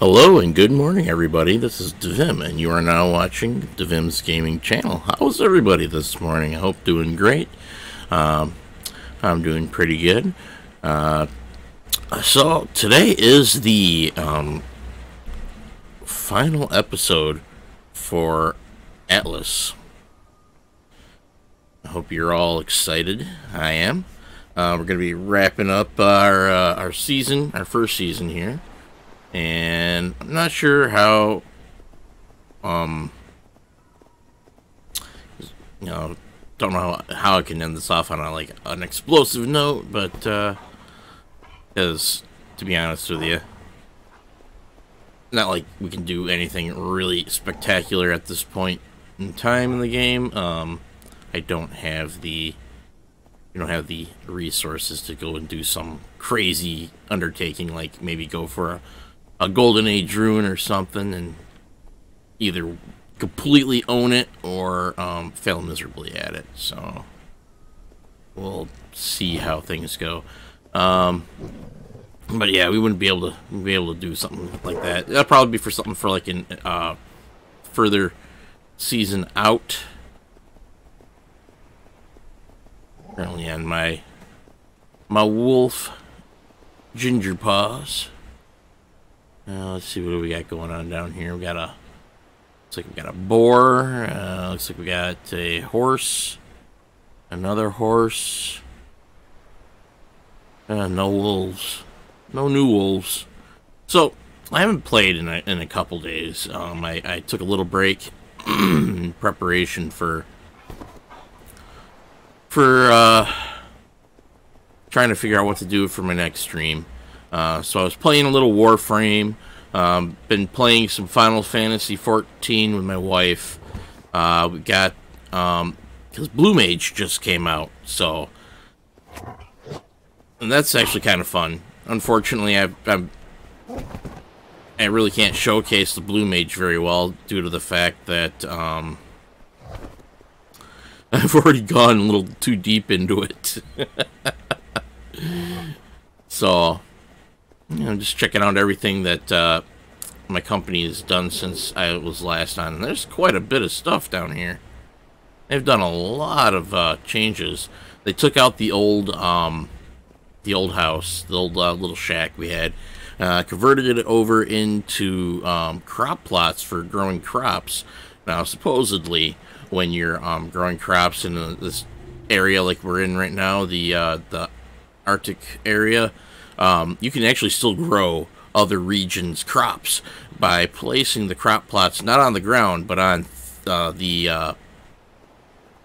Hello and good morning, everybody. This is Divim, and you are now watching Divim's Gaming Channel. How's everybody this morning? I hope doing great. I'm doing pretty good. So today is the final episode for Atlas. I hope you're all excited. I am. We're going to be wrapping up our season, our first season here. And I'm not sure how, don't know how I can end this off on an explosive note, but, because, to be honest with you, not like we can do anything really spectacular at this point in time in the game. I don't have the resources to go and do some crazy undertaking, like maybe go for a Golden Age rune or something and either completely own it or fail miserably at it. So we'll see how things go. But yeah, we wouldn't be able to do something like that. That'll probably be for something for like an further season out. Currently on my wolf ginger paws. Let's see what we got going on down here. Looks like we got a boar. Looks like we got a horse. Another horse. No wolves. No new wolves. So, I haven't played in a couple days. I took a little break in preparation for trying to figure out what to do for my next stream. So I was playing a little Warframe, been playing some Final Fantasy 14 with my wife. We got, because Blue Mage just came out, so, and that's actually kind of fun. Unfortunately, I really can't showcase the Blue Mage very well due to the fact that, I've already gone a little too deep into it. So, just checking out everything that my company has done since I was last on. And there's quite a bit of stuff down here. They've done a lot of changes. They took out the old house, the old little shack we had, converted it over into crop plots for growing crops. Now, supposedly, when you're growing crops in this area like we're in right now, the Arctic area, you can actually still grow other regions' crops by placing the crop plots not on the ground but on the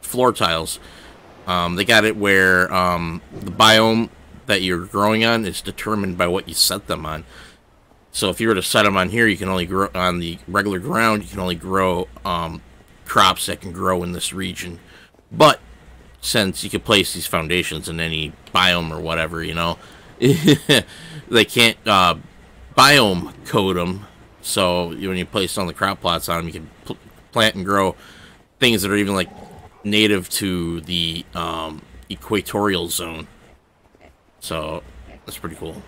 floor tiles. They got it where the biome that you're growing on is determined by what you set them on. So if you were to set them on here, you can only grow on the regular ground. You can only grow crops that can grow in this region. But since you can place these foundations in any biome or whatever, they can't biome code them. So when you place on the crop plots on them, you can plant and grow things that are even like native to the equatorial zone. So that's pretty cool.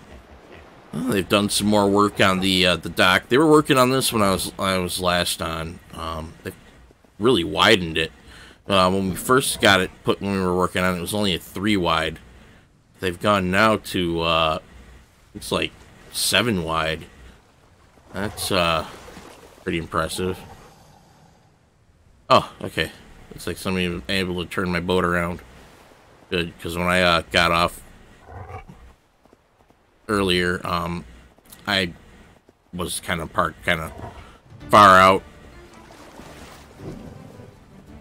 Well, they've done some more work on the dock. They were working on this when I was last on. They really widened it. When we first got it put, when we were working on it, it was only a 3 wide. They've gone now to it's like 7 wide. That's pretty impressive. Oh, okay. Looks like somebody was able to turn my boat around. Good, because when I got off earlier, I was kind of parked kind of far out.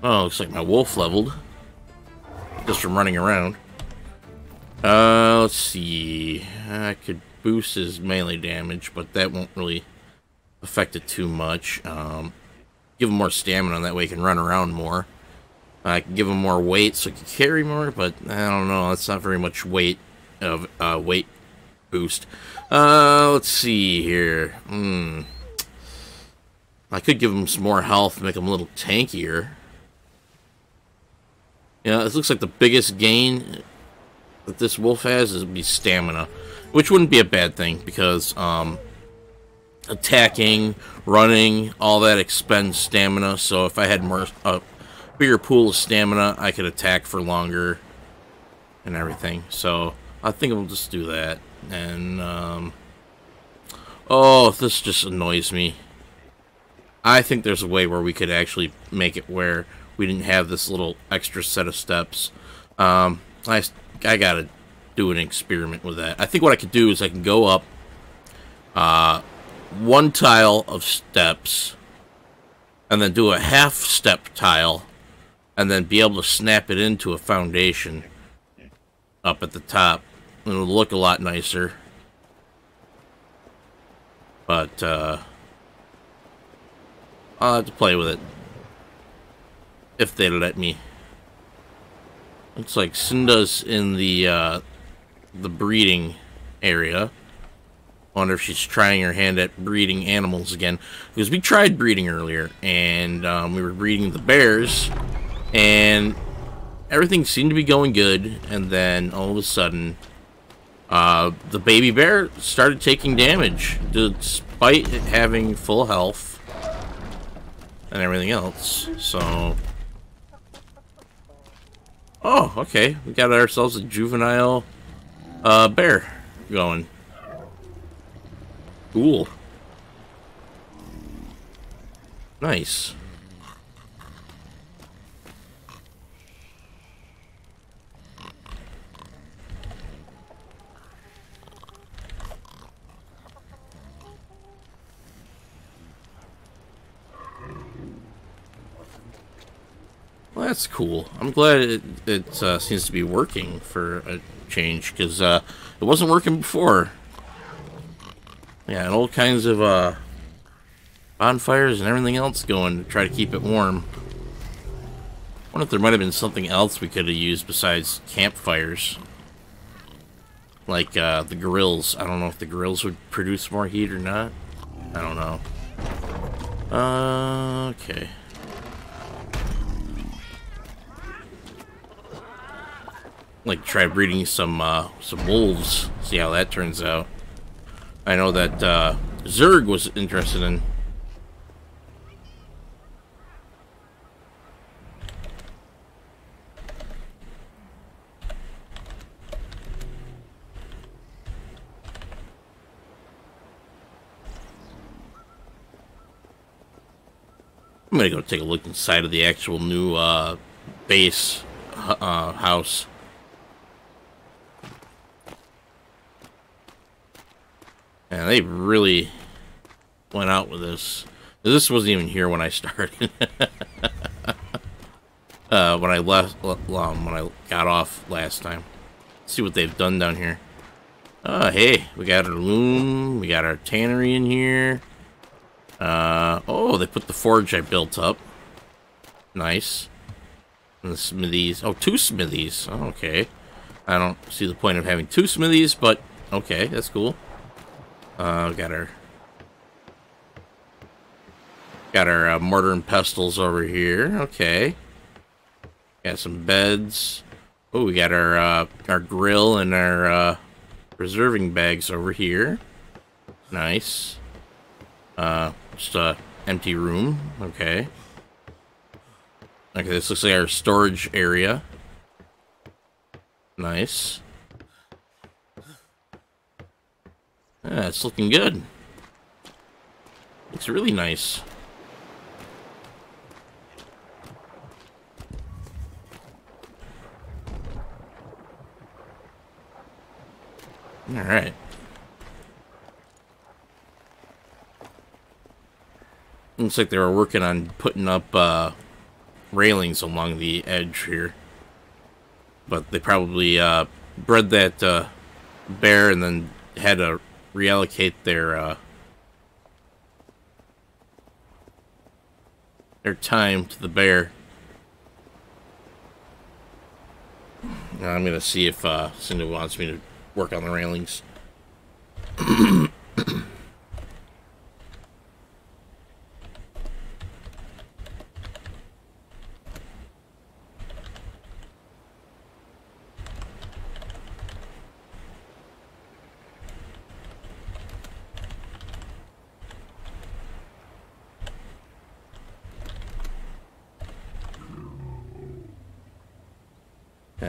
Oh, looks like my wolf leveled just from running around. Let's see. I could boost his melee damage, but that won't really affect it too much. Give him more stamina, that way he can run around more. I can give him more weight so he can carry more, but I don't know. That's not very much weight of weight boost. Let's see here. I could give him some more health, make him a little tankier. Yeah, it looks like the biggest gain that this wolf has is be stamina, which wouldn't be a bad thing because attacking, running, all that expends stamina. So if I had more a bigger pool of stamina, I could attack for longer and everything. So I think we'll just do that. And oh, this just annoys me. I think there's a way where we could actually make it where we didn't have this little extra set of steps. I gotta do an experiment with that. I think what I could do is I can go up one tile of steps and then do a half step tile and then be able to snap it into a foundation up at the top. And it'll look a lot nicer. But I'll have to play with it if they let me. Looks like Cinda's in the breeding area. Wonder if she's trying her hand at breeding animals again, because we tried breeding earlier, and we were breeding the bears, and everything seemed to be going good. And then all of a sudden, the baby bear started taking damage, despite it having full health and everything else. So, oh, okay, we got ourselves a juvenile bear going. Cool. Nice. Well, that's cool. I'm glad it seems to be working for a change, because it wasn't working before. Yeah, and all kinds of bonfires and everything else going to try to keep it warm. I wonder if there might have been something else we could have used besides campfires. Like the grills. I don't know if the grills would produce more heat or not. I don't know. Okay. Like try breeding some wolves. See how that turns out. I know that Zerg was interested in. I'm gonna go take a look inside of the actual new base house. And they really went out with this. This wasn't even here when I started. When I left, when I got off last time. Let's see what they've done down here. Hey, we got our loom, we got our tannery in here. Oh, they put the forge I built up. Nice. And the smithies. Oh, 2 smithies. Oh, okay. I don't see the point of having 2 smithies, but okay, that's cool. Got our mortar and pestles over here. Okay. Got some beds. Oh, we got our grill and our preserving bags over here. Nice. Just a empty room. Okay. Okay, this looks like our storage area. Nice. Yeah, it's looking good. Looks really nice. Alright. Looks like they were working on putting up railings along the edge here. But they probably bred that bear and then had to reallocate their time to the bear. Now I'm gonna see if Cinda wants me to work on the railings.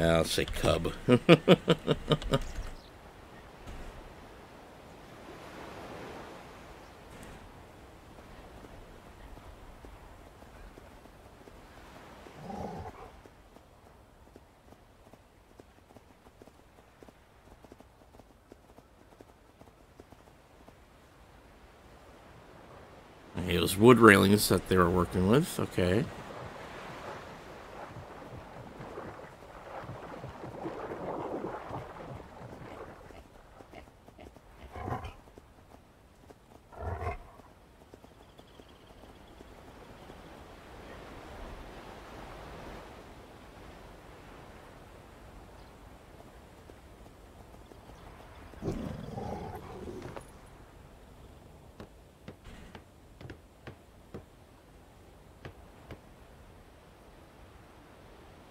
I'll say cub. It was wood railings that they were working with. Okay.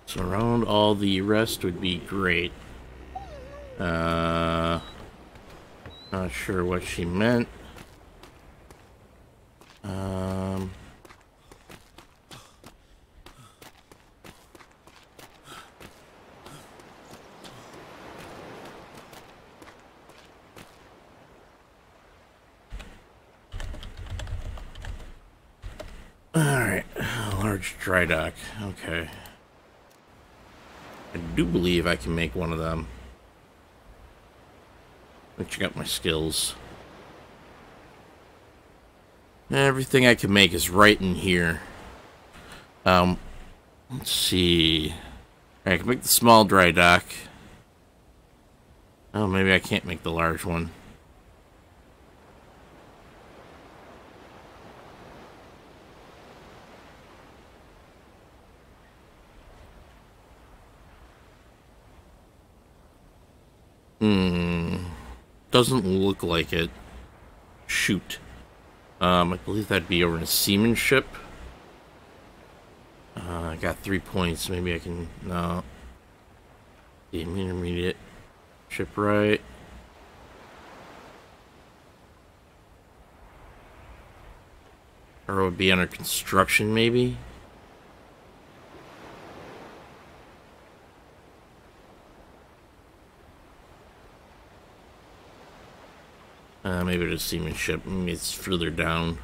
So around all the rest would be great. Not sure what she meant. Alright, large dry dock. Okay. I do believe I can make one of them. Let me check out my skills. Everything I can make is right in here. Let's see. I can make the small dry dock. Oh, maybe I can't make the large one. Doesn't look like it. Shoot. I believe that'd be over in seamanship. I got 3 points. Maybe I can... No. The intermediate. Shipwright. Or it would be under construction, maybe? Maybe it's seamanship. Maybe it's further down.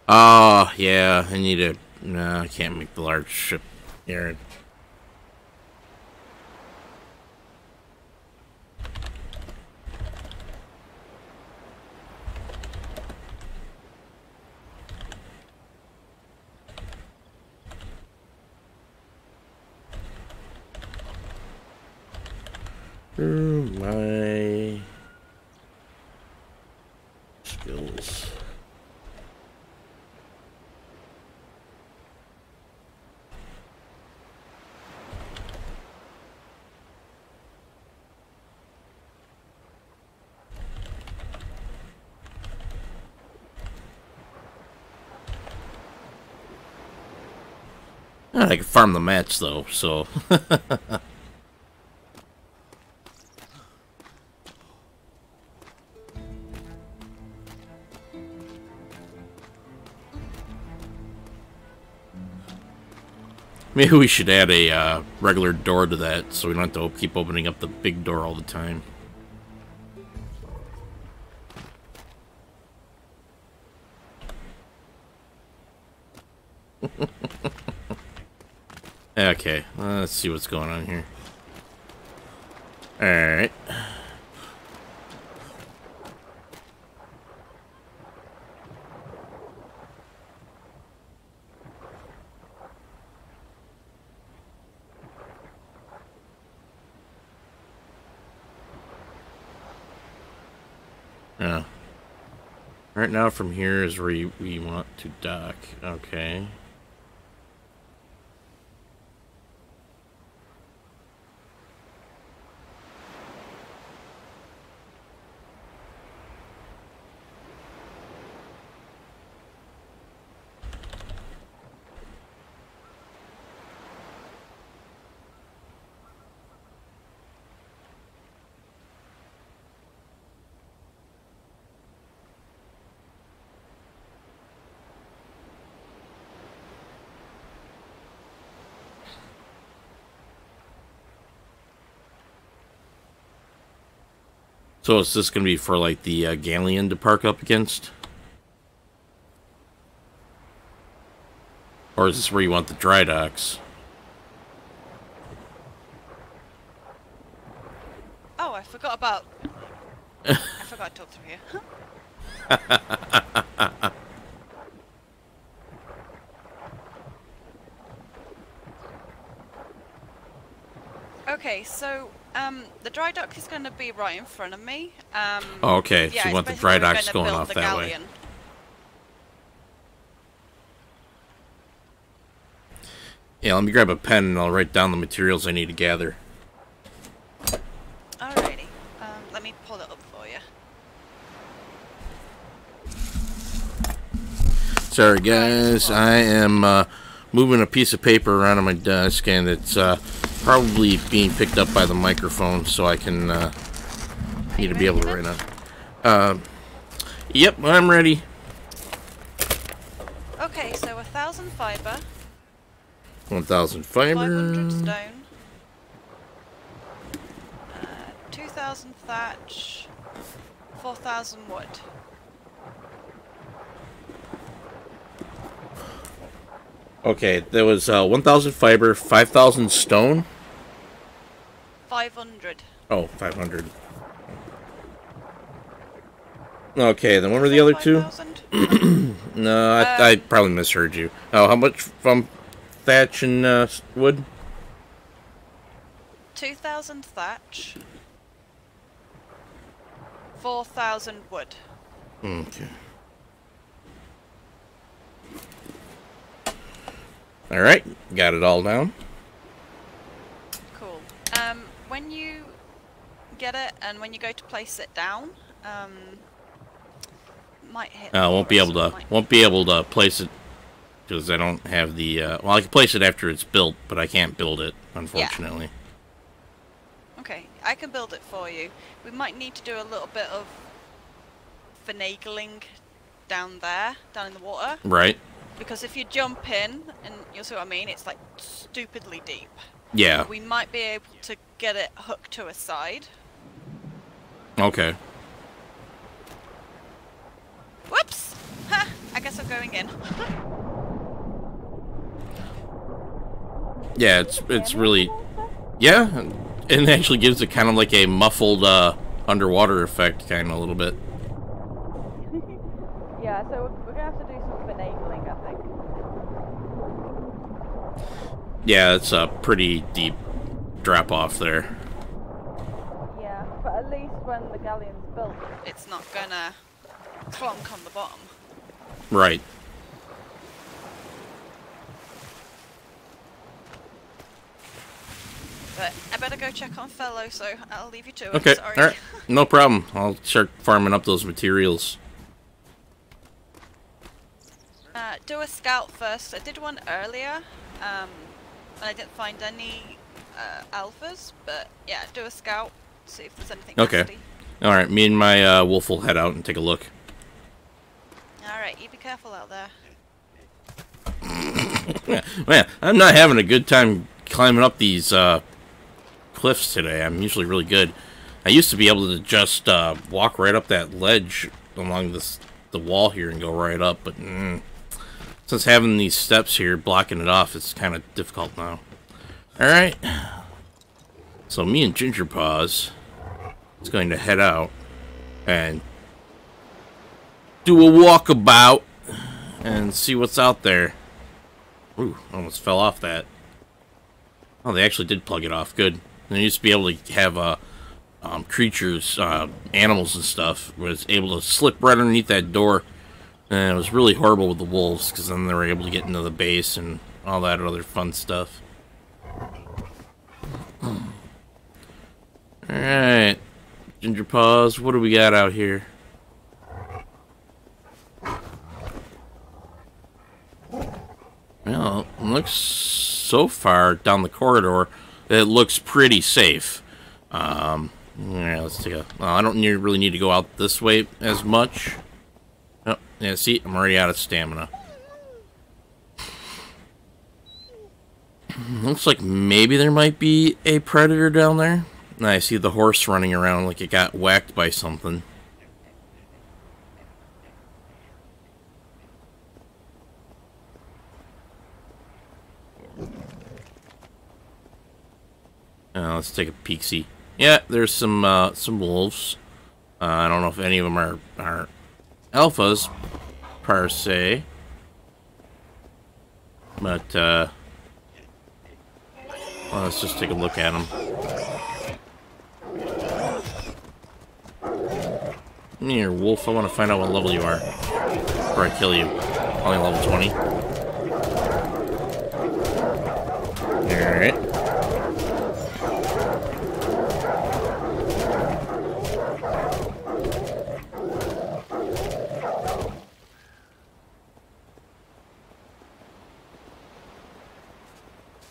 Oh, yeah. I need a... No, I can't make the large ship here. My skills. I can farm the mats though, so maybe we should add a regular door to that so we don't have to keep opening up the big door all the time. Okay, let's see what's going on here. Alright. Yeah. Right now from here is where we want to dock. Okay. So is this going to be for, like, the galleon to park up against? Or is this where you want the dry docks? Oh, I forgot about... I forgot to talk through here. Okay, so, the dry dock is going to be right in front of me. Oh, okay, yeah, so you want the dry docks going off that galleon. way. Yeah, let me grab a pen and I'll write down the materials I need to gather. Alrighty. Let me pull it up for you. Sorry guys, I am moving a piece of paper around on my desk and it's probably being picked up by the microphone, so I can need to be able to write on. Yep, I'm ready. Okay, so 1,000 fiber. 1,000 fiber. 500 stone. 2,000 thatch. 4,000 wood. Okay, there was 1,000 fiber, 5,000 stone. 500. Oh, 500. Okay, then what were the other two? No, I probably misheard you. Oh, how much from thatch and wood? 2,000 thatch. 4,000 wood. Okay. Alright, got it all down. Cool. When you get it and when you go to place it down, might hit. Won't be able to place it because I don't have the. Well, I can place it after it's built, but I can't build it, unfortunately. Yeah. Okay, I can build it for you. We might need to do a little bit of finagling down there, down in the water. Right. Because if you jump in, and you'll see what I mean, it's like stupidly deep. Yeah. We might be able to get it hooked to a side. Okay. Whoops! Ha! I guess I'm going in. Yeah, it's really... Yeah, it actually gives it kind of like a muffled underwater effect, kind of a little bit. Yeah, so we're gonna have to do some finagling, I think. Yeah, it's a pretty deep drop off there. Yeah, but at least when the galleon's built, it's not gonna clonk on the bottom. Right. But I better go check on Fellow, so I'll leave you to it. Okay, Sorry. alright. No problem. I'll start farming up those materials. Do a scout first. I did one earlier, and I didn't find any alphas, but yeah, do a scout, see if there's anything nasty. Alright, me and my wolf will head out and take a look. Alright, you be careful out there. Man, I'm not having a good time climbing up these cliffs today. I'm usually really good. I used to be able to just walk right up that ledge along the wall here and go right up, but since having these steps here blocking it off, it's kind of difficult now. Alright. So me and Ginger Paws is going to head out and do a walkabout and see what's out there. Ooh, almost fell off that. Oh, they actually did plug it off. Good. They used to be able to have creatures, animals and stuff, was able to slip right underneath that door. And it was really horrible with the wolves, because then they were able to get into the base and all that other fun stuff. Alright. Ginger Paws, what do we got out here? Well, it looks so far down the corridor that it looks pretty safe. Yeah, let's take a... Well, I don't really need to go out this way as much. Oh, yeah, see, I'm already out of stamina. Looks like maybe there might be a predator down there. I see the horse running around like it got whacked by something. Let's take a peek-see. Yeah, there's some wolves. I don't know if any of them are alphas, per se. But, well, let's just take a look at them. Come here, wolf. I want to find out what level you are before I kill you. Only level 20. Alright.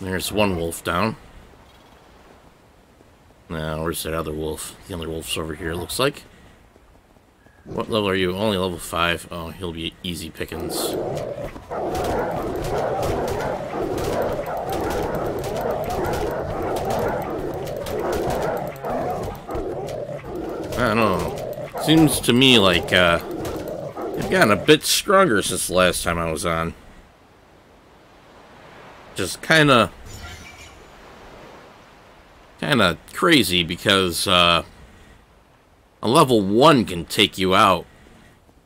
There's one wolf down. Now, where's that other wolf? The other wolf's over here, it looks like. What level are you? Only level 5. Oh, he'll be easy pickings. I don't know. Seems to me like, they've gotten a bit stronger since the last time I was on. Just kinda crazy because a level 1 can take you out.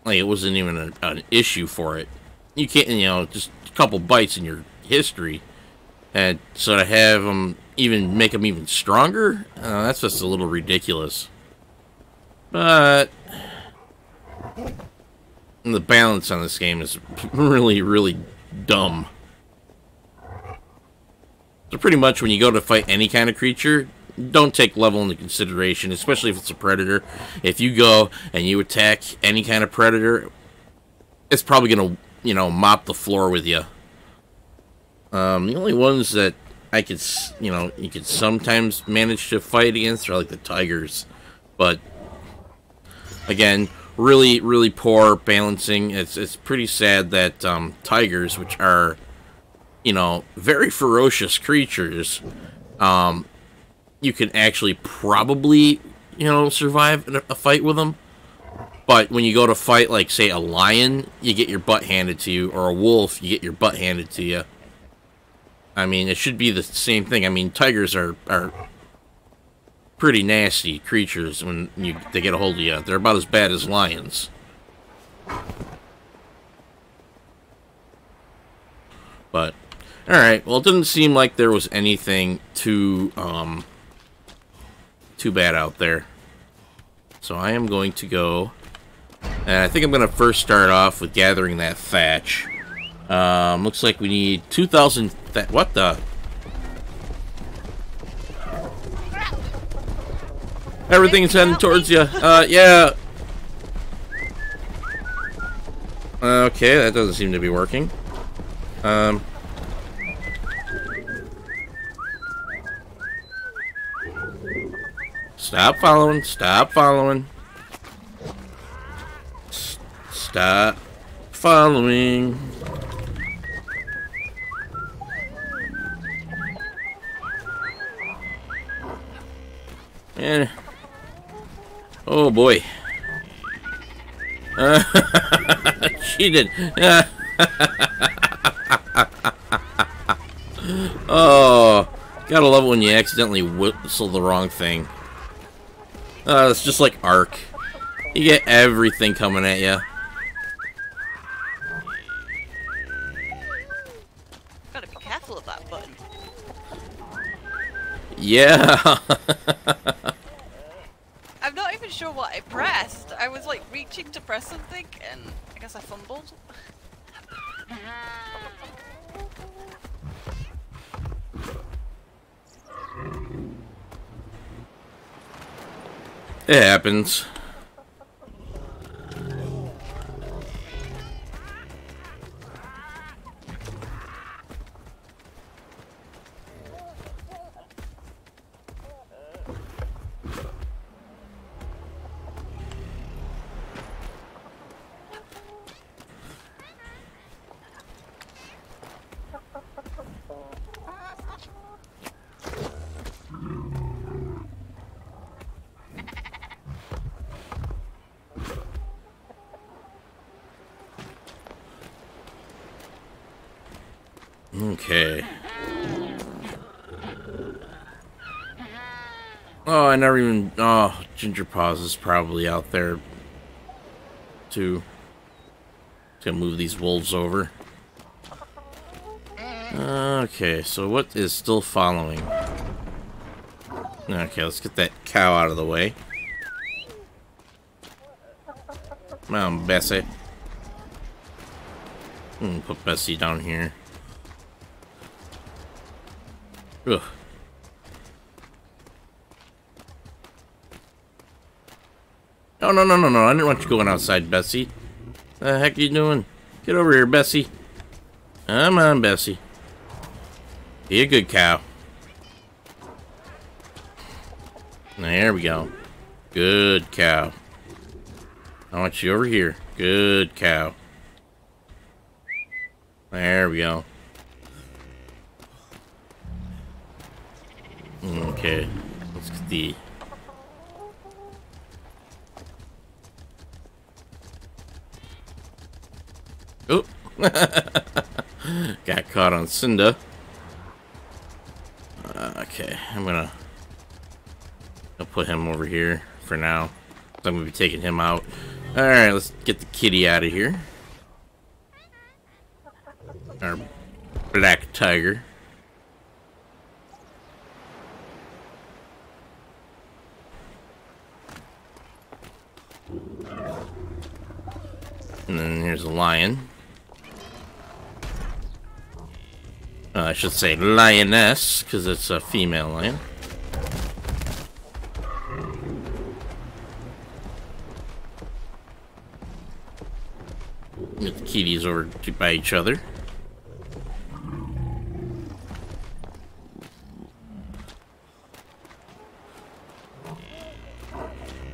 Like, it wasn't even an issue for it. You can't, you know, just a couple bites in your history, and so to have them make them even stronger, that's just a little ridiculous. But the balance on this game is really, really dumb. So pretty much when you go to fight any kind of creature, don't take level into consideration, especially if it's a predator. If you go and you attack any kind of predator, it's probably going to, you know, mop the floor with you. The only ones that I could, you know, you could sometimes manage to fight against are like the tigers. But again, really, really poor balancing. It's pretty sad that tigers, which are, you know, very ferocious creatures, you can actually probably, you know, survive a fight with them. But when you go to fight, like, say, a lion, you get your butt handed to you, or a wolf, you get your butt handed to you. I mean, it should be the same thing. I mean, tigers are pretty nasty creatures when they get a hold of you. They're about as bad as lions. But alright, well, it didn't seem like there was anything too bad out there. So I am going to go, and I think I'm going to first start off with gathering that thatch. Looks like we need 2,000 what the? Everything's heading towards you. Yeah. Okay, that doesn't seem to be working. Stop following. Stop following. Stop following. And oh boy. She did. Oh, gotta love it when you accidentally whistle the wrong thing. It's just like Ark. You get everything coming at you. Gotta be careful of that button. Yeah. I'm not even sure what I pressed. I was like reaching to press something and I guess I fumbled. It happens. Okay. Oh, I never even... Oh, Ginger Paws is probably out there, too. Gonna move these wolves over. Okay, so what is still following? Okay, let's get that cow out of the way. Come on, Bessie. Put Bessie down here. Ugh. Oh, no, no, no, no. I didn't want you going outside, Bessie. The heck are you doing? Get over here, Bessie. Come on, Bessie. Be a good cow. There we go. Good cow. I want you over here. Good cow. There we go. Okay. Let's get the... Oh! Got caught on Cinda. Okay, I'll put him over here for now. I'm gonna be taking him out. Alright, let's get the kitty out of here. Our black tiger. And then here's a lion. I should say lioness, because it's a female lion. Get the kitties over by each other.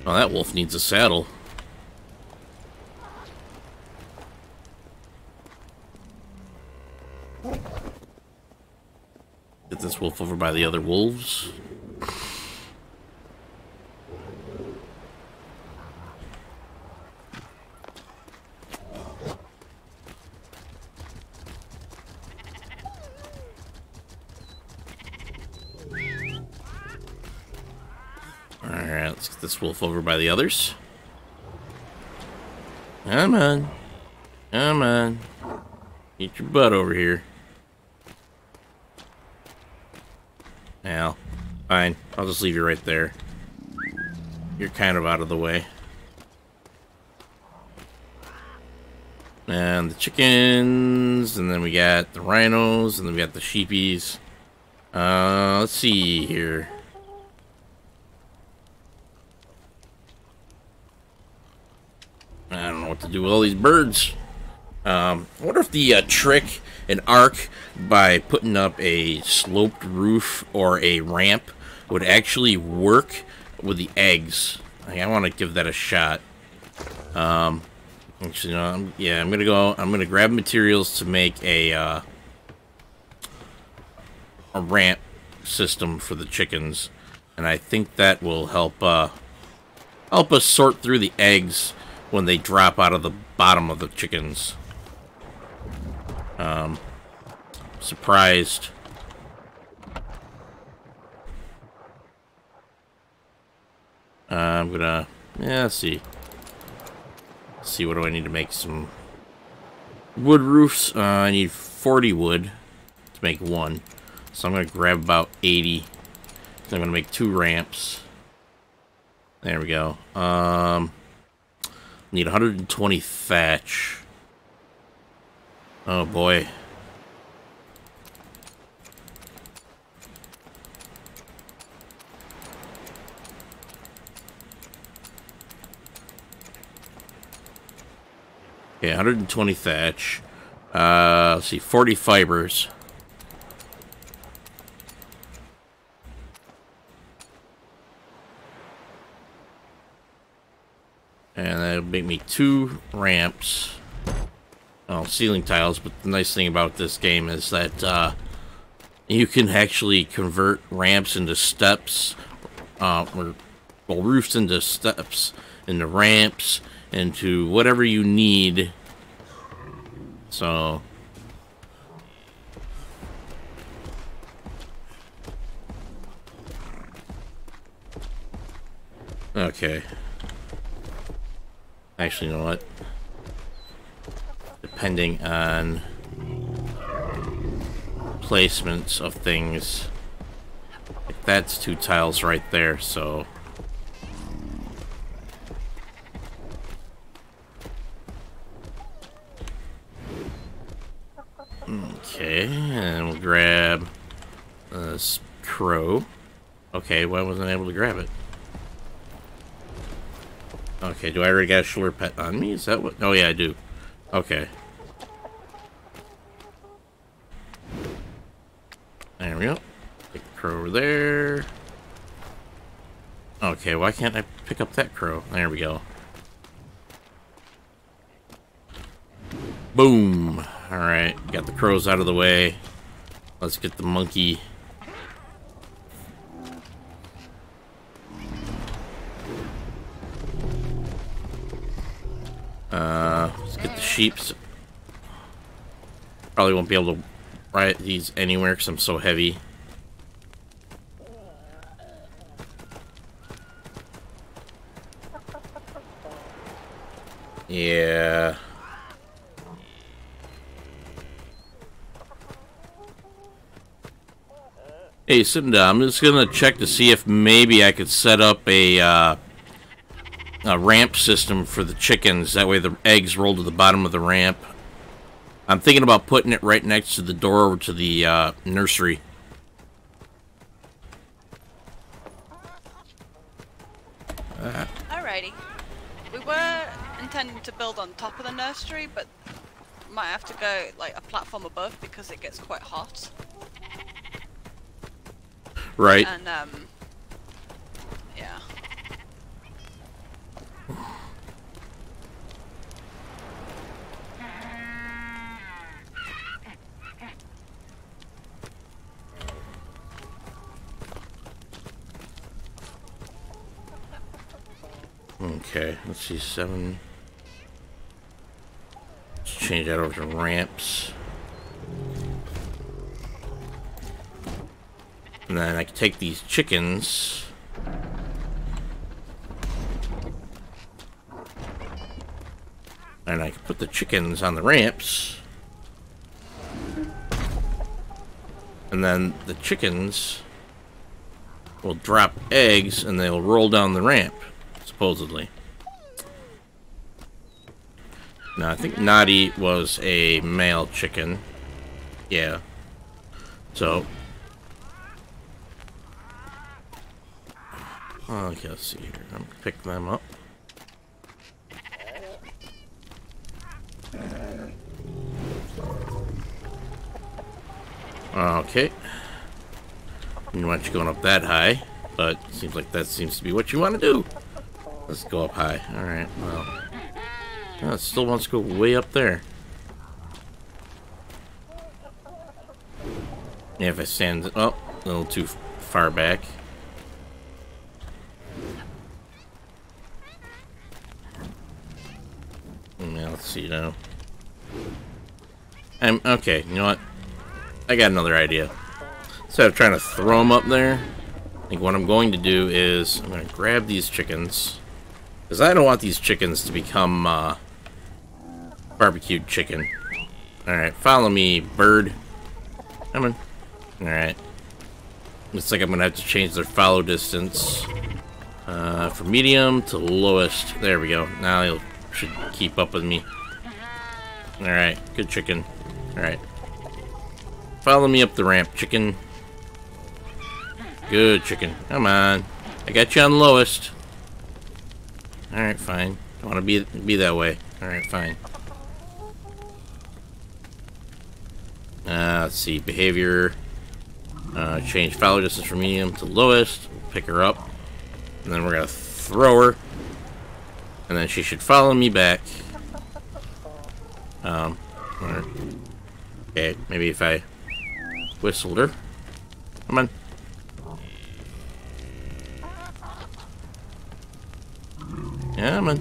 Oh, that wolf needs a saddle. Get this wolf over by the other wolves. Alright, let's get this wolf over by the others. Come on. Come on. Get your butt over here. Well, fine. I'll just leave you right there. You're kind of out of the way. And the chickens, and then we got the rhinos, and then we got the sheepies. Let's see here. I don't know what to do with all these birds. I wonder if the trick and arc by putting up a sloped roof or a ramp would actually work with the eggs. I want to give that a shot. Actually, no, yeah, I'm gonna grab materials to make a ramp system for the chickens, and I think that will help us sort through the eggs when they drop out of the bottom of the chickens. Surprised. I'm gonna, yeah, let's see. What do I need to make? Some wood roofs. I need 40 wood to make one. So I'm gonna grab about 80. I'm gonna make 2 ramps. There we go. Need 120 thatch. Oh boy. Okay, 120 thatch. Let's see, 40 fibers. And that'll make me 2 ramps. Oh, ceiling tiles, but the nice thing about this game is that you can actually convert ramps into steps, or well, roofs into steps, into ramps, into whatever you need. So Okay. Actually, you know what? Depending on placements of things, like that's 2 tiles right there, so... Okay, and we'll grab this crow. Okay, why wasn't I able to grab it? Okay, do I already got a shoulder pet on me? Is that what? Oh, yeah, I do. Okay. There we go. Take the crow over there. Okay, why can't I pick up that crow? There we go. Boom. Alright, got the crows out of the way. Let's get the monkey. Let's get the sheep. Probably won't be able to ride these anywhere because I'm so heavy. Yeah. Hey, Cinda, I'm just gonna check to see if maybe I could set up a ramp system for the chickens. That way the eggs roll to the bottom of the ramp. I'm thinking about putting it right next to the door over to the nursery. Alrighty. We were intending to build on top of the nursery, but might have to go like a platform above because it gets quite hot. Right. And yeah. Okay, let's see, 7. Let's change that over to ramps. And then I can take these chickens. And I can put the chickens on the ramps. And then the chickens will drop eggs and they'll roll down the ramp, supposedly. Now, I think Naughty was a male chicken. Yeah. So... okay, let's see here. I'm gonna pick them up. Okay. You want you going up that high, but it seems like that seems to be what you want to do. Let's go up high. Alright, well. No, it still wants to go way up there. Yeah, if I stand... oh, a little too far back. Now, let's see now. Okay, you know what? I got another idea. Instead of trying to throw them up there, I think what I'm going to do is I'm going to grab these chickens. Because I don't want these chickens to become barbecued chicken. Alright, follow me, bird. Come on. Alright. Looks like I'm going to have to change their follow distance. From medium to lowest. There we go. Now he'll should keep up with me. Alright, good chicken. Alright. Follow me up the ramp, chicken. Good chicken. Come on. I got you on lowest. Alright, fine. Don't want to be that way. Alright, fine. Let's see. Behavior. Change follow distance from medium to lowest. Pick her up. And then we're going to throw her. And then she should follow me back. Okay, maybe if I whistled her. Come on. Yeah, come on.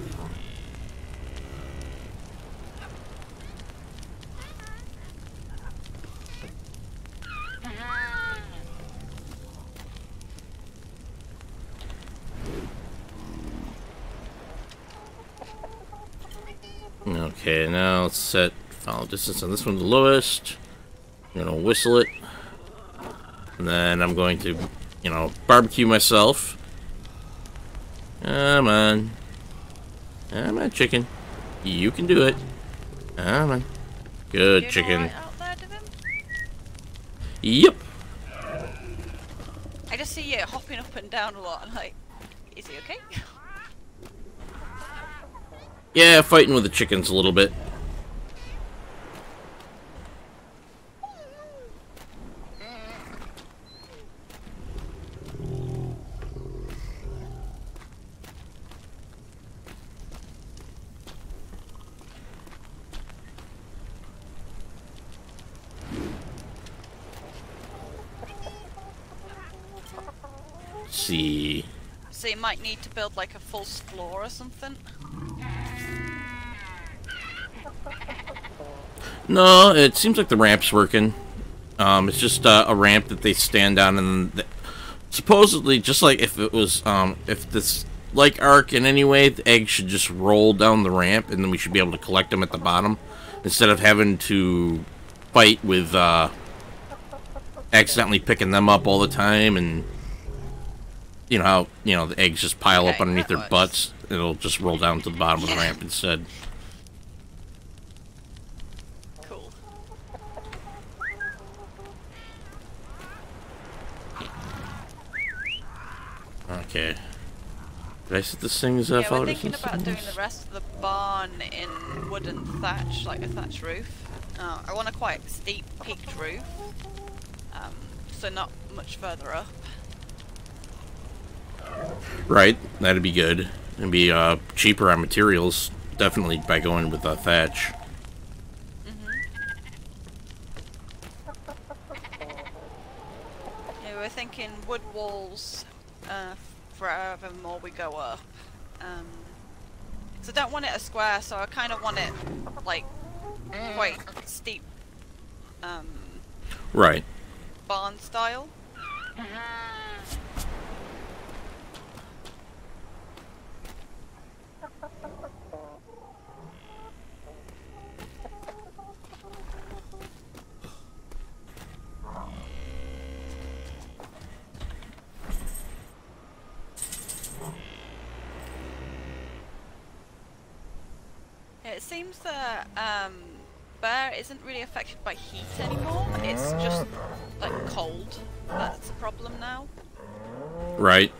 Okay, now let's set follow distance on this one, the lowest. I'm gonna whistle it. And then I'm going to, you know, barbecue myself. Come on. Come on, chicken. You can do it. Come on. Good chicken. Right out there, Divim? Yep. I just see you hopping up and down a lot. I'm like, is he okay? Yeah, fighting with the chickens a little bit. See. So you might need to build like a false floor or something. No, it seems like the ramp's working. It's just a ramp that they stand on, and supposedly, just like if it was, if this like Ark in any way, the eggs should just roll down the ramp, and then we should be able to collect them at the bottom instead of having to fight with accidentally picking them up all the time, and you know how the eggs just pile up underneath their butts. It'll just roll down to the bottom of the ramp instead. Cool. Okay. Did I set this thing as yeah, we're thinking about doing the rest of the barn in wooden thatch, like a thatch roof. I want a quite steep peaked roof, so not much further up. Right, that'd be good. It'd be cheaper on materials, definitely, by going with thatch. Yeah, we're thinking wood walls forever more we go up. So I don't want it a square, so I kind of want it like quite steep Right. barn style. It seems that Bear isn't really affected by heat anymore. It's just like cold that's a problem now. Right.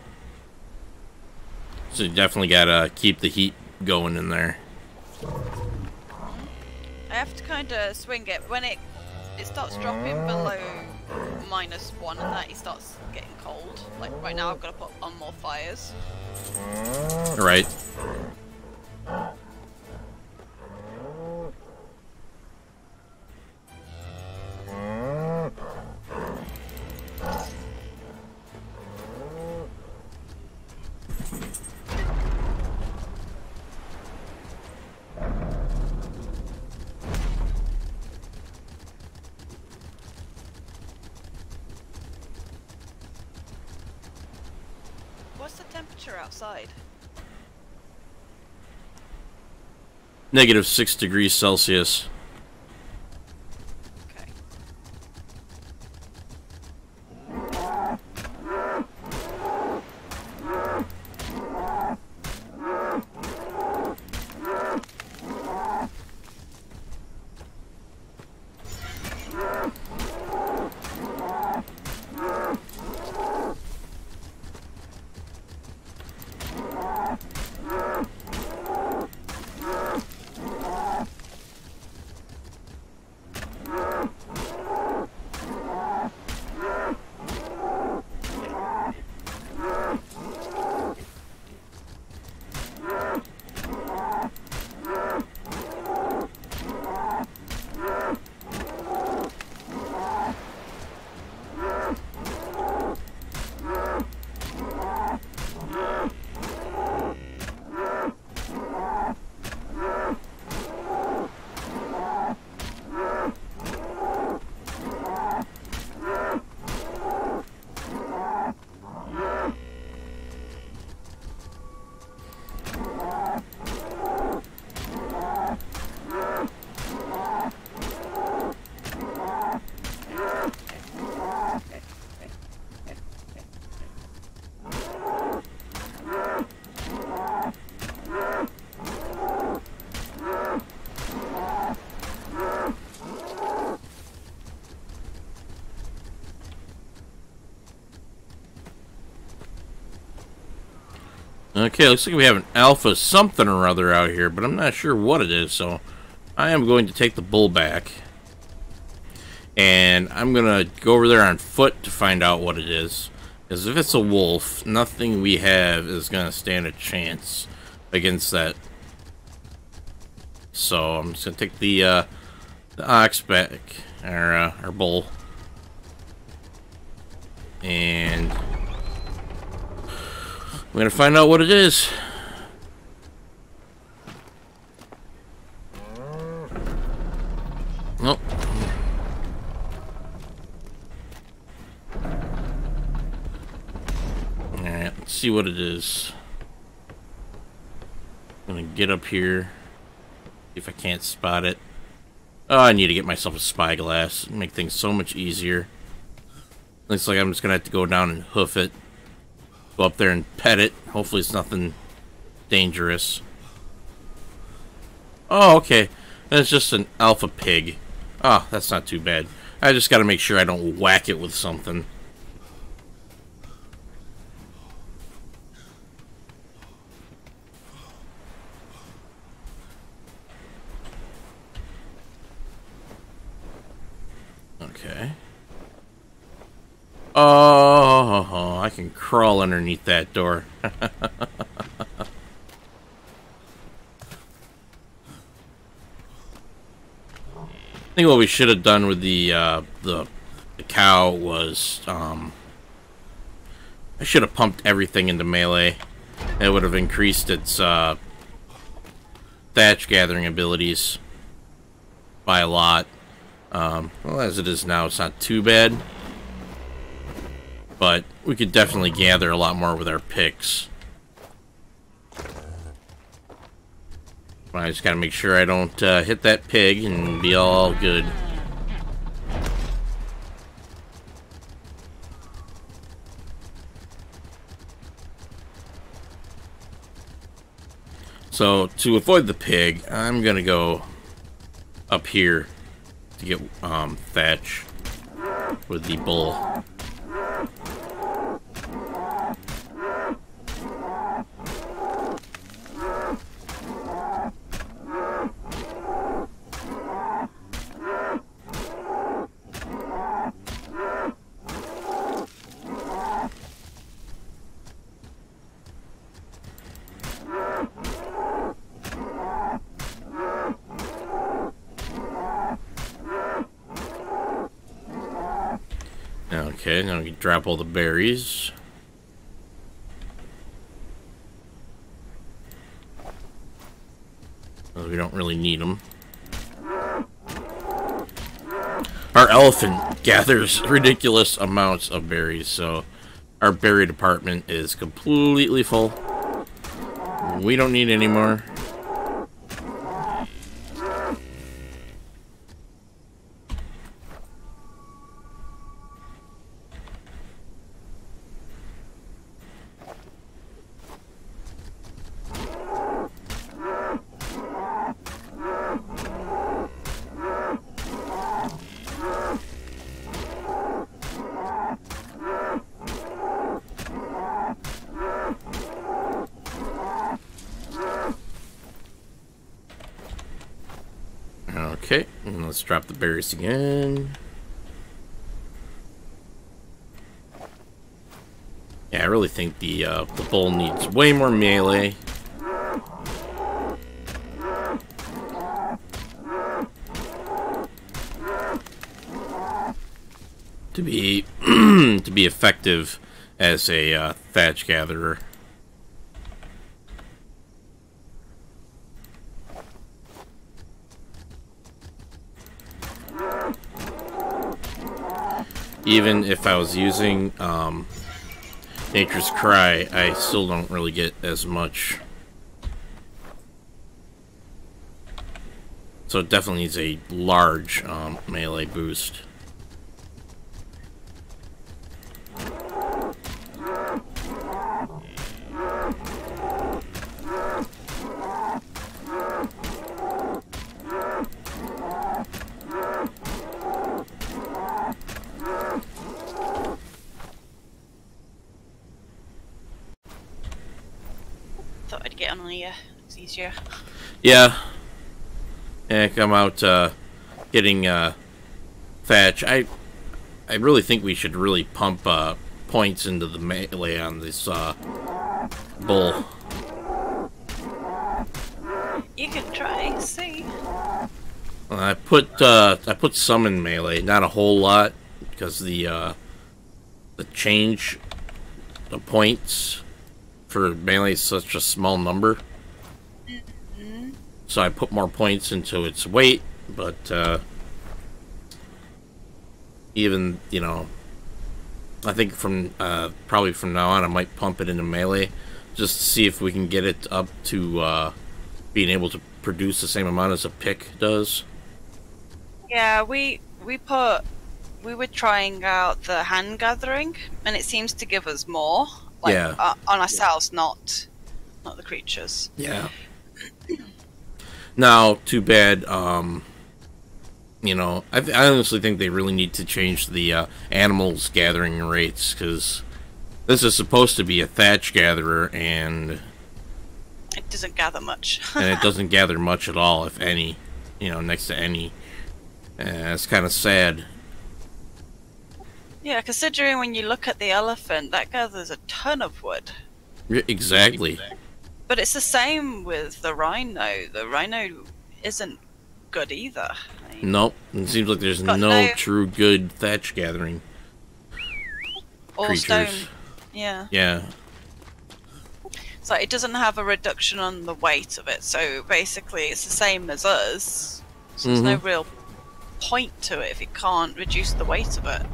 So you definitely gotta keep the heat going in there. I have to kind of swing it when it starts dropping below -1 and that, it starts getting cold. Like right now, I've got to put on more fires. Right. What's the temperature outside? -6 degrees Celsius. Okay. Okay, looks like we have an alpha something or other out here, but I'm not sure what it is, so I am going to take the bull back. And I'm going to go over there on foot to find out what it is. Because if it's a wolf, nothing we have is going to stand a chance against that. So I'm just going to take the ox back, our bull. And we're going to find out what it is. Nope. Alright, let's see what it is. I'm gonna get up here. See if I can't spot it. Oh, I need to get myself a spyglass. Make things so much easier. Looks like I'm just gonna have to go down and hoof it. Go up there and pet it. Hopefully it's nothing dangerous. Oh, okay. That's just an alpha pig. Oh, that's not too bad. I just gotta make sure I don't whack it with something. Okay. Oh, I can crawl underneath that door. I think what we should have done with the cow was, I should have pumped everything into melee. It would have increased its thatch gathering abilities by a lot. Well, as it is now, it's not too bad. But we could definitely gather a lot more with our picks. I just gotta make sure I don't hit that pig and be all good. So, to avoid the pig, I'm gonna go up here to get thatch with the bull. Okay, now we can drop all the berries. Well, we don't really need them. Our elephant gathers ridiculous amounts of berries, so our berry department is completely full. We don't need any more. Okay, and let's drop the berries again. Yeah, I really think the bull needs way more melee. To be to be effective as a thatch gatherer. Even if I was using Nature's Cry, I still don't really get as much. So it definitely needs a large melee boost. thought I'd get on here. It's easier. Yeah. Yeah, come out getting thatch. I really think we should really pump points into the melee on this bull. You can try, see. I put some in melee, not a whole lot, because the change the points for melee is such a small number. Mm-hmm. So I put more points into its weight, but even, you know, I think from probably from now on I might pump it into melee just to see if we can get it up to being able to produce the same amount as a pick does. Yeah, we were trying out the hand gathering, and it seems to give us more. Like, Yeah. On ourselves, not the creatures. Yeah. Now, too bad. You know, I honestly think they really need to change the animals gathering rates, because this is supposed to be a thatch gatherer, and it doesn't gather much. and it doesn't gather much at all, if any. You know, next to any. It's kind of sad. Yeah, considering when you look at the elephant, that gathers a ton of wood. Exactly. But it's the same with the rhino. The rhino isn't good either. I mean, Nope. It seems like there's got no no true good thatch gathering or creatures. stone. Yeah. Yeah. So it doesn't have a reduction on the weight of it. So basically, it's the same as us. So there's no real point to it if it can't reduce the weight of it,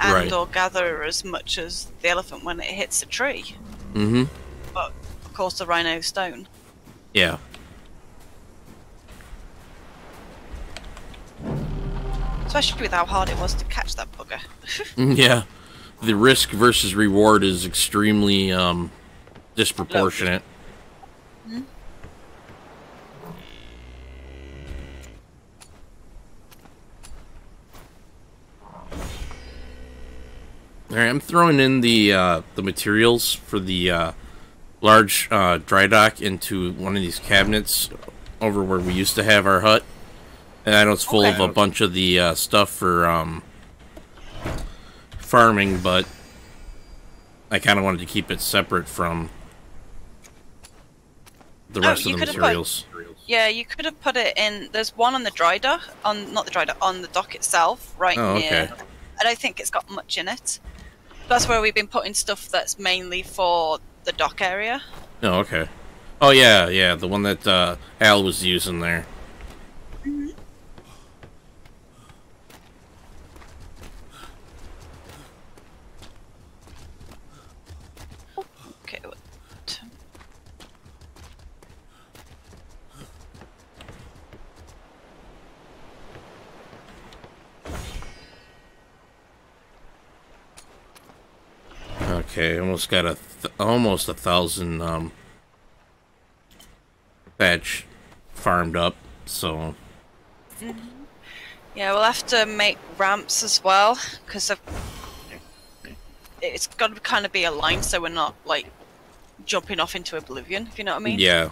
and or gather as much as the elephant when it hits a tree. Mm-hmm. But of course, the rhino's stone. Yeah. Especially with how hard it was to catch that bugger. Yeah. The risk versus reward is extremely disproportionate. Mm-hmm. Alright, I'm throwing in the materials for the large dry dock into one of these cabinets over where we used to have our hut. And I know it's full of a bunch of the stuff for farming, but I kind of wanted to keep it separate from the rest of the materials. Yeah, you could have put it in. There's one on the dry dock, not the dry dock, on the dock itself, right near. I don't think it's got much in it. That's where we've been putting stuff that's mainly for the dock area. Oh, okay. Oh, yeah, yeah, the one that Al was using there. Mm-hmm. Okay, what? Okay, almost got almost 1,000 thatch farmed up, so. Yeah, we'll have to make ramps as well, because it's got to kind of be aligned so we're not like jumping off into oblivion, if you know what I mean. Yeah.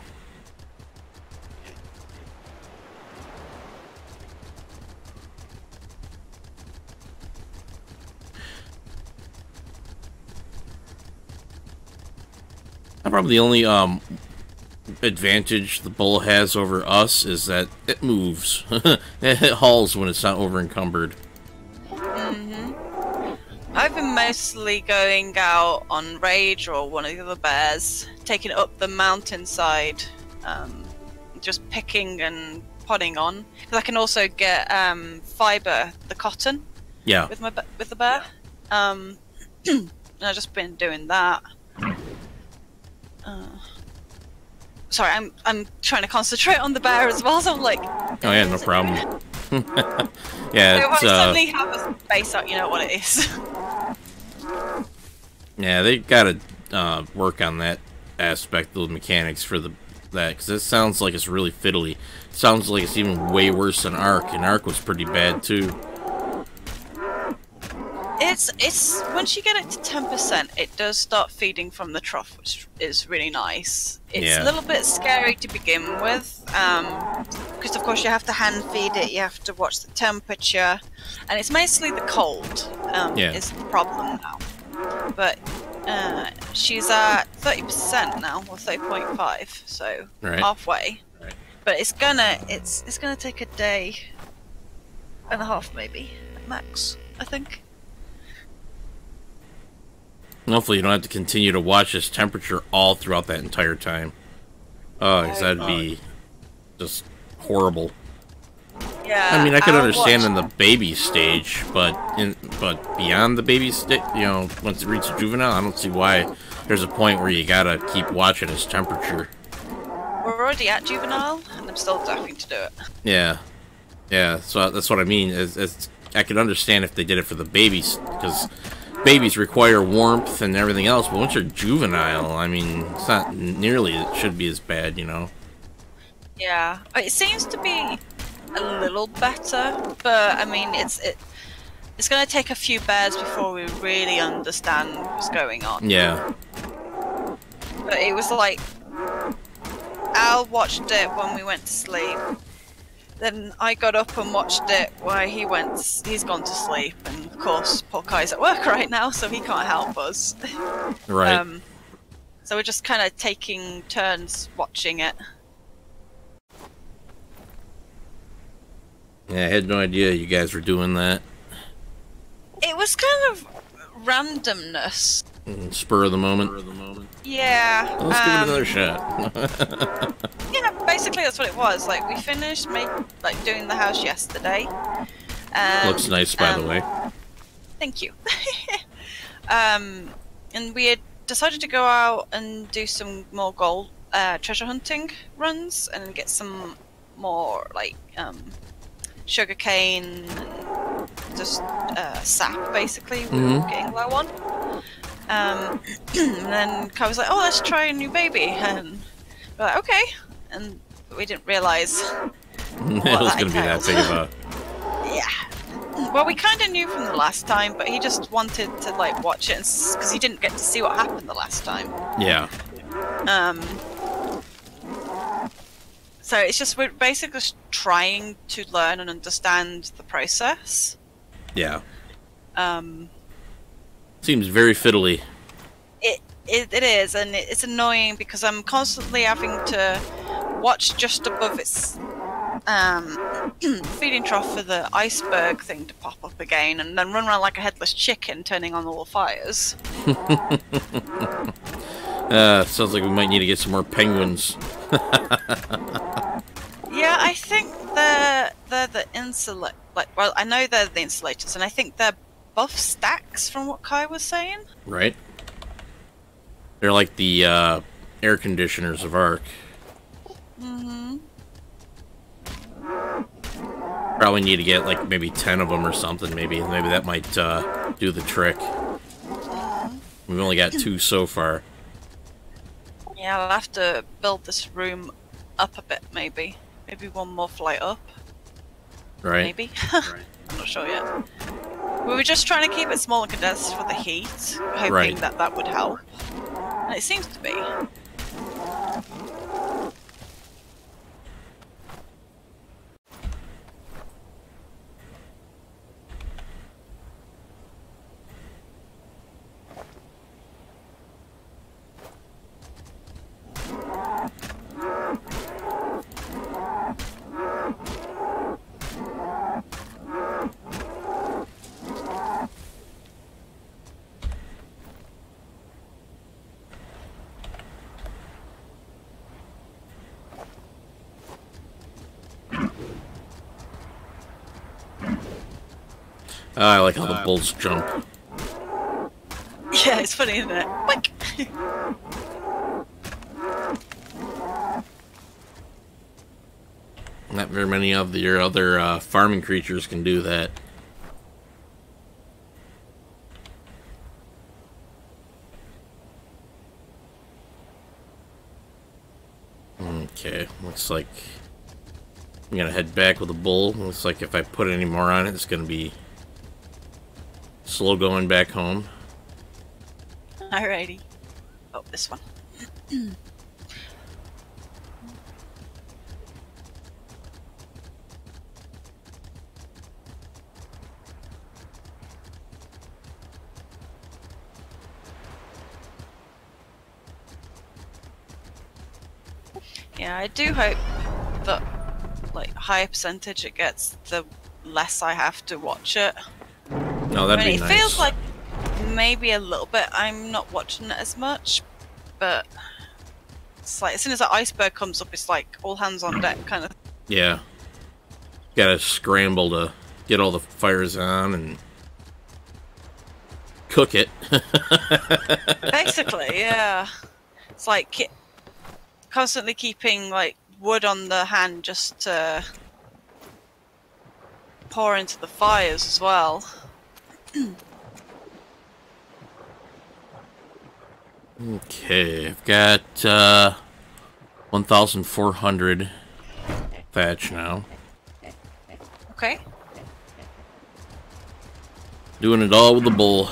Probably the only advantage the bull has over us is that it moves. It hauls when it's not over encumbered. I've been mostly going out on Rage or one of the other bears, taking it up the mountainside, just picking and potting on. Because I can also get fiber, the cotton. Yeah. With the bear. And I've just been doing that. Sorry, I'm trying to concentrate on the bear as well, so I'm like... Oh yeah, no problem. Yeah, if I suddenly have a space out, you know what it is. Yeah, they gotta work on that aspect, those mechanics for that, because it sounds like it's really fiddly. It sounds like it's even way worse than Ark, and Ark was pretty bad too. It's once you get it to 10%, it does start feeding from the trough, which is really nice. It's a little bit scary to begin with, because of course you have to hand feed it, you have to watch the temperature, and it's mostly the cold is the problem now. But she's at 30% now, or 30.5, so halfway. Right. But it's gonna take a day and a half, maybe max, I think. Hopefully you don't have to continue to watch this temperature all throughout that entire time. Oh, because that'd be just horrible. Yeah. I mean, I could understand in the baby stage, but beyond the baby stage, you know, once it reaches juvenile, I don't see why there's a point where you gotta keep watching its temperature. We're already at juvenile, and I'm still having to do it. Yeah. Yeah, so that's what I mean. I could understand if they did it for the babies, because babies require warmth and everything else, but once you're juvenile, I mean, it's not nearly, it should be as bad, you know? Yeah, it seems to be a little better, but I mean, it's going to take a few bears before we really understand what's going on. Yeah. But it was like, Al watched it when we went to sleep. Then I got up and watched it while he's gone to sleep, and of course poor Kai's at work right now, so he can't help us. Right. So we're just kind of taking turns watching it. Yeah, I had no idea you guys were doing that. It was kind of randomness. Spur of the moment. Yeah. Well, let's give it another shot. Yeah, basically that's what it was. Like, we finished doing the house yesterday. Looks nice, by the way. Thank you. And we had decided to go out and do some more gold treasure hunting runs and get some more sugarcane and just sap, basically. We were getting low on. And then Kai was like, "Oh, let's try a new baby," and we're like, "Okay." And we didn't realise it was going to be that big of a... Yeah. Well, we kind of knew from the last time, but he just wanted to watch it because he didn't get to see what happened the last time. Yeah. So it's just we're basically just trying to learn and understand the process. Yeah. Seems very fiddly. It is, and it's annoying because I'm constantly having to watch just above its feeding trough for the iceberg thing to pop up again, and then run around like a headless chicken, turning on all the fires. Sounds like we might need to get some more penguins. Yeah, I think they're the insulate. Well, I know they're the insulators, and I think they're buff stacks from what Kai was saying. Right. They're like the air conditioners of Ark. Mm-hmm. Probably need to get maybe 10 of them or something. Maybe that might do the trick. We've only got 2 so far. Yeah, I'll have to build this room up a bit, maybe. Maybe one more flight up. Right. Maybe. Right. I'm not sure yet. We were just trying to keep it small and condensed for the heat, hoping that would help. And it seems to be. I like how the bulls jump. Yeah, it's funny, isn't it? Boink! Not very many of your other farming creatures can do that. Okay, looks like I'm gonna head back with a bull. Looks like if I put any more on it, it's gonna be Slow going back home. Alrighty. Oh, this one. Yeah, I do hope that, like, higher percentage it gets, the less I have to watch it. No, that'd be it nice. It feels like maybe a little bit I'm not watching it as much, but it's like as soon as that iceberg comes up, it's like all hands on deck kind of. Yeah. Gotta scramble to get all the fires on and cook it. Basically, yeah. It's like constantly keeping like wood on the hand just to pour into the fires as well. Okay, I've got 1,400 thatch now. Okay. Doing it all with the bull.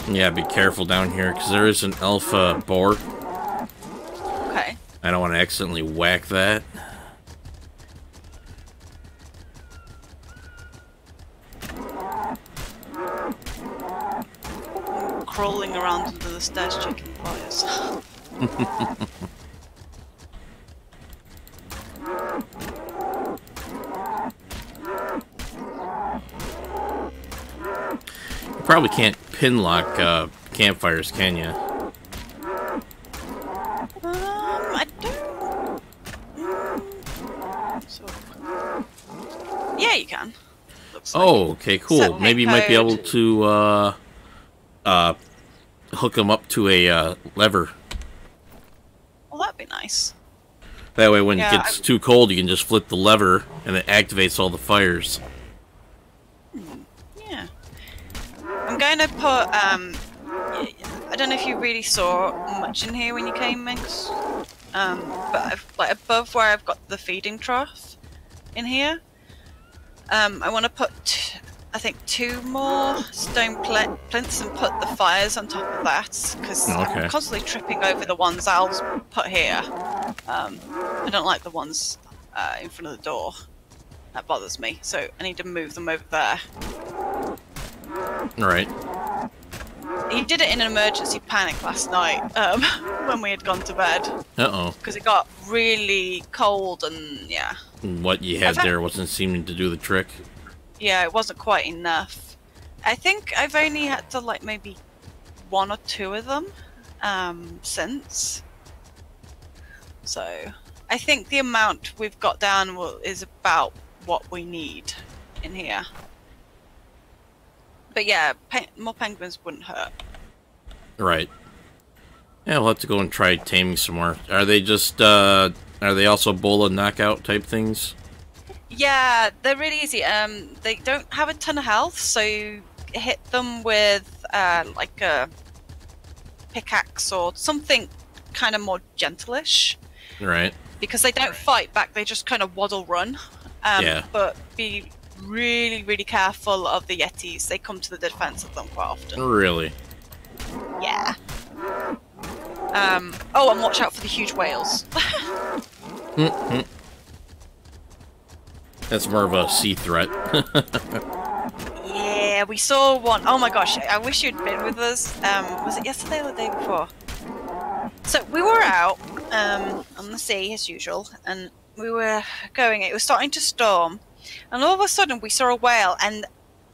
Yeah, be careful down here, because there is an alpha boar. Okay. I don't want to accidentally whack that. Crawling around under the stairs checking fires. You probably can't pin lock campfires, can you? I don't. Yeah, you can. Looks like. Oh, okay, cool. Set Maybe you might be code. able to hook them up to a lever. Well, that'd be nice. That way, when Yeah, it gets too cold, you can just flip the lever, and it activates all the fires. Yeah. I'm going to put. I don't know if you really saw much in here when you came, Minx. But like above where I've got the feeding trough in here, I want to put, I think, 2 more stone plinths and put the fires on top of that, because I'm constantly tripping over the ones I'll put here. I don't like the ones in front of the door. That bothers me, so I need to move them over there. Right. He did it in an emergency panic last night when we had gone to bed. Uh-oh. Because it got really cold and, yeah. What you had there wasn't seeming to do the trick. Yeah, it wasn't quite enough. I think I've only had to, like, maybe 1 or 2 of them since. So, I think the amount we've got down is about what we need in here. But yeah, more penguins wouldn't hurt. Right. Yeah, we'll have to go and try taming some more. Are they just, are they also bola knockout type things? Yeah, they're really easy. They don't have a ton of health, so hit them with, like a pickaxe or something kind of more gentle-ish. Right. Because they don't fight back, they just kind of waddle run. Yeah. But be really, really careful of the yetis. They come to the defense of them quite often. Really? Yeah. Oh, and watch out for the huge whales. That's more of a sea threat. Yeah, we saw one. Oh my gosh, I wish you'd been with us. Was it yesterday or the day before? So we were out on the sea as usual, and we were going. It was starting to storm, and all of a sudden we saw a whale, and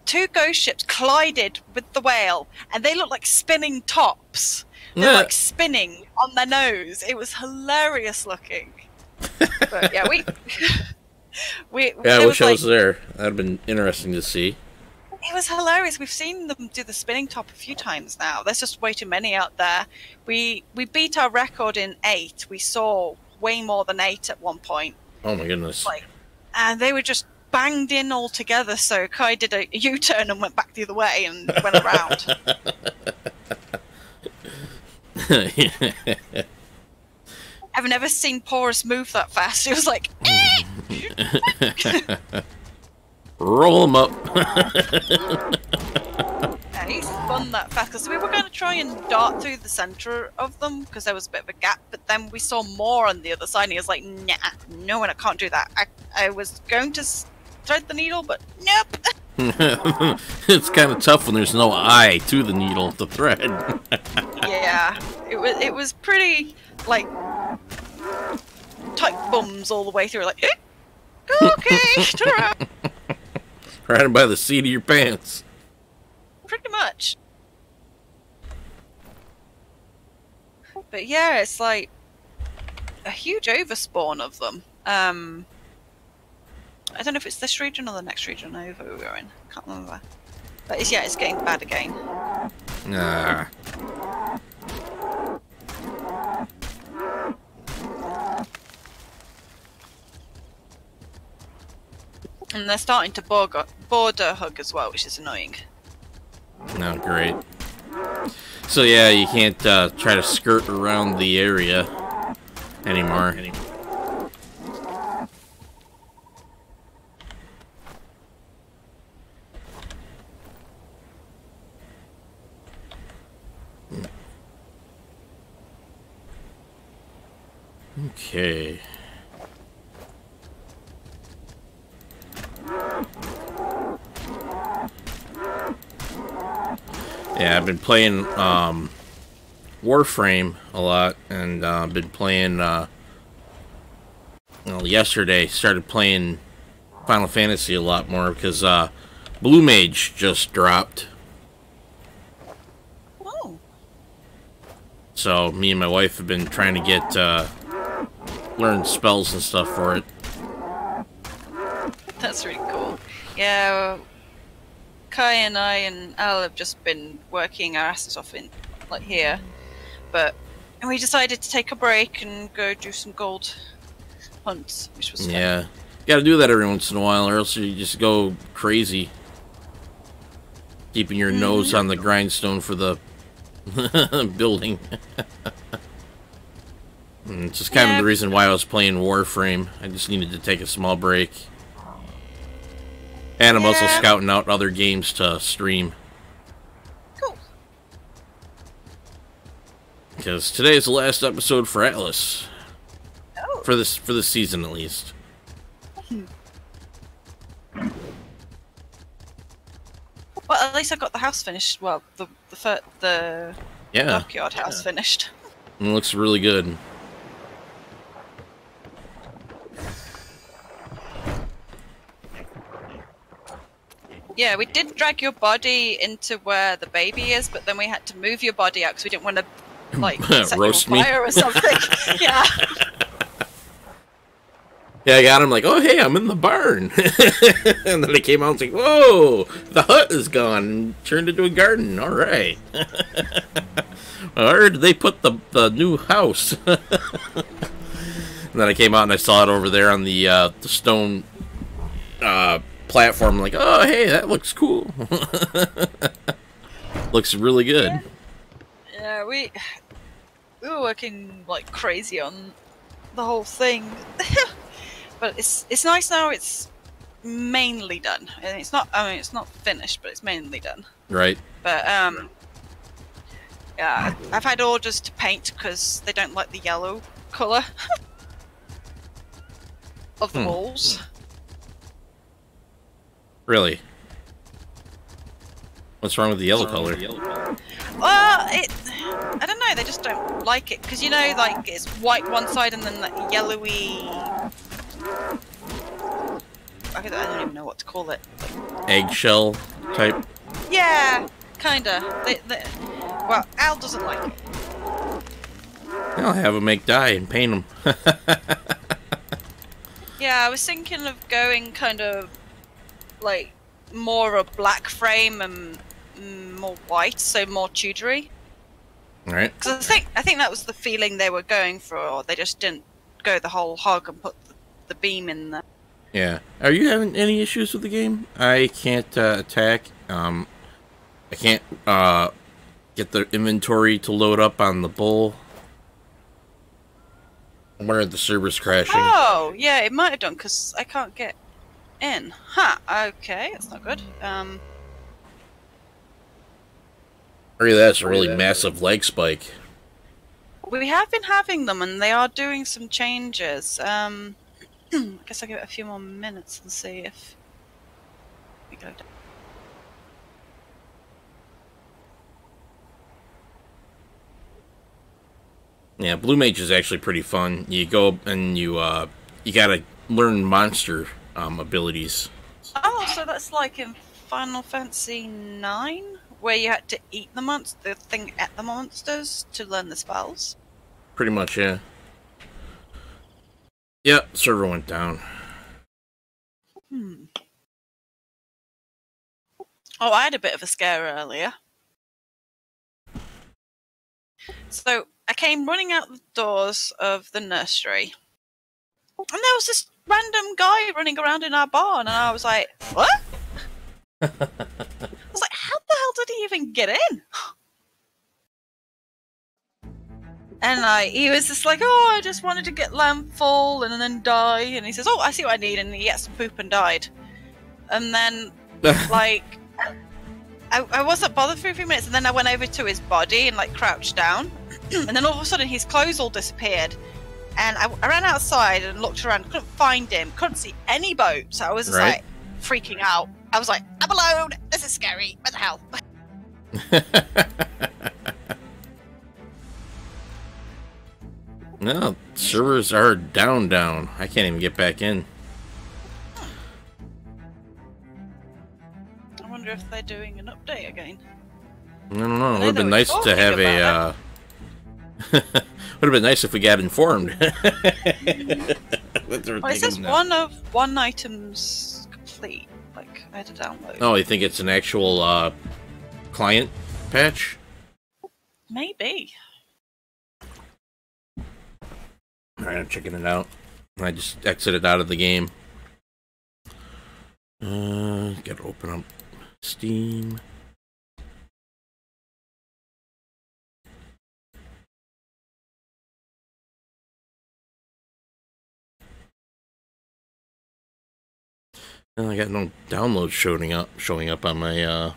2 ghost ships collided with the whale, and they looked like spinning tops. They were like spinning on their nose. It was hilarious looking. But yeah, yeah, I wish I was there. That'd have been interesting to see. It was hilarious. We've seen them do the spinning top a few times now. There's just way too many out there. We beat our record in 8. We saw way more than 8 at one point. Oh my goodness. And they were just banged in all together, so Kai did a U-turn and went back the other way and went around. I've never seen Porus move that fast. He was like, roll them up. yeah, he spun that fast because we were going to try and dart through the center of them because there was a bit of a gap, but then we saw more on the other side and he was like, nah, no, and I can't do that. I was going to thread the needle, but nope. It's kind of tough when there's no eye to the needle to thread. Yeah, it was pretty, like, tight bums all the way through, like, okay, turn around. Right by the seat of your pants. Pretty much. But yeah, it's like a huge overspawn of them. I don't know if it's this region or the next region over we were in. Can't remember. But it's getting bad again. Ah. And they're starting to border hug as well, which is annoying. No, great. So yeah, you can't try to skirt around the area anymore. Okay. Yeah, I've been playing Warframe a lot, and been playing. Well, yesterday started playing Final Fantasy a lot more because Blue Mage just dropped. Oh. So me and my wife have been trying to get learn spells and stuff for it. That's really cool. Yeah, Kai and I and Al have just been working our asses off in, like, here. But we decided to take a break and go do some gold hunts, which was fun. Yeah. Gotta do that every once in a while, or else you just go crazy. Keeping your nose on the grindstone for the building. And it's just kind of the reason why I was playing Warframe. I just needed to take a small break. And I'm also scouting out other games to stream. Cool. Because today is the last episode for Atlas. Oh. For this season, at least. Well, at least I got the house finished. Well, the dockyard house finished. It looks really good. Yeah, we did drag your body into where the baby is, but then we had to move your body out because we didn't want to, like, set roast you on fire or something. Yeah. Yeah, I got him like, oh, hey, I'm in the barn. And then I came out and was like, whoa, the hut is gone and turned into a garden. All right. Where did they put the new house? And then I came out and I saw it over there on the stone platform. I'm like, oh, hey, that looks cool. Looks really good. Yeah, we were working like crazy on the whole thing. But it's nice now. It's mainly done. And it's not. I mean, it's not finished, but it's mainly done. Right. But yeah, I've had orders to paint because they don't like the yellow color of the walls. Really? What's wrong with the yellow color? Well, I don't know. They just don't like it because, you know, like, it's white one side and then that yellowy. I don't even know what to call it. Eggshell type? Yeah, kinda. Well, Al doesn't like it. I'll have him make dye and paint them. Yeah, I was thinking of going kind of like more a black frame and more white, so more Tudory. Right. Because I think that was the feeling they were going for, or they just didn't go the whole hog and put the beam in there. Yeah. Are you having any issues with the game? I can't attack. I can't get the inventory to load up on the bull. I wonder if the server's crashing. Oh, yeah, it might have done, because I can't get in. Huh, okay, that's not good. Really, that's a really massive leg spike. We have been having them, and they are doing some changes. I guess I'll give it a few more minutes and see if we go down. Yeah, Blue Mage is actually pretty fun. You go and you gotta learn monster abilities. Oh, so that's like in Final Fantasy 9, where you had to eat the thing at the monsters to learn the spells. Pretty much, yeah. Yep, server went down. Oh, I had a bit of a scare earlier. So I came running out the doors of the nursery, and there was this random guy running around in our barn, and I was like, "What?" I was like, "How the hell did he even get in?" And he was just like, "Oh, I just wanted to get landfall and then die." And he says, "Oh, I see what I need," and he got some poop and died. And then, like, I wasn't bothered for a few minutes, and then I went over to his body and like crouched down, and then all of a sudden his clothes all disappeared, and I ran outside and looked around, couldn't find him, couldn't see any boat, so I was just like freaking out. I was like, "I'm alone. This is scary. What the hell?" No, servers are down. I can't even get back in. I wonder if they're doing an update again. I don't know. It would have been nice to have a. Would have been nice if we got informed. Well, it says one item's complete. Like, I had to download. Oh, you think it's an actual client patch? Maybe. Alright, I'm checking it out. I just exited out of the game. Gotta open up Steam. I got no downloads showing up on my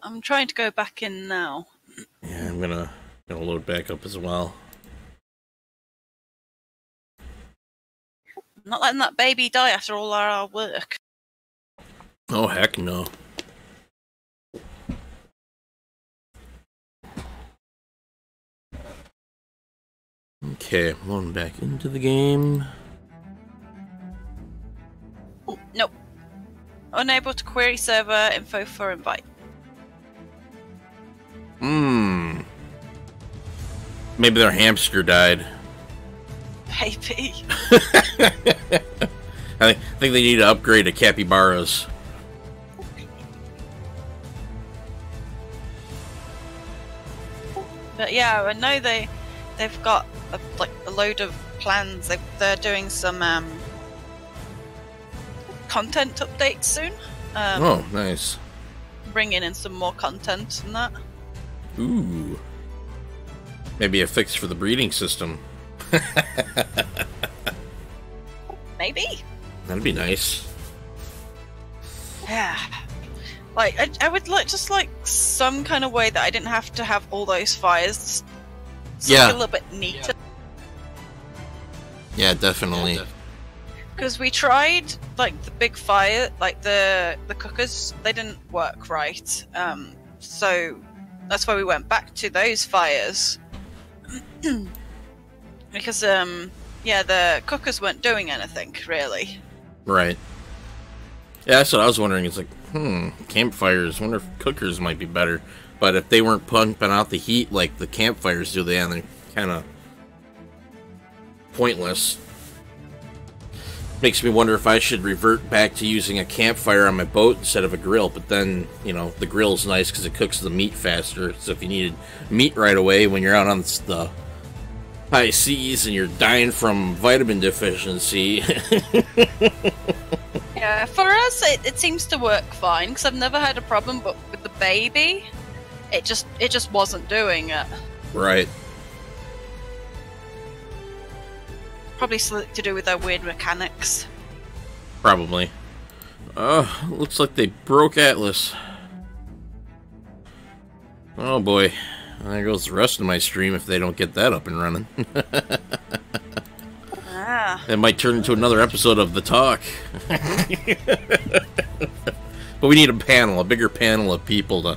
I'm trying to go back in now. Yeah, I'm gonna load back up as well. I'm not letting that baby die after all our work. Oh heck no. Okay, I'm going back into the game. Nope. Unable to query server info for invite. Maybe their hamster died. Maybe. I think they need to upgrade to capybaras. But yeah, I know they've got a load of plans. They're doing some content updates soon. Oh, nice. Bringing in some more content and that. Ooh. Maybe a fix for the breeding system. Maybe. That'd be nice. Yeah. Like, I would just like some kind of way that I didn't have to have all those fires. Yeah. A little bit neater. Yeah, definitely. Because we tried, like, the big fire, like the cookers, they didn't work right. So that's why we went back to those fires. Because, yeah, the cookers weren't doing anything, really. Right. Yeah, that's what I was wondering. It's like, campfires. I wonder if cookers might be better. But if they weren't pumping out the heat like the campfires do, they're kind of pointless. Makes me wonder if I should revert back to using a campfire on my boat instead of a grill. But then, you know, the grill's nice because it cooks the meat faster. So if you needed meat right away when you're out on the high seas and you're dying from vitamin deficiency. Yeah, for us it seems to work fine because I've never had a problem, but with the baby, it just wasn't doing it. Right. Probably something to do with their weird mechanics. Probably. Looks like they broke Atlas. Oh boy. There goes the rest of my stream if they don't get that up and running. It might turn into another episode of The Talk. But we need a bigger panel of people to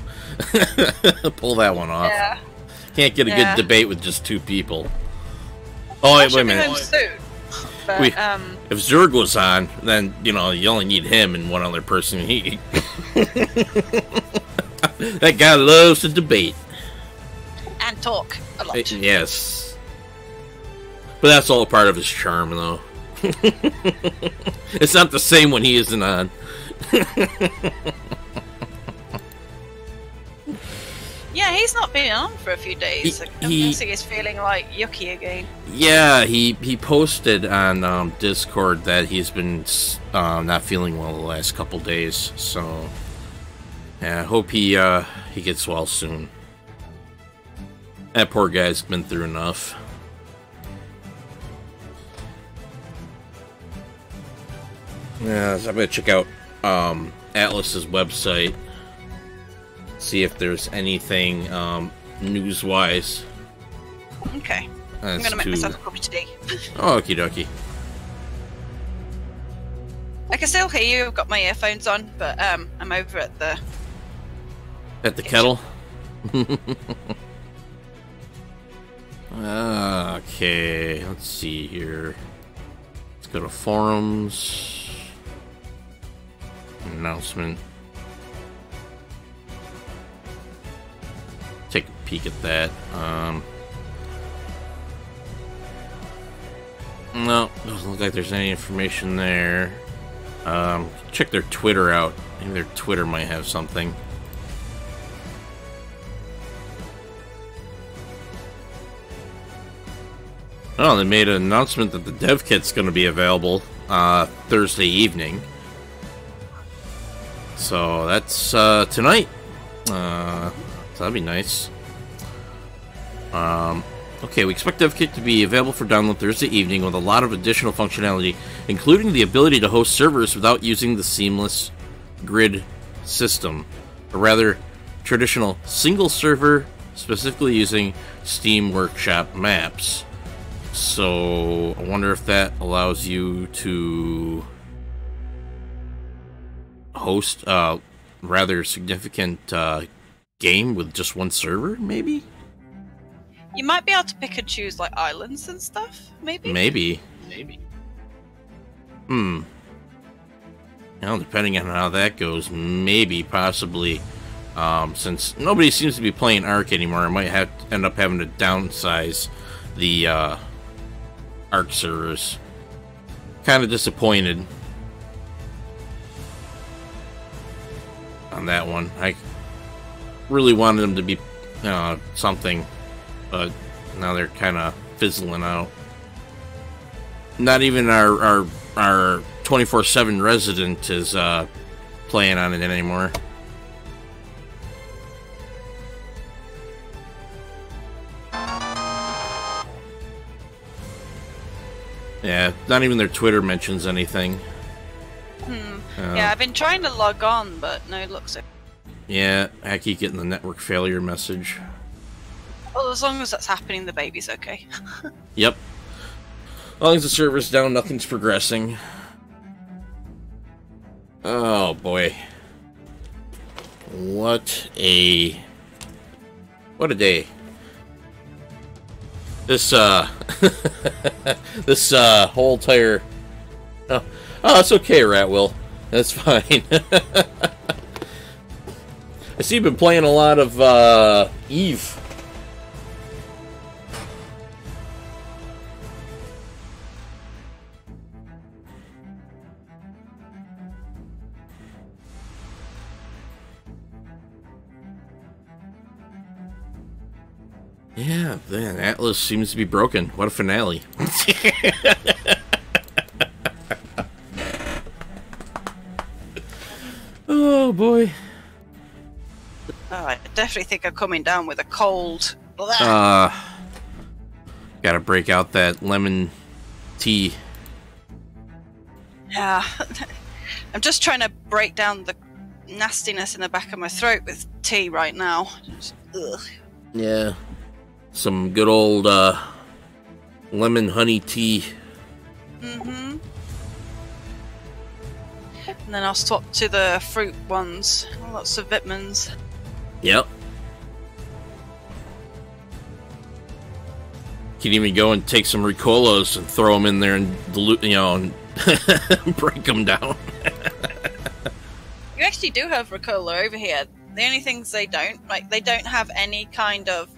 pull that one off. Yeah. Can't get a good debate with just two people. Oh, wait a minute. Soon, but, if Zerg was on, then, you know, you only need him and one other person. That guy loves to debate. And talk a lot. Yes. But that's all part of his charm, though. It's not the same when he isn't on. Yeah, he's not been on for a few days. I'm guessing he's feeling like yucky again. Yeah, he posted on Discord that he's been not feeling well the last couple days. So, yeah, I hope he gets well soon. That poor guy's been through enough. Yeah, so I'm gonna check out Atlas's website, see if there's anything news-wise. Okay. I'm gonna make myself a cup of tea. Oh, okie dokie. I can still hear you. I've got my earphones on, but I'm over at the kettle. Okay, let's see here. Let's go to forums. Announcement. Take a peek at that. No, doesn't look like there's any information there. Check their Twitter out. Maybe their Twitter might have something. Oh, they made an announcement that the dev kit's going to be available Thursday evening. So that's tonight. So that'd be nice. Okay, we expect DevKit to be available for download Thursday evening with a lot of additional functionality, including the ability to host servers without using the seamless grid system, or rather, traditional single server, specifically using Steam Workshop maps. So I wonder if that allows you to host a rather significant game with just one server, maybe? You might be able to pick and choose like islands and stuff, maybe? Maybe. You know, depending on how that goes, maybe, possibly. Since nobody seems to be playing Ark anymore, I might have to end up having to downsize the Ark servers. Kind of disappointed on that one. I really wanted them to be something, but now they're kind of fizzling out. Not even our 24/7 resident is playing on it anymore. Yeah, not even their Twitter mentions anything. Yeah, I've been trying to log on, but no luck so. Yeah, I keep getting the network failure message. Well, as long as that's happening, the baby's okay. Yep. As long as the server's down, nothing's progressing. Oh boy. What a day. This this whole entire oh, it's okay, Ratwill. That's fine. I see you've been playing a lot of Eve. Yeah, man, Atlas seems to be broken. What a finale. boy. Oh, I definitely think I'm coming down with a cold. Gotta break out that lemon tea. Yeah. I'm just trying to break down the nastiness in the back of my throat with tea right now. Just, ugh. Yeah. Some good old lemon honey tea. Mm-hmm. And then I'll swap to the fruit ones. Lots of vitamins. Yep. Can even go and take some Ricolos and throw them in there and dilute, and break them down. You actually do have Ricola over here. The only things they don't have any kind of,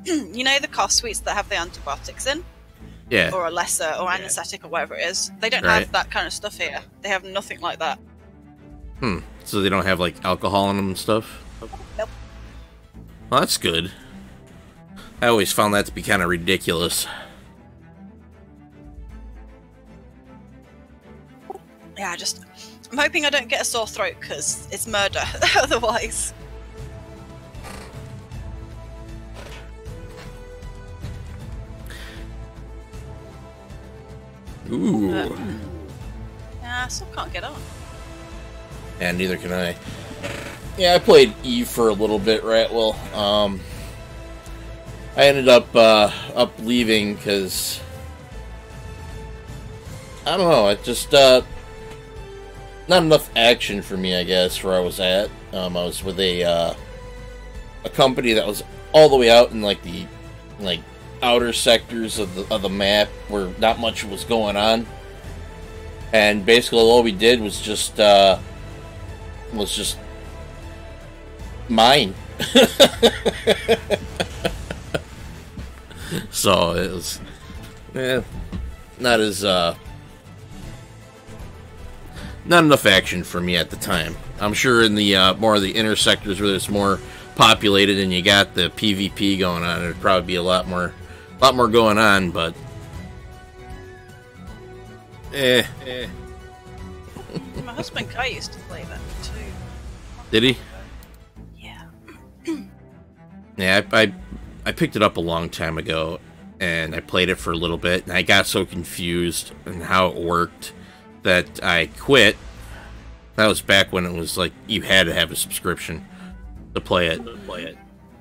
you know, the cough sweets that have the antibiotics in? Yeah. Or a lesser, or anesthetic, or whatever it is. They don't have that kind of stuff here. They have nothing like that. So they don't have, like, alcohol in them and stuff? Nope. Well, that's good. I always found that to be kind of ridiculous. Yeah, I'm hoping I don't get a sore throat, because it's murder, otherwise. Ooh. Yeah, I still can't get on. And neither can I. Yeah, I played Eve for a little bit, right? Well, I ended up leaving because I don't know. It just not enough action for me, I guess. Where I was at, I was with a company that was all the way out in like the outer sectors of the map where not much was going on, and basically all we did was just mine. So it was not as not enough action for me at the time. I'm sure in the more of the inner sectors where there's more populated and you got the PvP going on, there'd probably be a lot more going on, but My husband Kai used to play that too. Did he? Yeah. Yeah, I picked it up a long time ago, and I played it for a little bit, and I got so confused in how it worked that I quit. That was back when it was like you had to have a subscription to play it.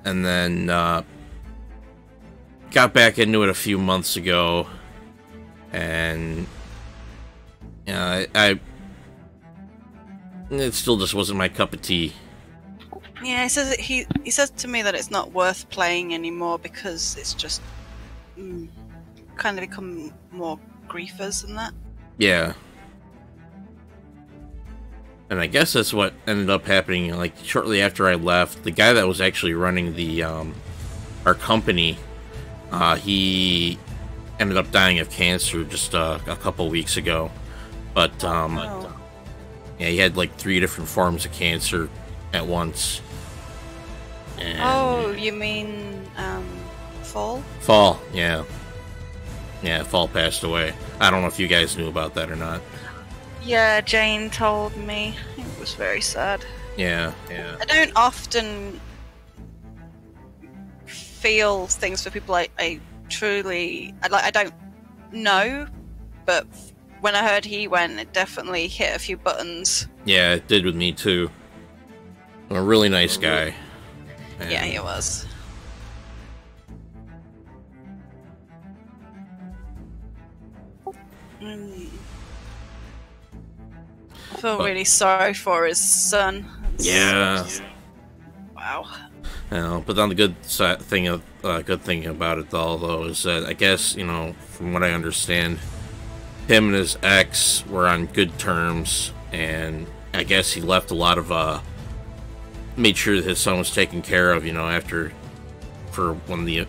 And then got back into it a few months ago, and it still just wasn't my cup of tea. Yeah, he says he says to me that it's not worth playing anymore because it's just kind of become more griefers than that. Yeah. And I guess that's what ended up happening. Like shortly after I left, the guy that was actually running the our company, he ended up dying of cancer just a couple weeks ago. But yeah, he had like 3 different forms of cancer at once. And oh, you mean Fall? Fall, yeah. Yeah, Fall passed away. I don't know if you guys knew about that or not. Yeah, Jane told me. It was very sad. Yeah. I don't often feel things for people I don't know, but when I heard he went, it definitely hit a few buttons. Yeah, it did with me too. A really nice guy. And yeah, he was. I feel really sorry for his son. Yeah. Wow. But on the good thing about it though is that I guess, from what I understand, him and his ex were on good terms, and I guess he left a lot of made sure that his son was taken care of, for when the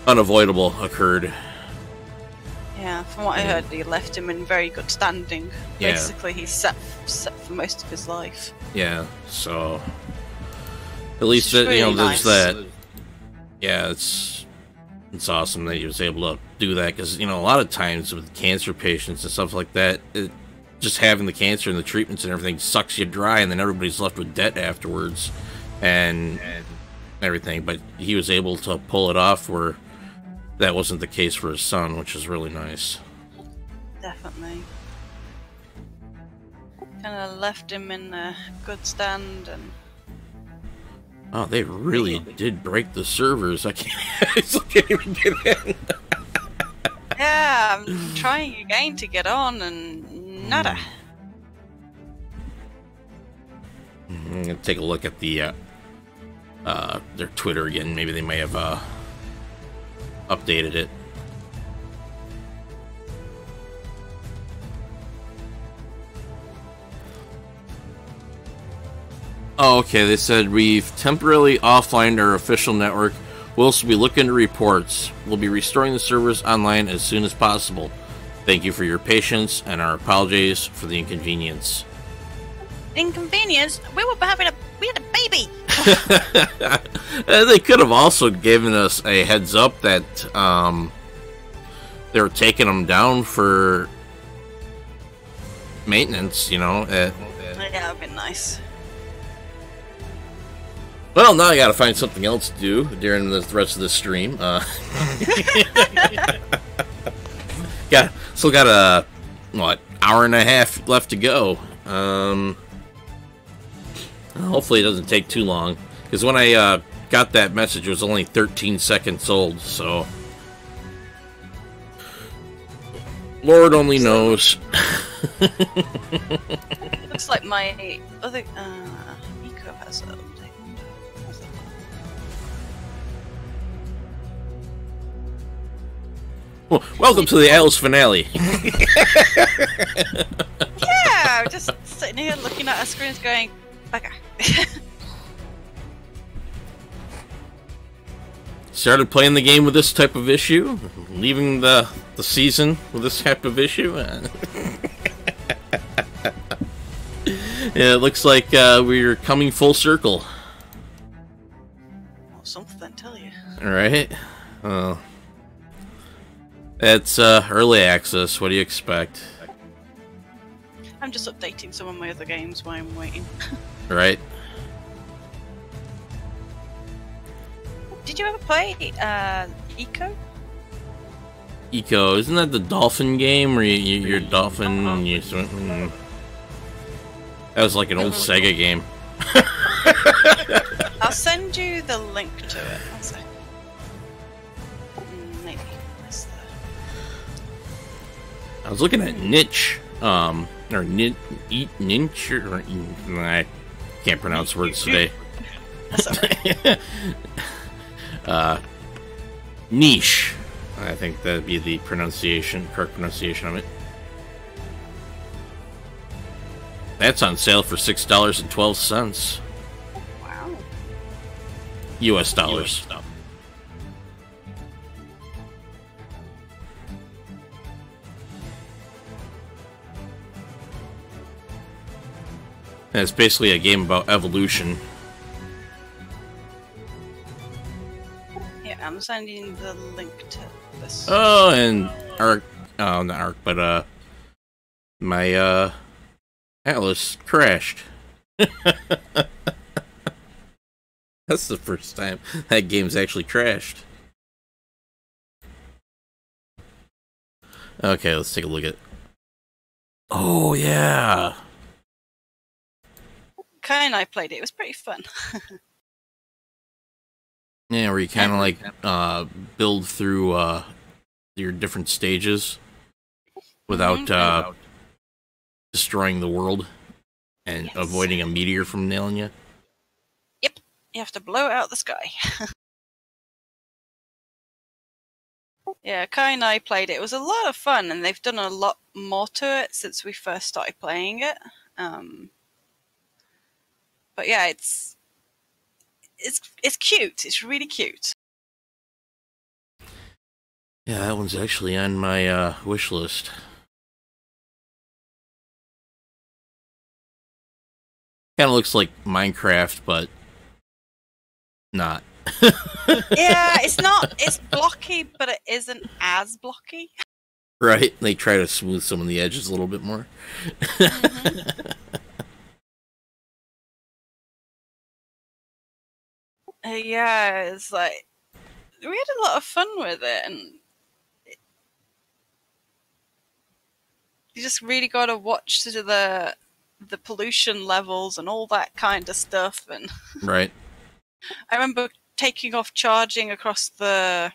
unavoidable occurred. Yeah, from what I heard, he left him in very good standing. Yeah. Basically, he's set for most of his life. Yeah, so at least It's really there's nice. that. Yeah, it's awesome that he was able to do that, because a lot of times with cancer patients and stuff like that, just having the cancer and the treatments and everything sucks you dry, and then everybody's left with debt afterwards and everything. But he was able to pull it off where that wasn't the case for his son, which is really nice. Definitely. Kind of left him in a good stand, and oh, they really did break the servers. I can't even get in. yeah, I'm trying again to get on, and nada. I'm gonna take a look at the their Twitter again. Maybe they may have updated it. Oh, okay. They said we've temporarily offlined our official network. We'll also be looking into reports. We'll be restoring the servers online as soon as possible. Thank you for your patience and our apologies for the inconvenience. Inconvenience? We had a baby. They could have also given us a heads up that they were taking them down for maintenance. You know. Yeah, that'd be nice. Well, now I gotta find something else to do during the rest of the stream. Still got a, what, hour and a half left to go. Hopefully it doesn't take too long. Because when I got that message, it was only 13 seconds old, so... Lord only knows. Looks like my other eco has a... Well, welcome to the Alice finale. Yeah, just sitting here looking at our screens going, bugger. Started playing the game with this type of issue, leaving the season with this type of issue. Yeah, it looks like we're coming full circle. Well, something, I tell you. Alright. It's early access. What do you expect? I'm just updating some of my other games while I'm waiting. Right. Did you ever play Eco? Eco, isn't that the dolphin game where you're a dolphin and you swim? That was like an old Sega game. I'll send you the link to it. Maybe. I was looking at Niche, or Ninch, or I can't pronounce words today. Niche, I think that'd be the correct pronunciation of it. That's on sale for $6.12. Wow. US dollars. And it's basically a game about evolution. Yeah, I'm sending the link to this. Oh, and Arc, not Arc, but my Atlas crashed. That's the first time that game's actually crashed. Okay, let's take a look at. Oh yeah. Kai and I played it. It was pretty fun. Yeah, where you kind of like build through your different stages without destroying the world and avoiding a meteor from nailing you. Yep, you have to blow it out the sky. Yeah, Kai and I played it. It was a lot of fun, and they've done a lot more to it since we first started playing it. But yeah, it's cute. It's really cute. Yeah, that one's actually on my wish list. Kind of looks like Minecraft, but not. Yeah, it's not. It's blocky, but it isn't as blocky. Right? They try to smooth some of the edges a little bit more. Yeah, it's like we had a lot of fun with it, and you just really got to watch the pollution levels and all that kind of stuff. And Right. I remember taking off charging across the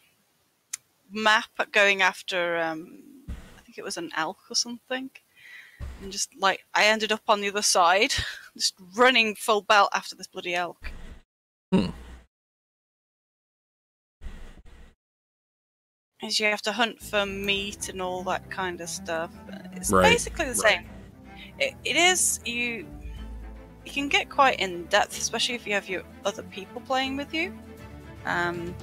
map, going after I think it was an elk or something, and just like I ended up on the other side, just running full belt after this bloody elk. Is you have to hunt for meat and all that kind of stuff. It's basically the same. It is you can get quite in depth, especially if you have your other people playing with you. But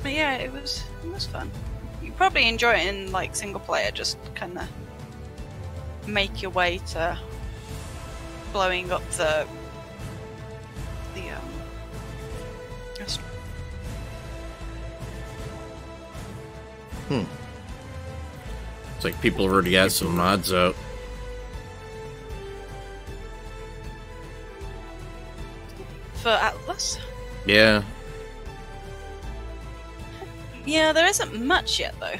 yeah, it was fun. You probably enjoy it in like single player, just kind of make your way to blowing up the It's like people have already got some mods out. For Atlas? Yeah. Yeah, there isn't much yet though.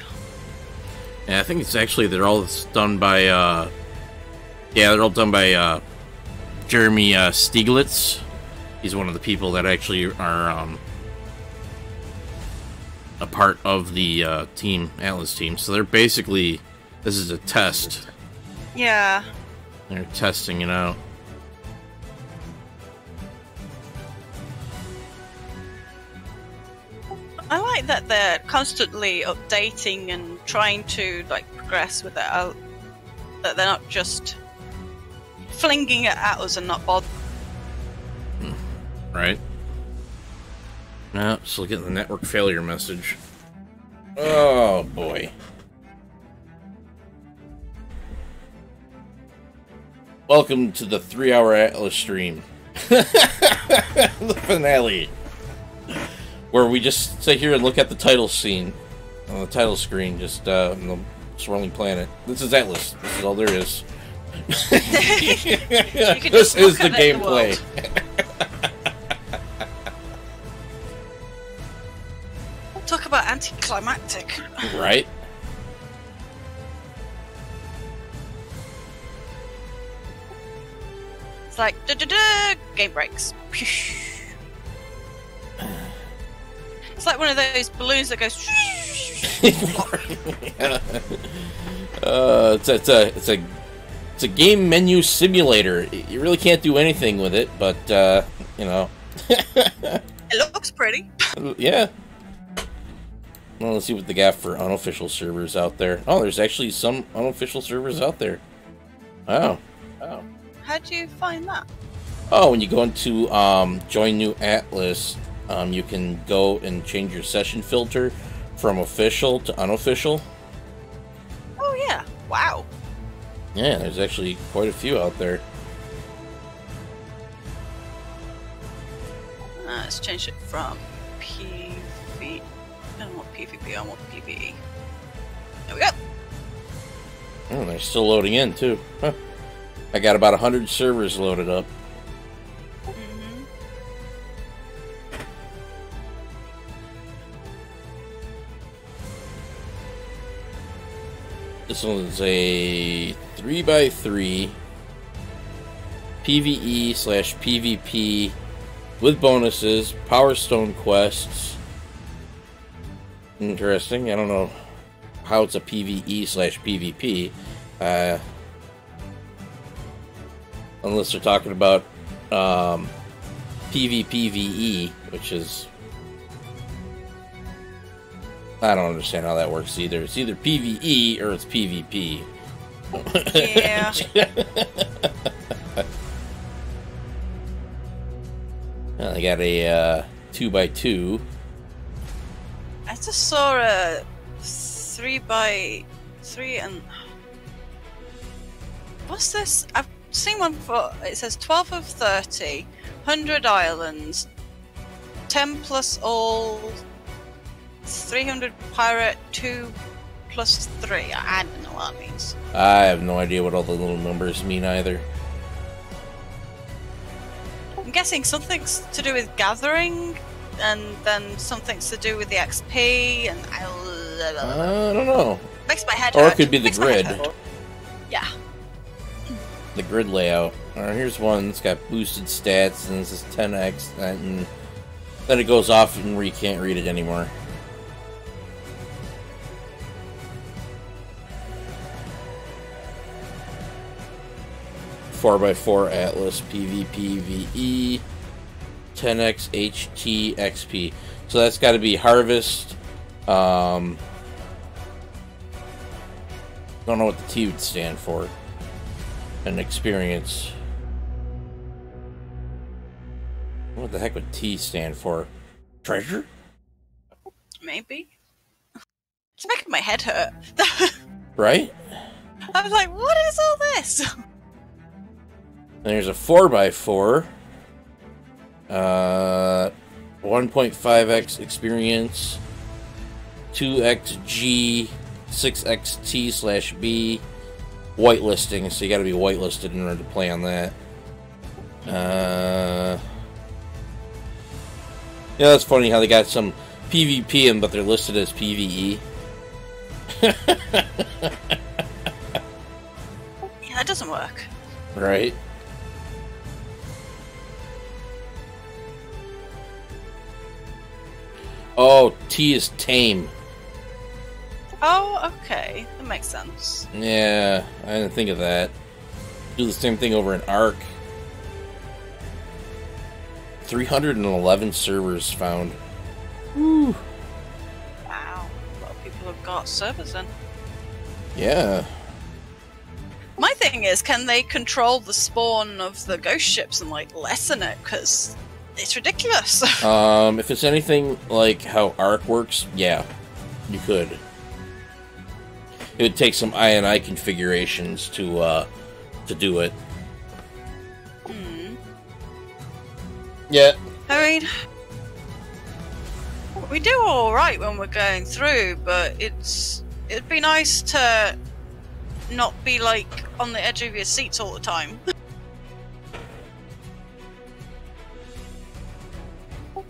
Yeah, I think it's actually they're all done by yeah, they're all done by Jeremy Stieglitz. He's one of the people that actually are a part of the team, Atlas team. So they're basically, this is a test. Yeah. They're testing it out. I like that they're constantly updating and trying to like progress with it. That they're not just flinging it at us and not bothering. Right. No, still getting the network failure message. Oh boy. Welcome to the 3-hour Atlas stream. The finale. Where we just sit here and look at the title scene. On the title screen, just in the swirling planet. This is Atlas. This is all there is. This is the gameplay. Talk about anticlimactic. Right? It's like, da-da-da, game breaks. It's like one of those balloons that goes. It's a game menu simulator. You really can't do anything with it, but you know. It looks pretty. Yeah. Well, let's see what they got for unofficial servers out there. Oh, there's actually some unofficial servers out there. Wow. Oh. How'd you find that? Oh, when you go into Join New Atlas, you can go and change your session filter from official to unofficial. Oh, yeah. Wow. Yeah, there's actually quite a few out there. Let's change it from PV. I don't want PvP, I want PvE. There we go. Oh, they're still loading in, too. Huh. I got about 100 servers loaded up. This one's a 3x3 PvE/PvP with bonuses, Power Stone quests. Interesting. I don't know how it's a PvE/PvP. Unless they're talking about PvPvE, which is... I don't understand how that works either. It's either PvE or it's PvP. Yeah. Well, I got a 2x2. I just saw a 3x3 and... What's this? I've seen one before. It says 12 of 30, 100 islands, 10 plus all It's 300 pirate, 2 plus 3. I don't know what that means. I have no idea what all the little numbers mean either. I'm guessing something's to do with gathering, and then something's to do with the XP, and I don't know. Makes my head hurt. Or hurt. it could be the grid. Yeah. The grid layout. Alright, here's one that's got boosted stats, and this is 10x, and then it goes off and where you can't read it anymore. "4x4 Atlas PvP VE 10x HT XP." So that's got to be Harvest. Don't know what the T would stand for. And Experience. What the heck would T stand for? Treasure? Maybe. It's making my head hurt. Right? I was like, what is all this? And there's a 4x4. 1.5x Experience. 2xG. 6xt/B. Whitelisting, so you gotta be whitelisted in order to play on that. Yeah, that's funny how they got some PvP in, but they're listed as PvE. Yeah, that doesn't work. Right? Oh, T is tame. Oh, okay. That makes sense. Yeah, I didn't think of that. Do the same thing over in Arc. 311 servers found. Woo. Wow. A lot of people have got servers in. Yeah. My thing is, can they control the spawn of the ghost ships and, like, lessen it? Because it's ridiculous. If it's anything like how Arc works, yeah, you could. It would take some INI configurations to do it. Hmm. Yeah. I mean, we do all right when we're going through, but it'd be nice to not be like on the edge of your seats all the time.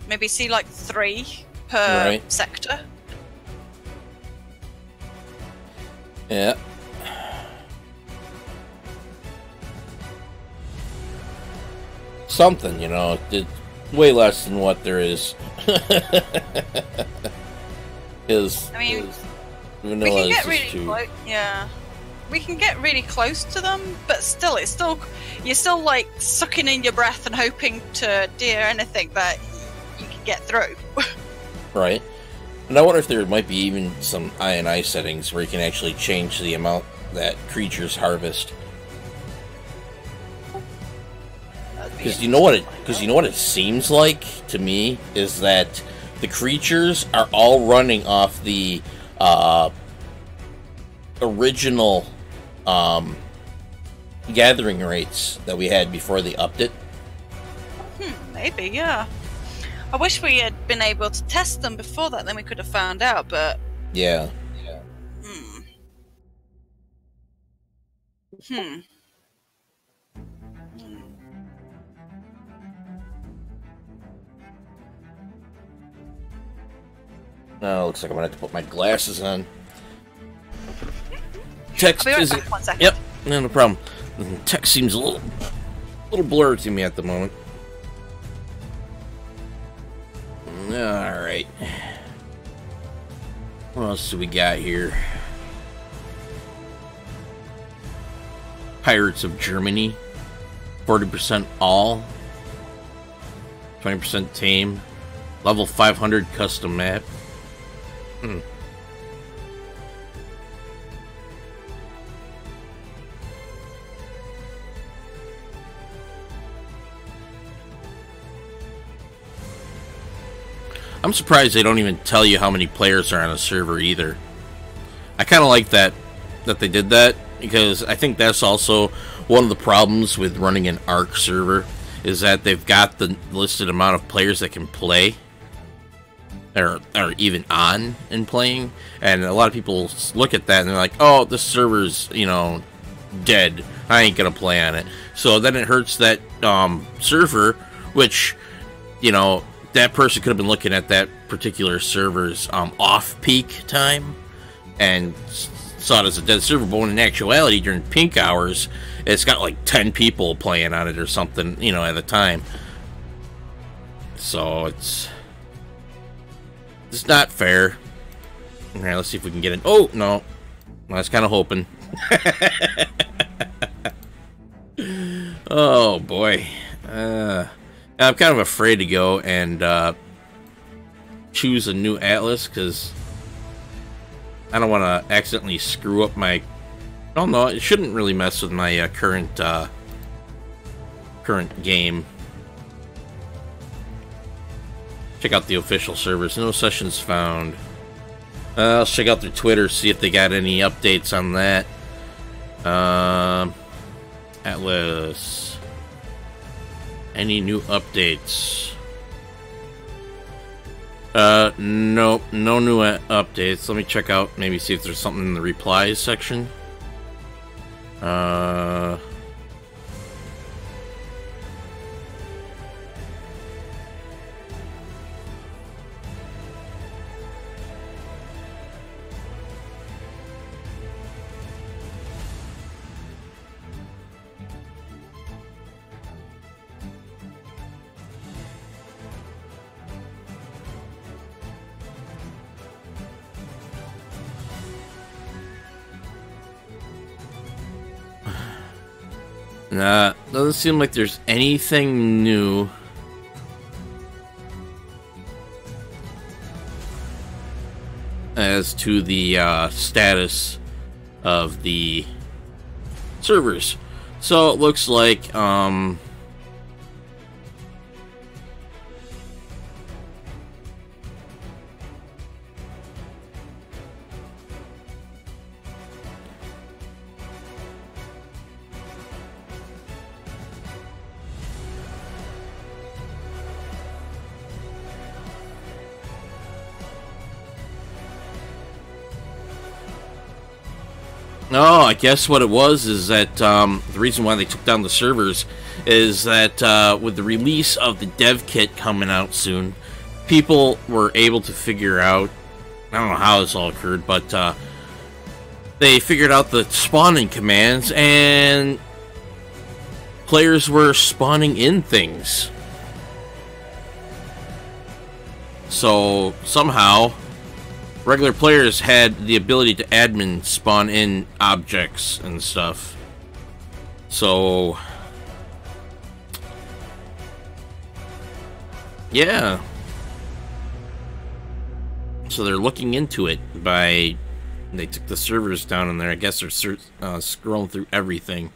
Maybe see like 3 per sector. Yeah. Something, you know, it's way less than what there is. I mean, vanilla we can is get really too... close. Yeah, we can get really close to them, but still, you're still like sucking in your breath and hoping to dear anything that you can get through. Right. And I wonder if there might be even some INI settings where you can actually change the amount that creatures harvest. Because you know what it seems like to me is that the creatures are all running off the original gathering rates that we had before they upped it. Maybe, yeah. I wish we had been able to test them before that, then we could have found out, but... Yeah. Oh, looks like I'm gonna have to put my glasses on. Text I'll be right isn't... back, 1 second. Yep, no problem. Text seems a little blurry to me at the moment. Alright. What else do we got here? Pirates of Germany. 40% all. 20% tame. Level 500 custom map. I'm surprised they don't even tell you how many players are on a server either. I kind of like that they did that, because I think that's also one of the problems with running an ARC server, is that they've got the listed amount of players that can play. or even on and playing. And a lot of people look at that and they're like, oh, this server's, you know, dead. I ain't gonna play on it. So then it hurts that server, which, you know, that person could have been looking at that particular server's off-peak time and saw it as a dead server, but when in actuality, during peak hours, it's got like 10 people playing on it or something, you know, at a time. So it's not fair. Alright, let's see if we can get it. Oh, no. I was kind of hoping. Oh, boy. I'm kind of afraid to go and choose a new atlas, because I don't want to accidentally screw up my... Oh, no, it shouldn't really mess with my current game. Check out the official servers. No sessions found. Let's check out their Twitter, see if they got any updates on that. Atlas. Any new updates? Nope, no new updates. Let me check out, maybe see if there's something in the replies section. Nah, doesn't seem like there's anything new. As to the status of the servers. So it looks like oh, I guess what it was is that the reason why they took down the servers is that with the release of the dev kit coming out soon, people were able to figure out, I don't know how this all occurred, but they figured out the spawning commands and players were spawning in things. So somehow regular players had the ability to admin spawn in objects and stuff. So yeah. So they're looking into it by... They took the servers down in there. I guess they're scrolling through everything.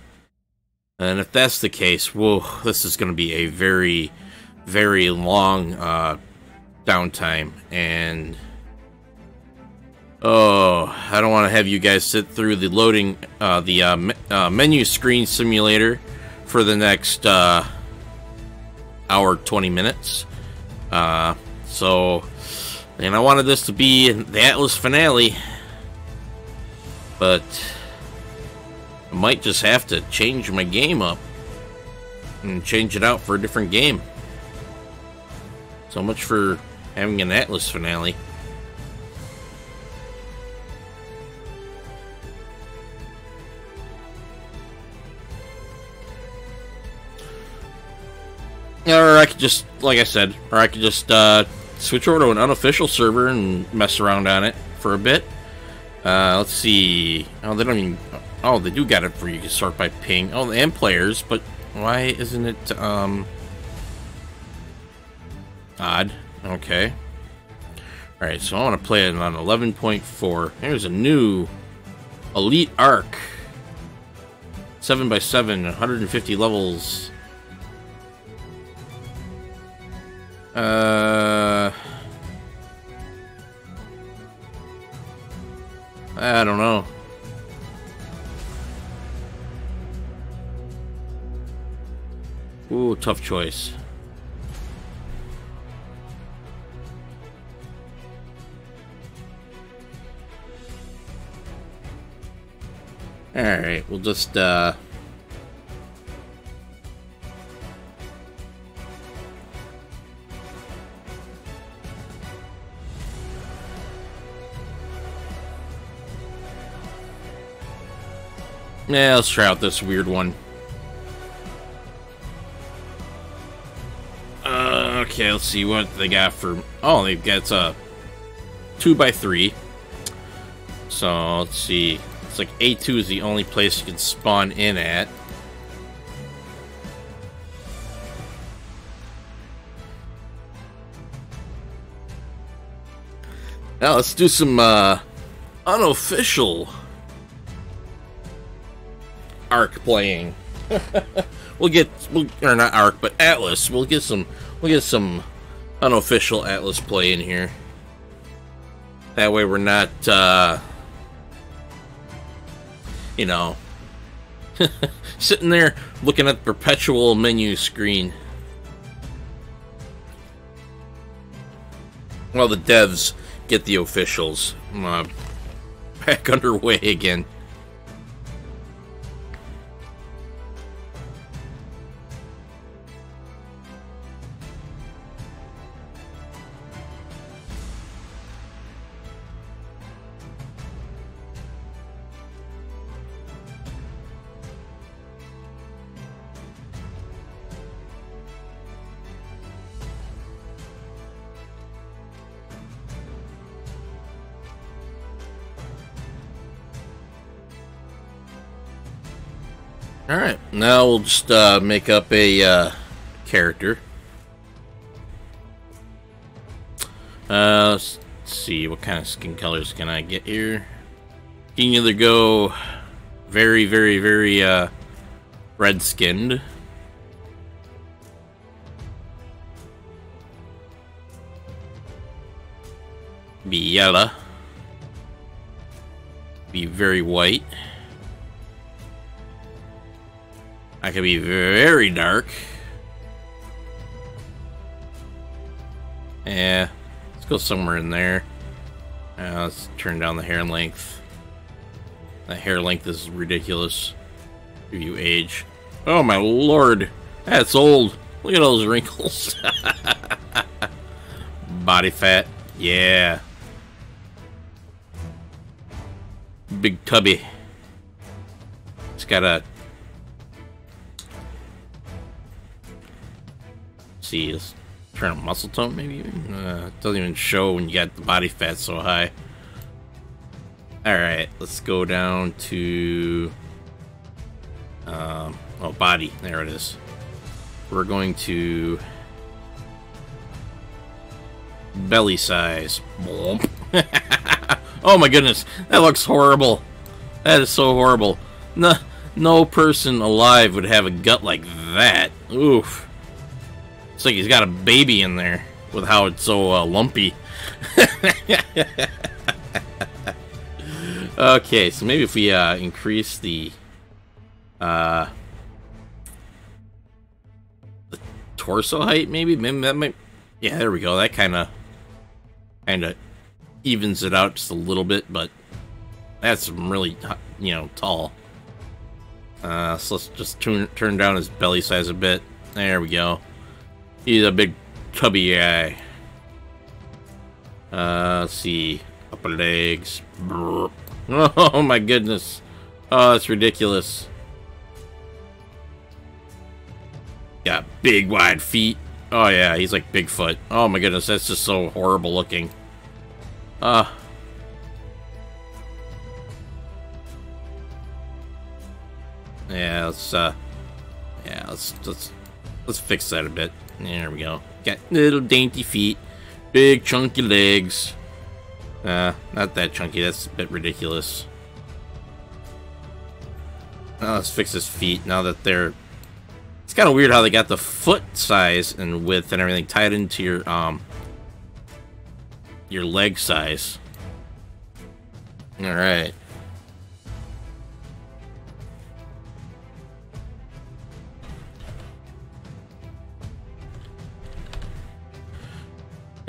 And if that's the case, whoa, this is going to be a very, very long downtime. And... oh, I don't want to have you guys sit through the loading, menu screen simulator for the next hour, 20 minutes. So, and I wanted this to be the Atlas finale, but I might just have to change my game up and change it out for a different game. So much for having an Atlas finale. Or I could just, like I said, or I could just switch over to an unofficial server and mess around on it for a bit. Let's see. Oh, they don't even... oh, they do got it for you to sort by ping. Oh, and players, but why isn't it, odd? Okay. Alright, so I want to play it on 11.4. There's a new Elite Arc. 7x7, 150 levels. I don't know. Ooh, tough choice. Alright, we'll just, yeah, let's try out this weird one. Okay, let's see what they got for... Oh, they've got a 2x3. So, let's see. It's like A2 is the only place you can spawn in at. Now, let's do some unofficial Arc playing. Or not Arc, but Atlas. We'll get some unofficial Atlas play in here. That way we're not, you know, sitting there looking at the perpetual menu screen while the devs get the officials. Back underway again. Alright, now we'll just make up a character. Let's see, what kind of skin colors can I get here? You can either go very, very, very red-skinned. Be yellow. Be very white. I could be very dark. Yeah, let's go somewhere in there. Let's turn down the hair length. The hair length is ridiculous. Give you age. Oh my lord, that's old. Look at those wrinkles. Body fat, yeah. Big tubby. It's got a... See, let's turn on muscle tone maybe. It doesn't even show when you got the body fat so high. Alright, let's go down to oh, body. There it is. We're going to belly size. Oh my goodness, that looks horrible. That is so horrible. No person alive would have a gut like that. Oof. It's like he's got a baby in there with how it's so lumpy. Okay, so maybe if we increase the torso height, maybe that might. Yeah, there we go. That kind of evens it out just a little bit, but that's really, you know, tall. So let's just turn down his belly size a bit. There we go. He's a big chubby guy. Let's see. Upper legs. Oh my goodness. Oh, that's ridiculous. Got big wide feet. Oh yeah, he's like Bigfoot. Oh my goodness, that's just so horrible looking. Yeah, let's fix that a bit. There we go. Got little dainty feet, big chunky legs. Not that chunky, that's a bit ridiculous. Now let's fix his feet now that they're... It's kind of weird how they got the foot size and width and everything tied into your leg size. Alright.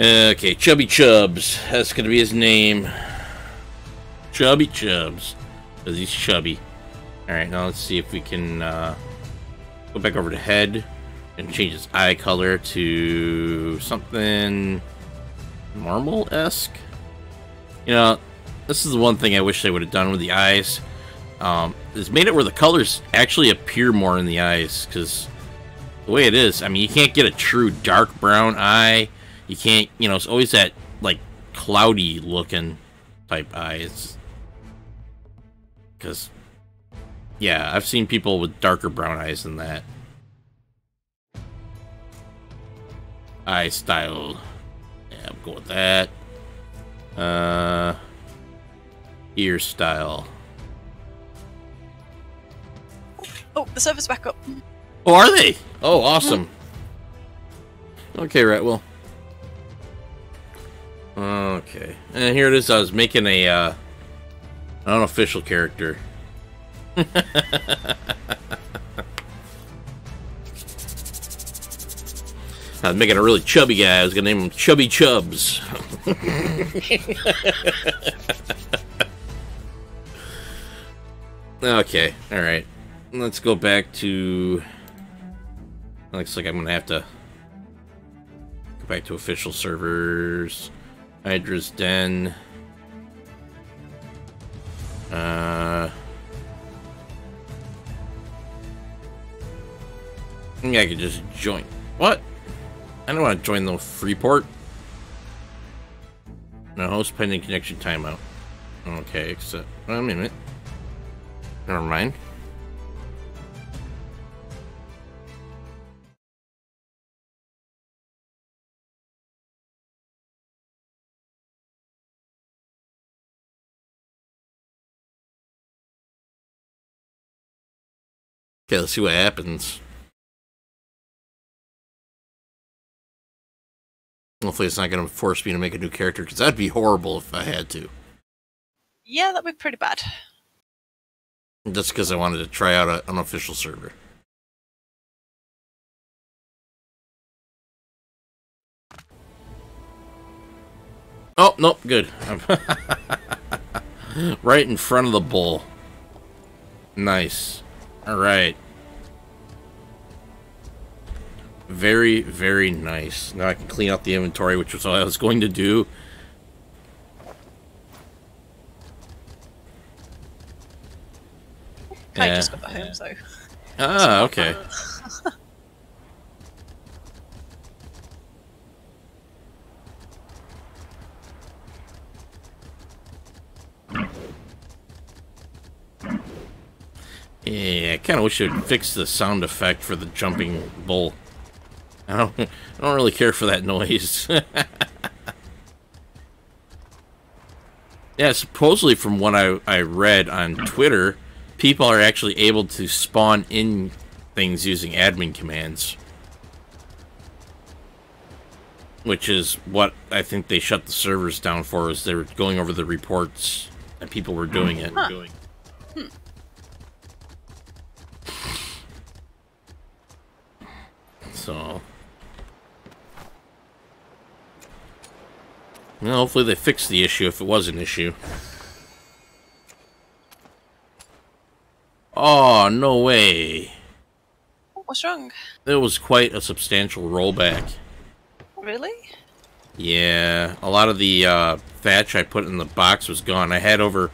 Okay, Chubby Chubs. That's gonna be his name. Chubby Chubs. Because he's chubby. Alright, now let's see if we can go back over to head and change its eye color to something normal-esque. You know, this is the one thing I wish they would have done with the eyes. Is made it where the colors actually appear more in the eyes, because the way it is, I mean, you can't get a true dark brown eye. You can't, you know, it's always that, like, cloudy looking type eyes. Because, yeah, I've seen people with darker brown eyes than that. Eye style. Yeah, I'll go with that. Ear style. Oh, the server's back up. Oh, are they? Oh, awesome. Okay, right, well. Okay. And here it is. I was making a, unofficial character. I was making a really chubby guy. I was going to name him Chubby Chubs. Okay, alright. Let's go back to... Looks like I'm going to have to go back to official servers. Hydra's Den. I think I could just join. What? I don't want to join the Freeport. No, host pending connection timeout. Okay, except... Wait a minute. Never mind. Okay, let's see what happens. Hopefully it's not going to force me to make a new character, because that'd be horrible if I had to. Yeah, that'd be pretty bad. Just because I wanted to try out an unofficial server. Oh, nope, good. Right in front of the bull. Nice. Alright. Very, very nice. Now I can clean out the inventory, which was what I was going to do. I just got home, so... Ah, okay. Yeah, I kind of wish it would fix the sound effect for the jumping bull. I don't really care for that noise. Yeah, supposedly from what I read on Twitter, people are actually able to spawn in things using admin commands. Which is what I think they shut the servers down for, is they were going over the reports and people were doing it. Huh. So... Well, hopefully they fix the issue if it was an issue. Oh, no way. What's wrong? There was quite a substantial rollback. Really? Yeah, a lot of the thatch I put in the box was gone. I had over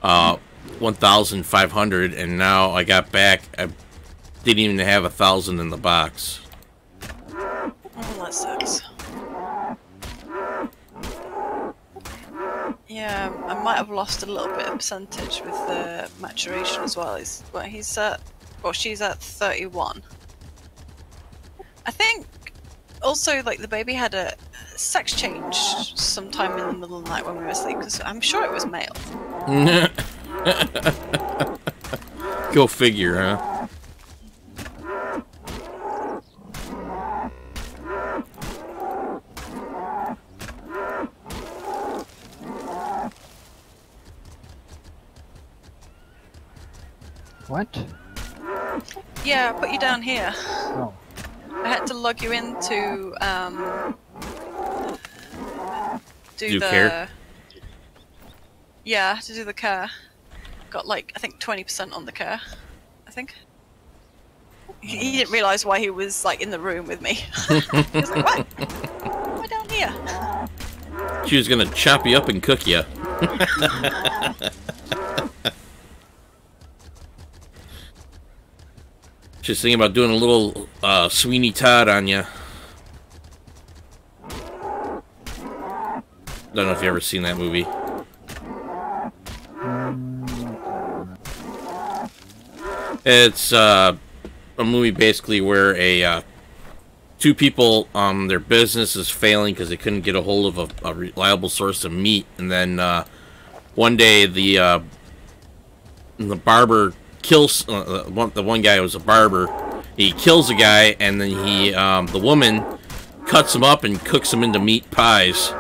1,500, and now I got back. I didn't even have 1,000 in the box. Oh, that sucks. Yeah, I might have lost a little bit of percentage with the maturation as well. He's at, well, she's at 31. I think also, like, the baby had a sex change sometime in the middle of the night when we were asleep, because I'm sure it was male. Go figure, huh? What? Yeah, I put you down here. Oh. I had to log you into Do care? Yeah, to do the care. got like, I think 20% on the care. I think. He didn't realise why he was like in the room with me. He was like, what? Why am I down here? She was gonna chop you up and cook you. Just thinking about doing a little Sweeney Todd on you. Don't know if you ever seen that movie. It's a movie basically where two people, their business is failing because they couldn't get a hold of a reliable source of meat, and then one day the barber kills the one guy who was a barber. He kills a guy, and then the woman cuts him up and cooks him into meat pies.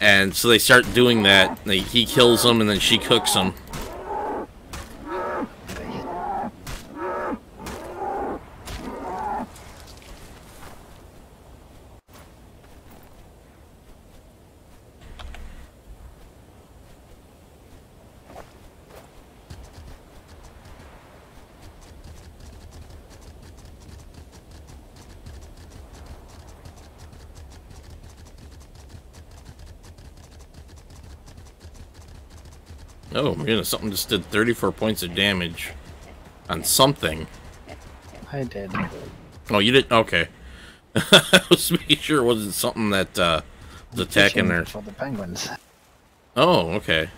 And so they start doing that. He kills them, and then she cooks them. Oh my goodness, something just did 34 points of damage on something. I did. Oh, you did? Okay. I was making sure it wasn't something that was attacking there. For the penguins. Oh, okay.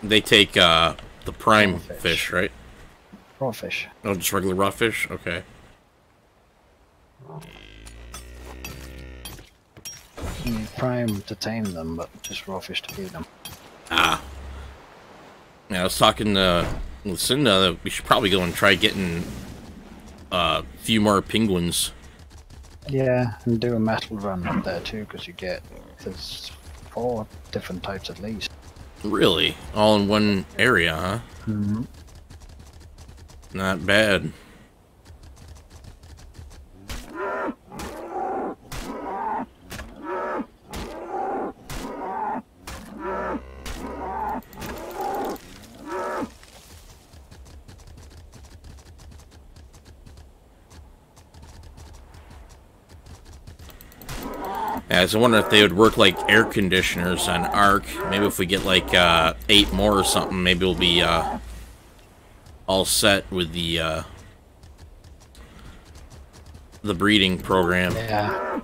They take the prime fish, right? Raw fish. Oh, just regular raw fish? Okay. You need prime to tame them, but just raw fish to feed them. Ah. Yeah, I was talking to Lucinda that we should probably go and try getting a few more penguins. Yeah, and do a metal run up there too, because there's 4 different types at least. Really? All in one area, huh? Mm-hmm. Not bad. Yeah, so I wonder if they would work like air conditioners on Ark. Maybe if we get like 8 more or something, maybe we'll be all set with the breeding program. Yeah.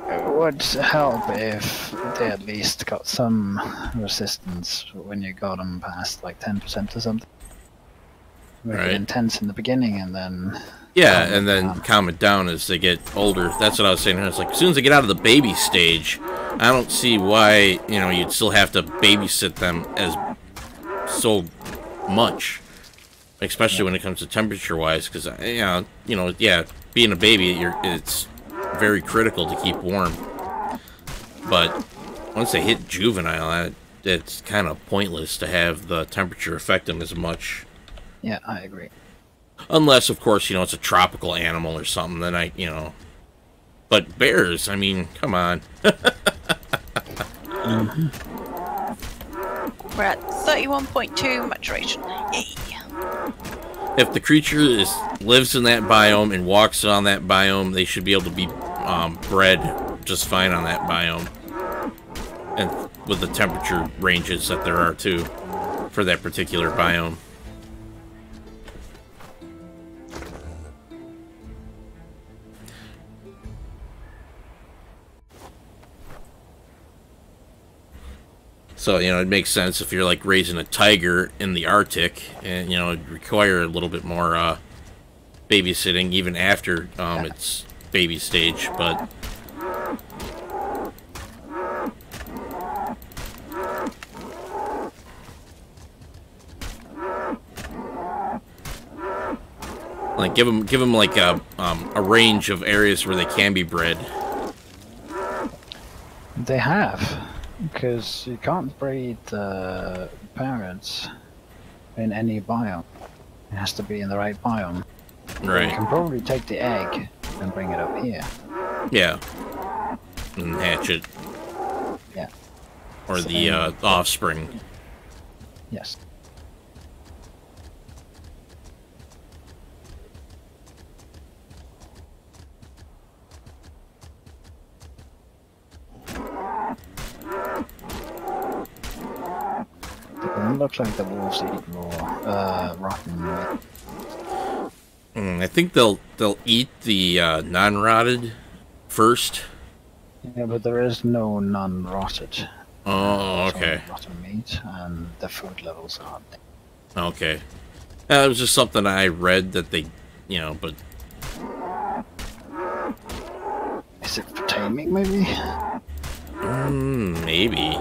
It would help if they at least got some resistance when you got them past like 10% or something. Make it intense in the beginning and then... Yeah, and then calm it down as they get older. That's what I was saying. It's like, as soon as they get out of the baby stage, I don't see why, you'd still have to babysit them as so much. Especially when it comes to temperature-wise, because, being a baby, it's very critical to keep warm. But once they hit juvenile, it's kind of pointless to have the temperature affect them as much. Yeah, I agree. Unless, of course, it's a tropical animal or something, then But bears, I mean, come on. Mm-hmm. We're at 31.2 maturation. Yay. If the creature lives in that biome and walks on that biome, they should be able to be bred just fine on that biome. And with the temperature ranges that there are, too, for that particular biome. So, it makes sense if you're, like, raising a tiger in the Arctic, and, it'd require a little bit more, babysitting, even after, its baby stage, but... Like, give them like, a range of areas where they can be bred. They have. Because you can't breed the parents in any biome. It has to be in the right biome. Right. You can probably take the egg and bring it up here. Yeah. And hatch it. Yeah. Or So, the offspring. Yes. It looks like the wolves eat raw, rotten meat. I think they'll eat the non-rotted first. Yeah, but there is no non-rotted. Oh, It's only okay. rotten meat, and the food levels are. Okay. It was just something I read that they, but... Is it for taming, maybe? Maybe.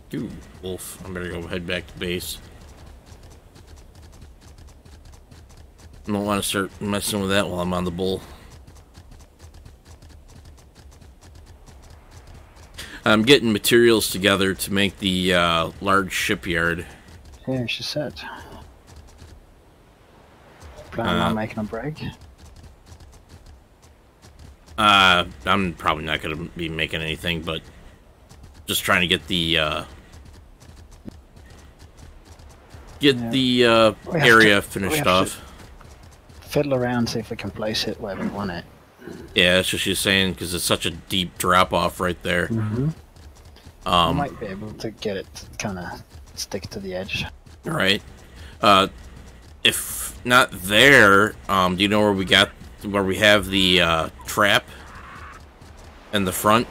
Dude, wolf. I better go head back to base. I don't want to start messing with that while I'm on the bull. I'm getting materials together to make the large shipyard. Yeah, she said. Planning on making a break? I'm probably not going to be making anything, but just trying to get the area finished off. Fiddle around, see if we can place it where we want it. Yeah, that's what she's saying, because it's such a deep drop off right there. We might be able to get it to kind of stick to the edge. Right. If not there, do you know where we have the trap in the front,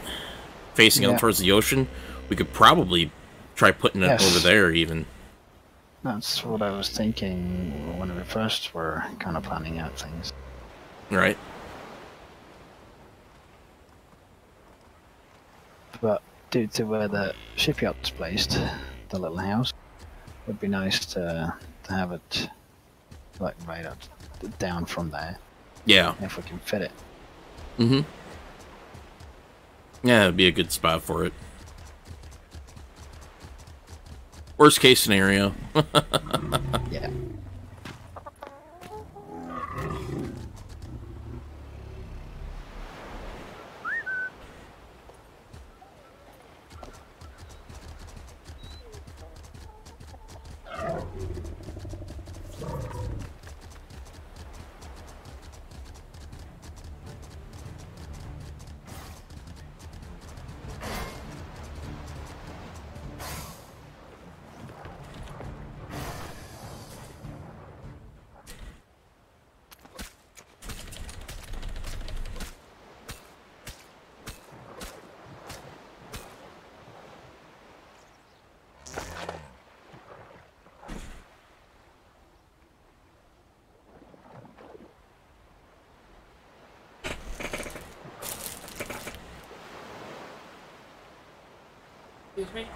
facing out towards the ocean? We could probably try putting it over there, even. That's what I was thinking when we first were kind of planning out things. Right. But due to where the shipyard's placed, the little house, it would be nice to have it like right up down from there. Yeah. If we can fit it. Yeah, it'd be a good spot for it. Worst case scenario. Yeah. Excuse me?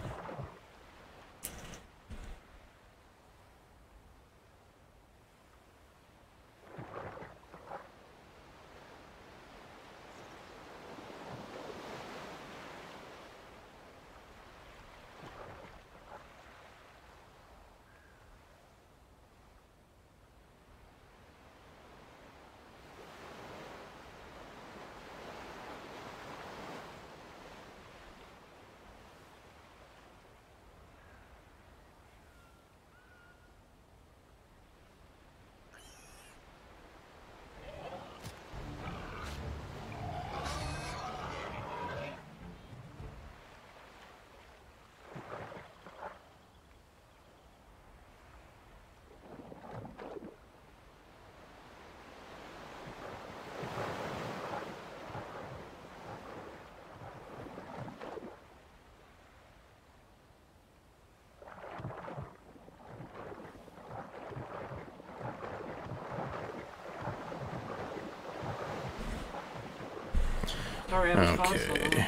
Okay.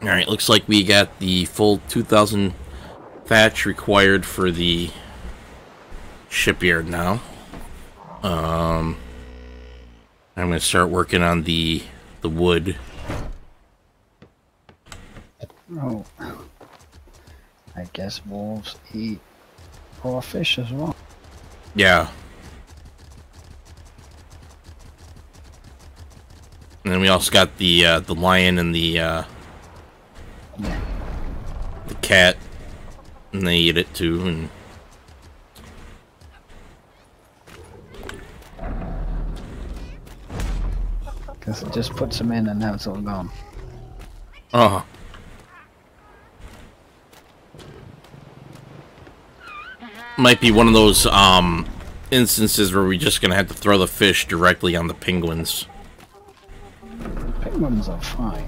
Alright, looks like we got the full 2,000 thatch required for the shipyard now. I'm going to start working on the the wood. Oh, I guess wolves eat raw fish as well. Yeah. And then we also got the lion and the cat, and they eat it too. And because it just puts them in and now it's all gone. oh, might be one of those instances where we're just gonna have to throw the fish directly on the penguins. Penguins are fine.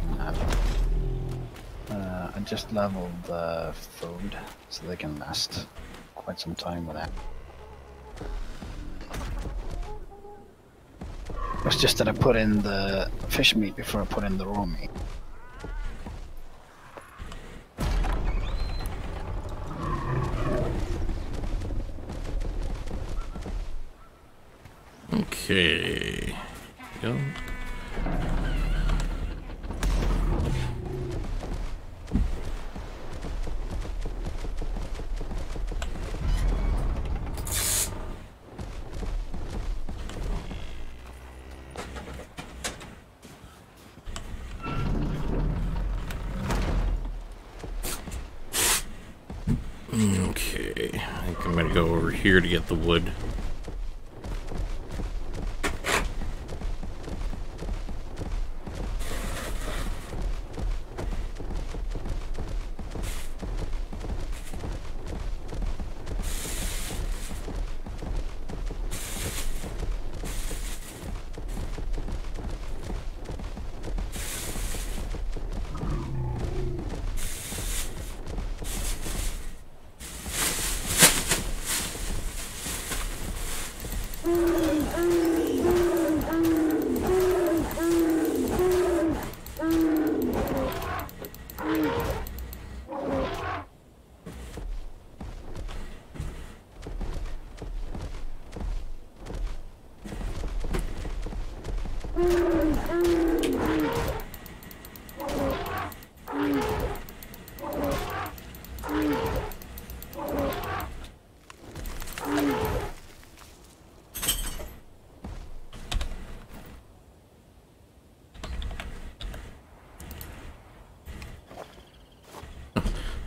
I just leveled the food so they can last quite some time with that. It's just that I put in the fish meat before I put in the raw meat. Okay. Go. Okay, I think I'm gonna go over here to get the wood.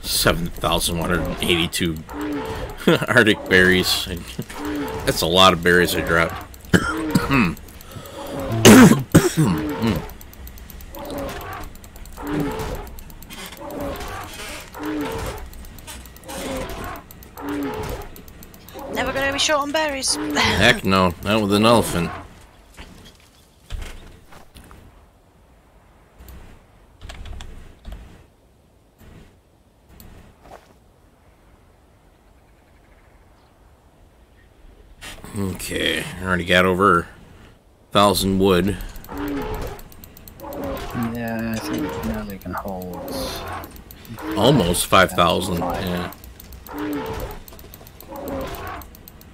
$7,182 Arctic berries. That's a lot of berries I dropped. Never gonna be short on berries. Heck no, not with an elephant. Okay, I already got over 1,000 wood. Yeah, I think now they can hold Almost 5,000, yeah.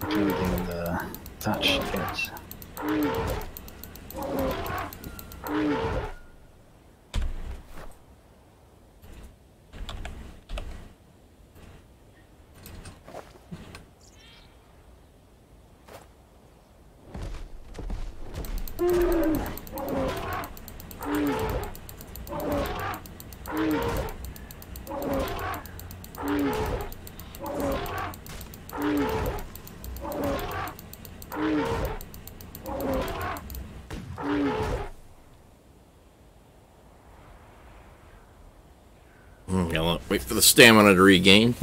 including the thatch bits. Gotta wait for the stamina to regain.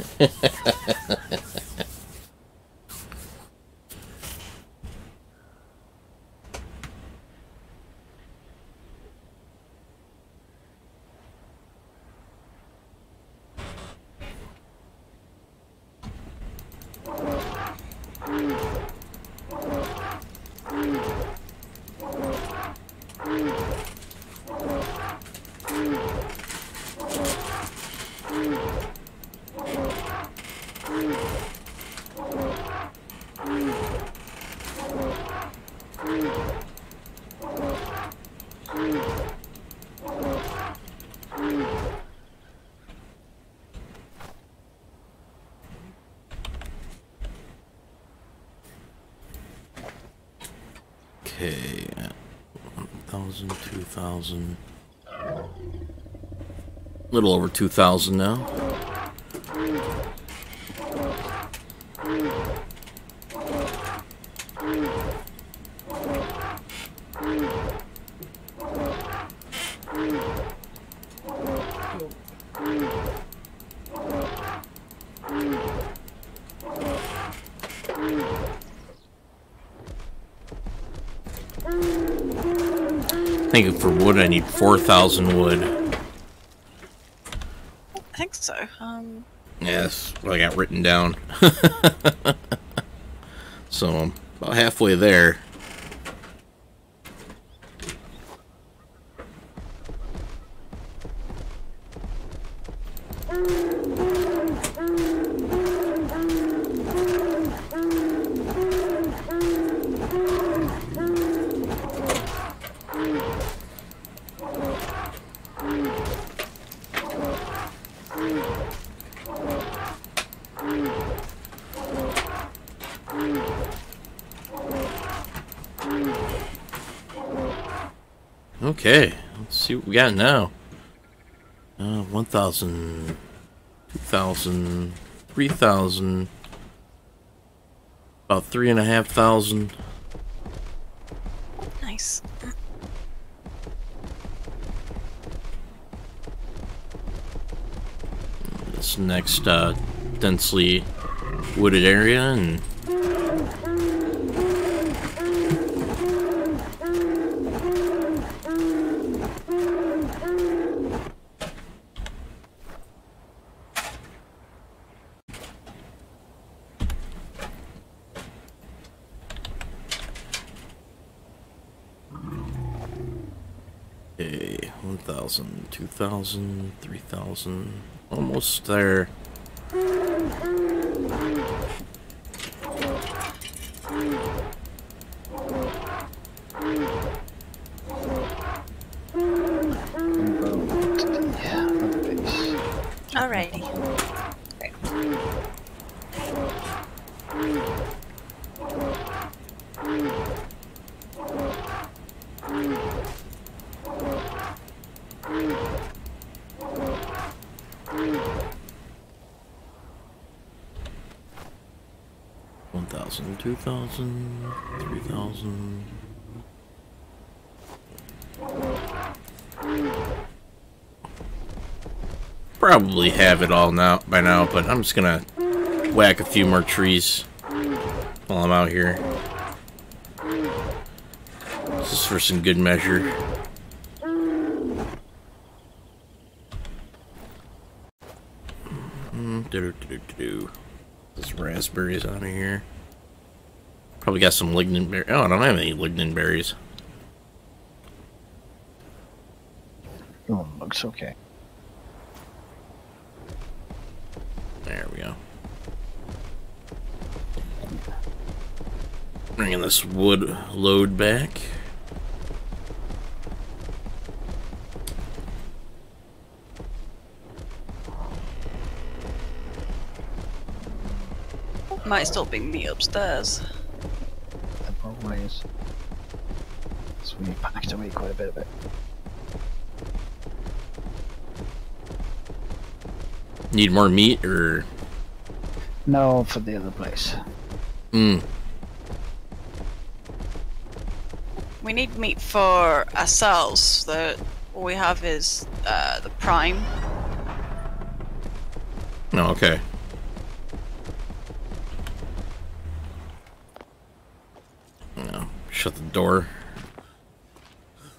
Okay. 1,000, 2,000. A little over 2,000 now. I think for wood I need 4,000 wood. I think so. Yeah, that's what I got written down. So I'm about halfway there. Okay, let's see what we got now. 1,000, 2,000, 3,000, about 3,500. Nice. This next densely wooded area, and okay, 1,000, 2,000, 3,000, almost there. Alrighty. Great. 1,000, 2,000, 3,000. Probably have it all now by now, but I'm just gonna whack a few more trees while I'm out here. Just for some good measure. There's raspberries out of here. Probably got some lignin berries. Oh, I don't have any lignin berries. Oh, looks okay. There we go. Bringing this wood load back. Might still be me upstairs. There probably is. So we packed away quite a bit of it. Need more meat, or? No, for the other place. Hmm. We need meat for ourselves. All we have is the prime. No, okay. No, shut the door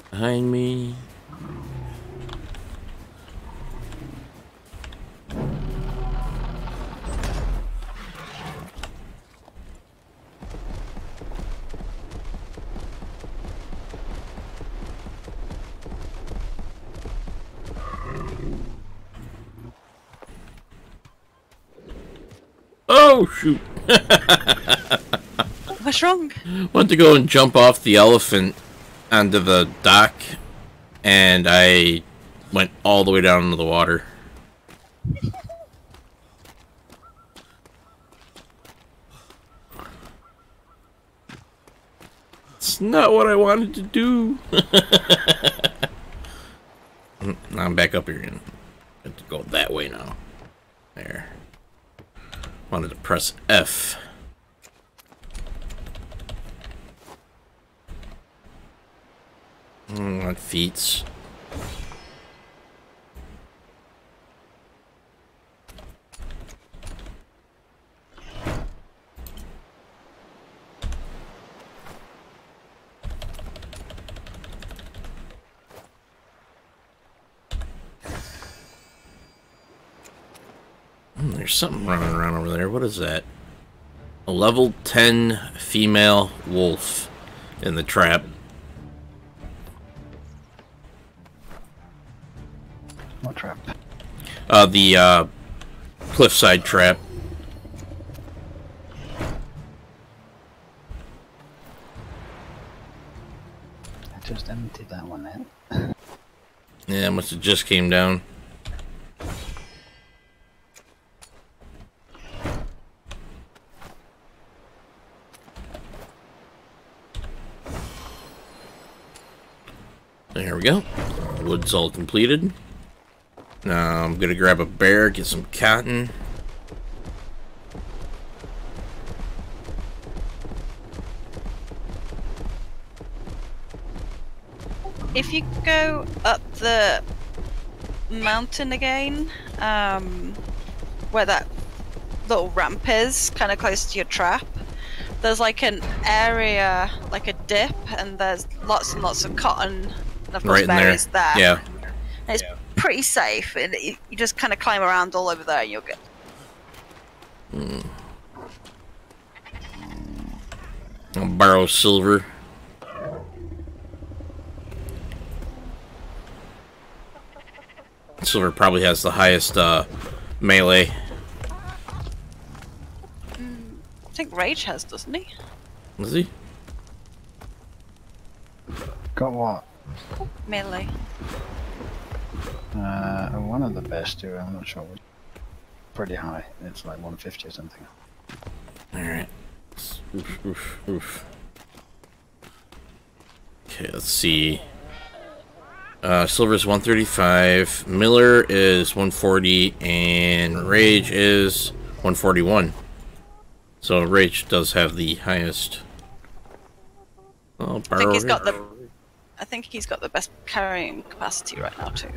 behind me. Oh, shoot. What's wrong? Went to go and jump off the elephant onto the dock, and I went all the way down into the water. That's not what I wanted to do. Now I'm back up here and I have to go that way now. There. Wanted to press F. What feats? There's something running around over there. What is that? A level 10 female wolf in the trap. What trap? The cliffside trap. I just emptied that one in. Yeah, must have just came down. There we go. Wood's all completed. Now I'm gonna grab a bear, get some cotton. If you go up the mountain again, where that little ramp is, kind of close to your trap, there's like an area, like a dip, and there's lots and lots of cotton. And of course, Right in berries there. Yeah. And it's pretty safe, and you just kind of climb around all over there, and you'll get. I'll borrow silver. Silver probably has the highest melee. I think Rage has, doesn't he? Is he? Got what? Melee. One of the best two, I'm not sure which. Pretty high. It's like 150 or something. Alright. Oof. Okay, let's see. Silver is 135, Miller is 140, and Rage is 141. So Rage does have the highest. Oh, I think he's got the best carrying capacity right now too.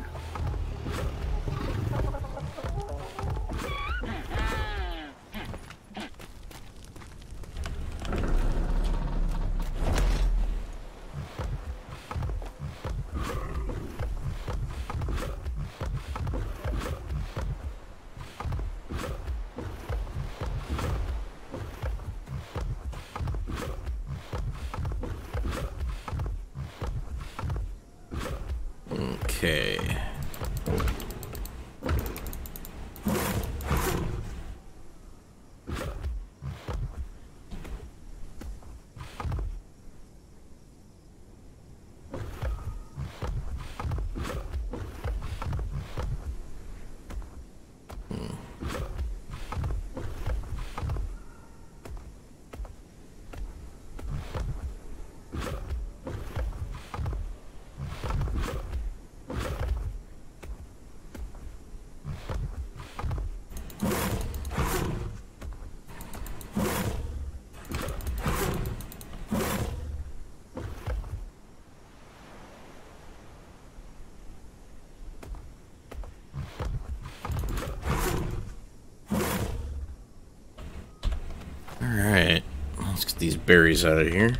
Okay. Alright, let's get these berries out of here.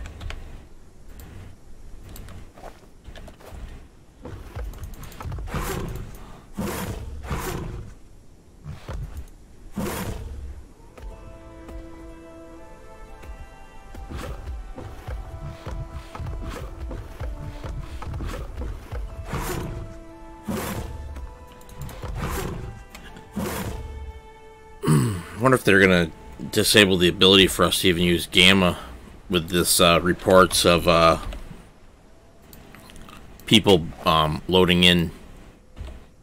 I wonder if they're gonna disable the ability for us to even use Gamma with this reports of people loading in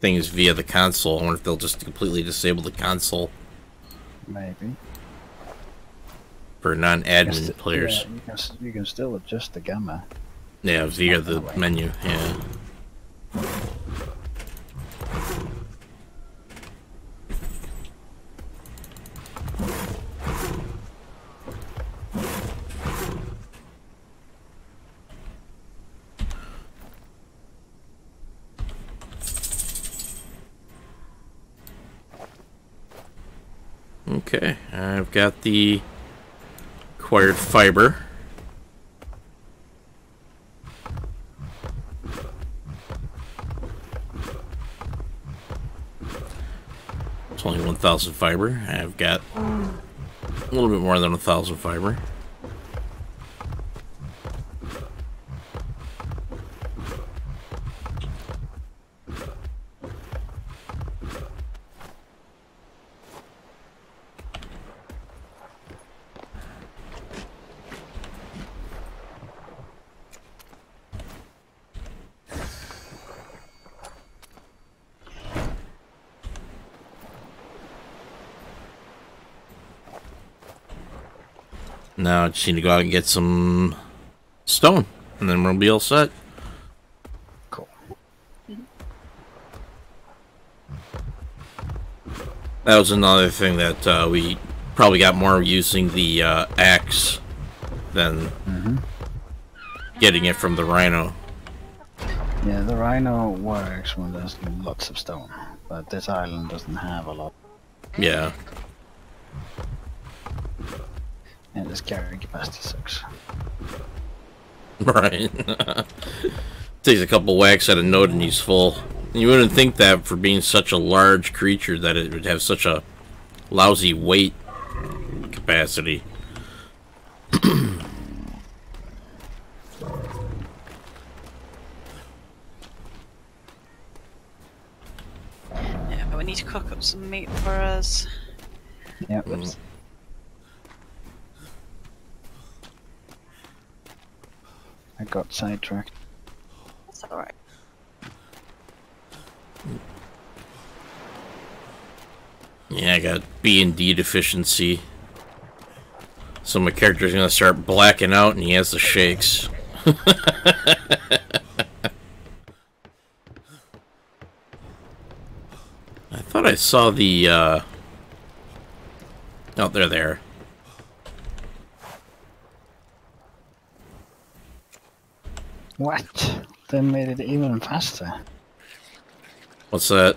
things via the console. I wonder if they'll just completely disable the console. Maybe. for non-admin players. Yeah, you can still adjust the gamma. Yeah, via the menu. Yeah. Okay, I've got the acquired fiber. It's only 1,000 fiber. I've got a little bit more than 1,000 fiber. Now I just need to go out and get some stone, and then we'll be all set. Cool. That was another thing that we probably got more using the axe than getting it from the rhino. Yeah, the rhino works when there's lots of stone, but this island doesn't have a lot. Yeah. And this carrying capacity sucks. Right. Takes a couple whacks at a node and he's full. You wouldn't think that for being such a large creature that it would have such a lousy weight capacity. Yeah, but we need to cook up some meat for us. Yep. I got sidetracked. That's alright. Yeah, I got B and D deficiency. So my character's gonna start blacking out and he has the shakes. I thought I saw the oh, they're there. What? They made it even faster. What's that?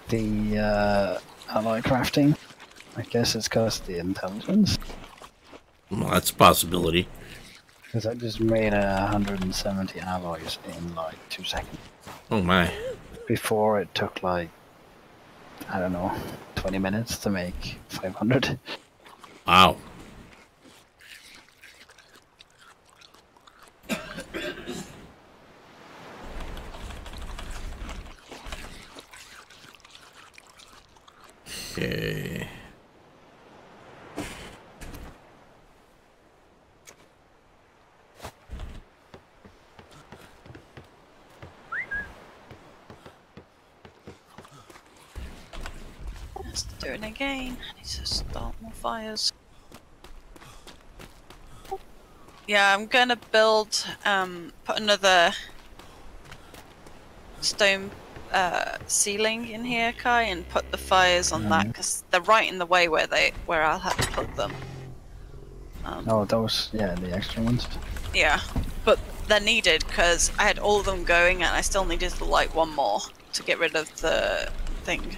The alloy crafting. I guess it's because of the intelligence. Well, that's a possibility. Because I just made 170 alloys in like 2 seconds. Oh my. Before it took like, I don't know, 20 minutes to make 500. Wow. Okay. Let's do it again. I need to start more fires. Yeah, I'm gonna build, put another stone ceiling in here, Kai, and put the fires on that because they're right in the way where I'll have to put them. Oh, those, yeah, the extra ones. Yeah, but they're needed because I had all of them going and I still needed to light one more to get rid of the thing.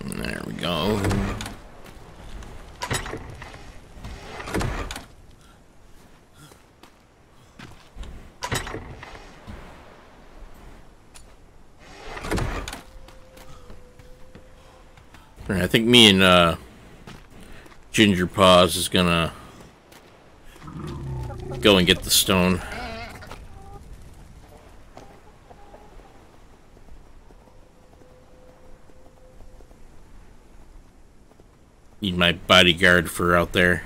There we go. I think me and Ginger Paws is gonna go and get the stone. Need my bodyguard for out there.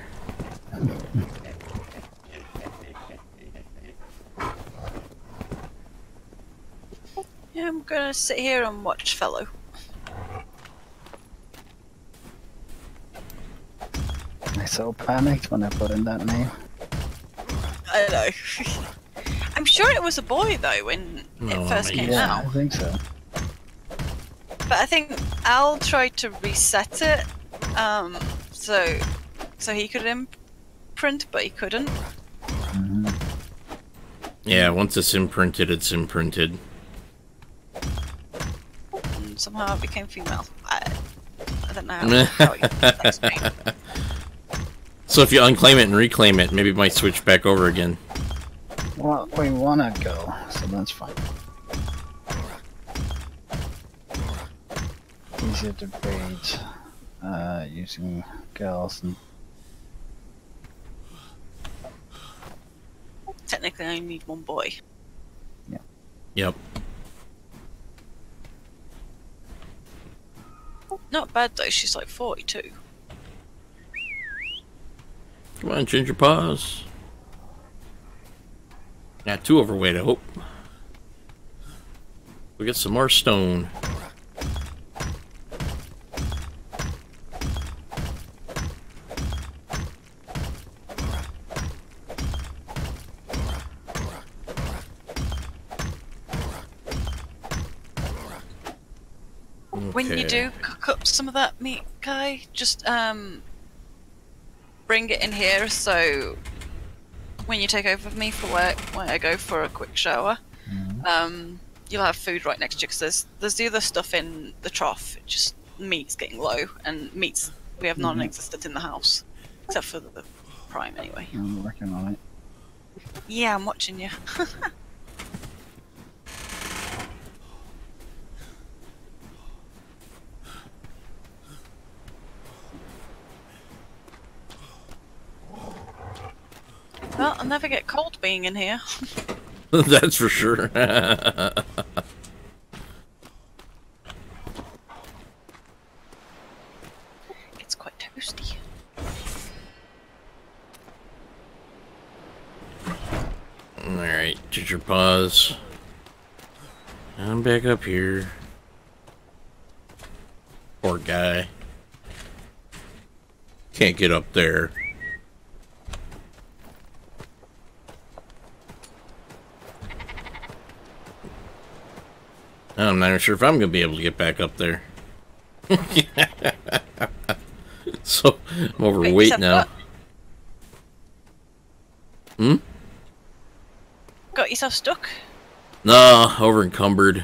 Yeah, I'm gonna sit here and watch fellow. I so panicked when I put in that name. I know. I'm sure it was a boy though when it first came Yeah, out. I think so. But I think Al tried to reset it, so he could imprint, but he couldn't. Mm-hmm. Yeah, once it's imprinted, it's imprinted. And somehow it became female. I don't know how it affects me. So if you unclaim it and reclaim it, maybe it might switch back over again. Well, we wanna go, so that's fine. Easier to breed using girls and Technically, I need one boy. Yep. Not bad though. She's like 42. Come on, ginger paws. Not too overweight, I hope. We get some more stone. When you Okay. do cook up some of that meat, Guy, just bring it in here so when you take over me for work, when I go for a quick shower, you'll have food right next to you because there's the other stuff in the trough. It just meat's getting low, and meats we have non-existent in the house, except for the prime anyway. I'm working on it. Yeah, I'm watching you. Well, I'll never get cold being in here. That's for sure. It's quite toasty. Alright, ginger paws. I'm back up here. Poor guy. Can't get up there. I'm not even sure if I'm gonna be able to get back up there. So I'm overweight now. Hmm? Got yourself stuck? No, over encumbered.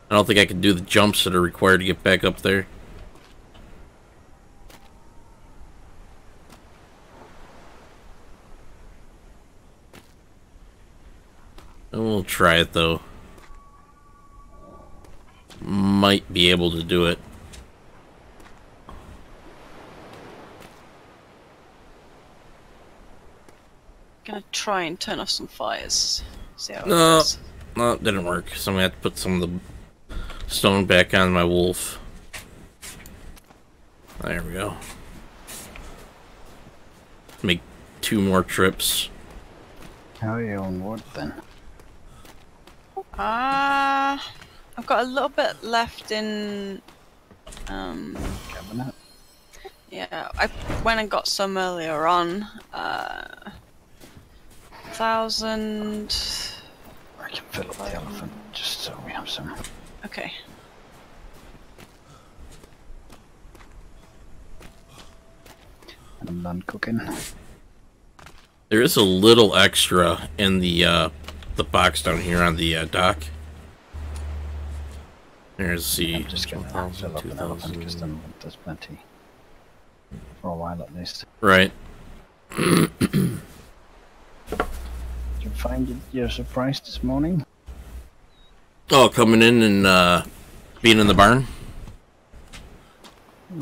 I don't think I can do the jumps that are required to get back up there. We'll try it though. Might be able to do it. Gonna try and turn off some fires. See how it No, goes. no, it didn't work. So I'm gonna have to put some of the stone back on my wolf. There we go. Make 2 more trips. How are you on wood then? I've got a little bit left in. Cabinet? Yeah, I went and got some earlier on. 1,000. I can fill up the elephant just so we have some. Okay. And I'm done cooking. There is a little extra in the box down here on the dock. There's the I'm just gonna fill up an elephant because 2,000. then there's plenty. For a while at least. Right. Did you find your surprise this morning? Oh, coming in and being in the barn.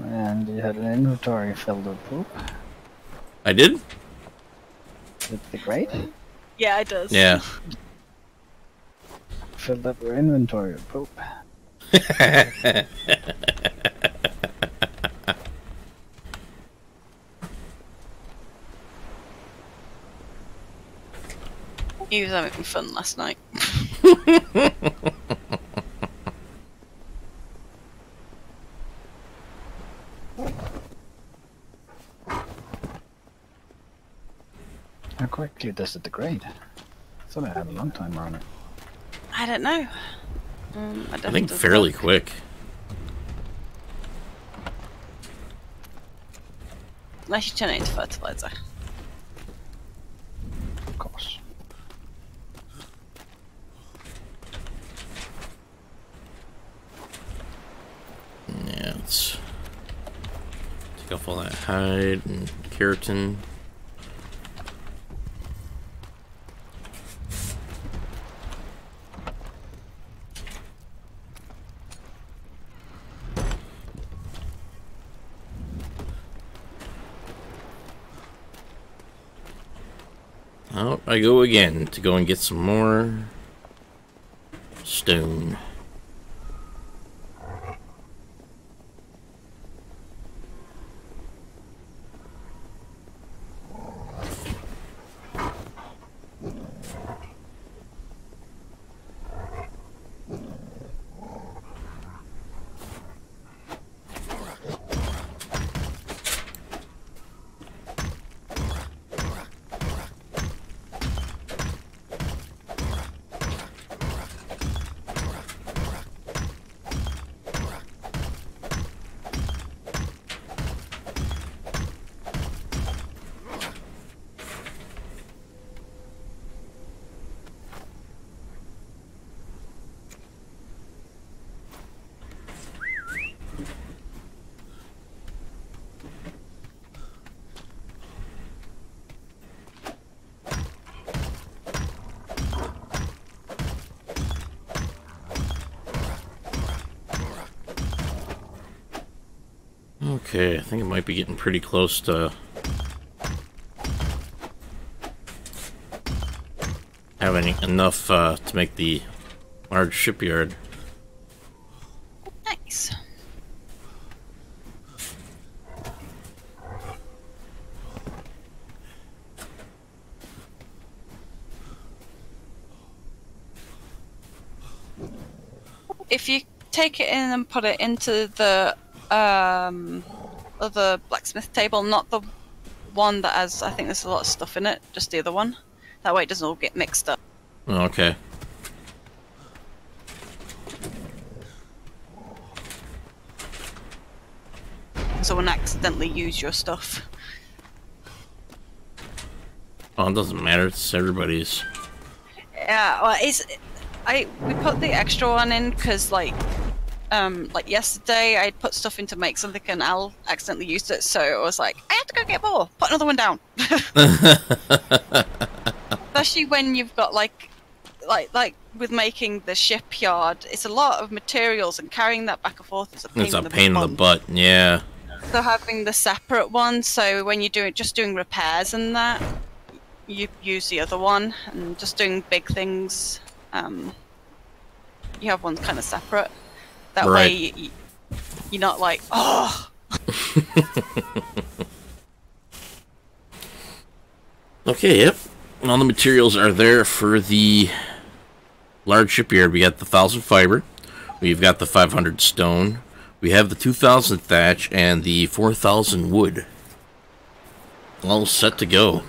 And you had an inventory filled with poop. I did. With the crate? Yeah, it does. Yeah. Filled up your inventory with poop. He was having fun last night. How quickly does it degrade? I thought I had a long timer on it. I don't know. I think fairly quick. Unless you turn it into fertilizer. Of course. Yeah, let's take off all that hide and keratin. Out I go again to go and get some more stone. Okay, I think it might be getting pretty close to having enough to make the large shipyard. Nice. If you take it in and put it into the other blacksmith table, not the one that has, I think there's a lot of stuff in it, just the other one. That way it doesn't all get mixed up. Okay. Someone accidentally use your stuff. Oh, it doesn't matter. It's everybody's. Yeah, well, we put the extra one in because like yesterday I put stuff in to make something and Al accidentally used it, so I was like, I have to go get more. Put another one down. Especially when you've got like with making the shipyard, it's a lot of materials and carrying that back and forth is a pain. It's a pain in the butt. Yeah. So having the separate one, so when you're doing repairs and that, you use the other one, and just doing big things, you have one kind of separate. That right. way, you're not like, oh. Okay, yep. All the materials are there for the large shipyard. We got the 1,000 fiber. We've got the 500 stone. We have the 2,000 thatch and the 4,000 wood. All set to go.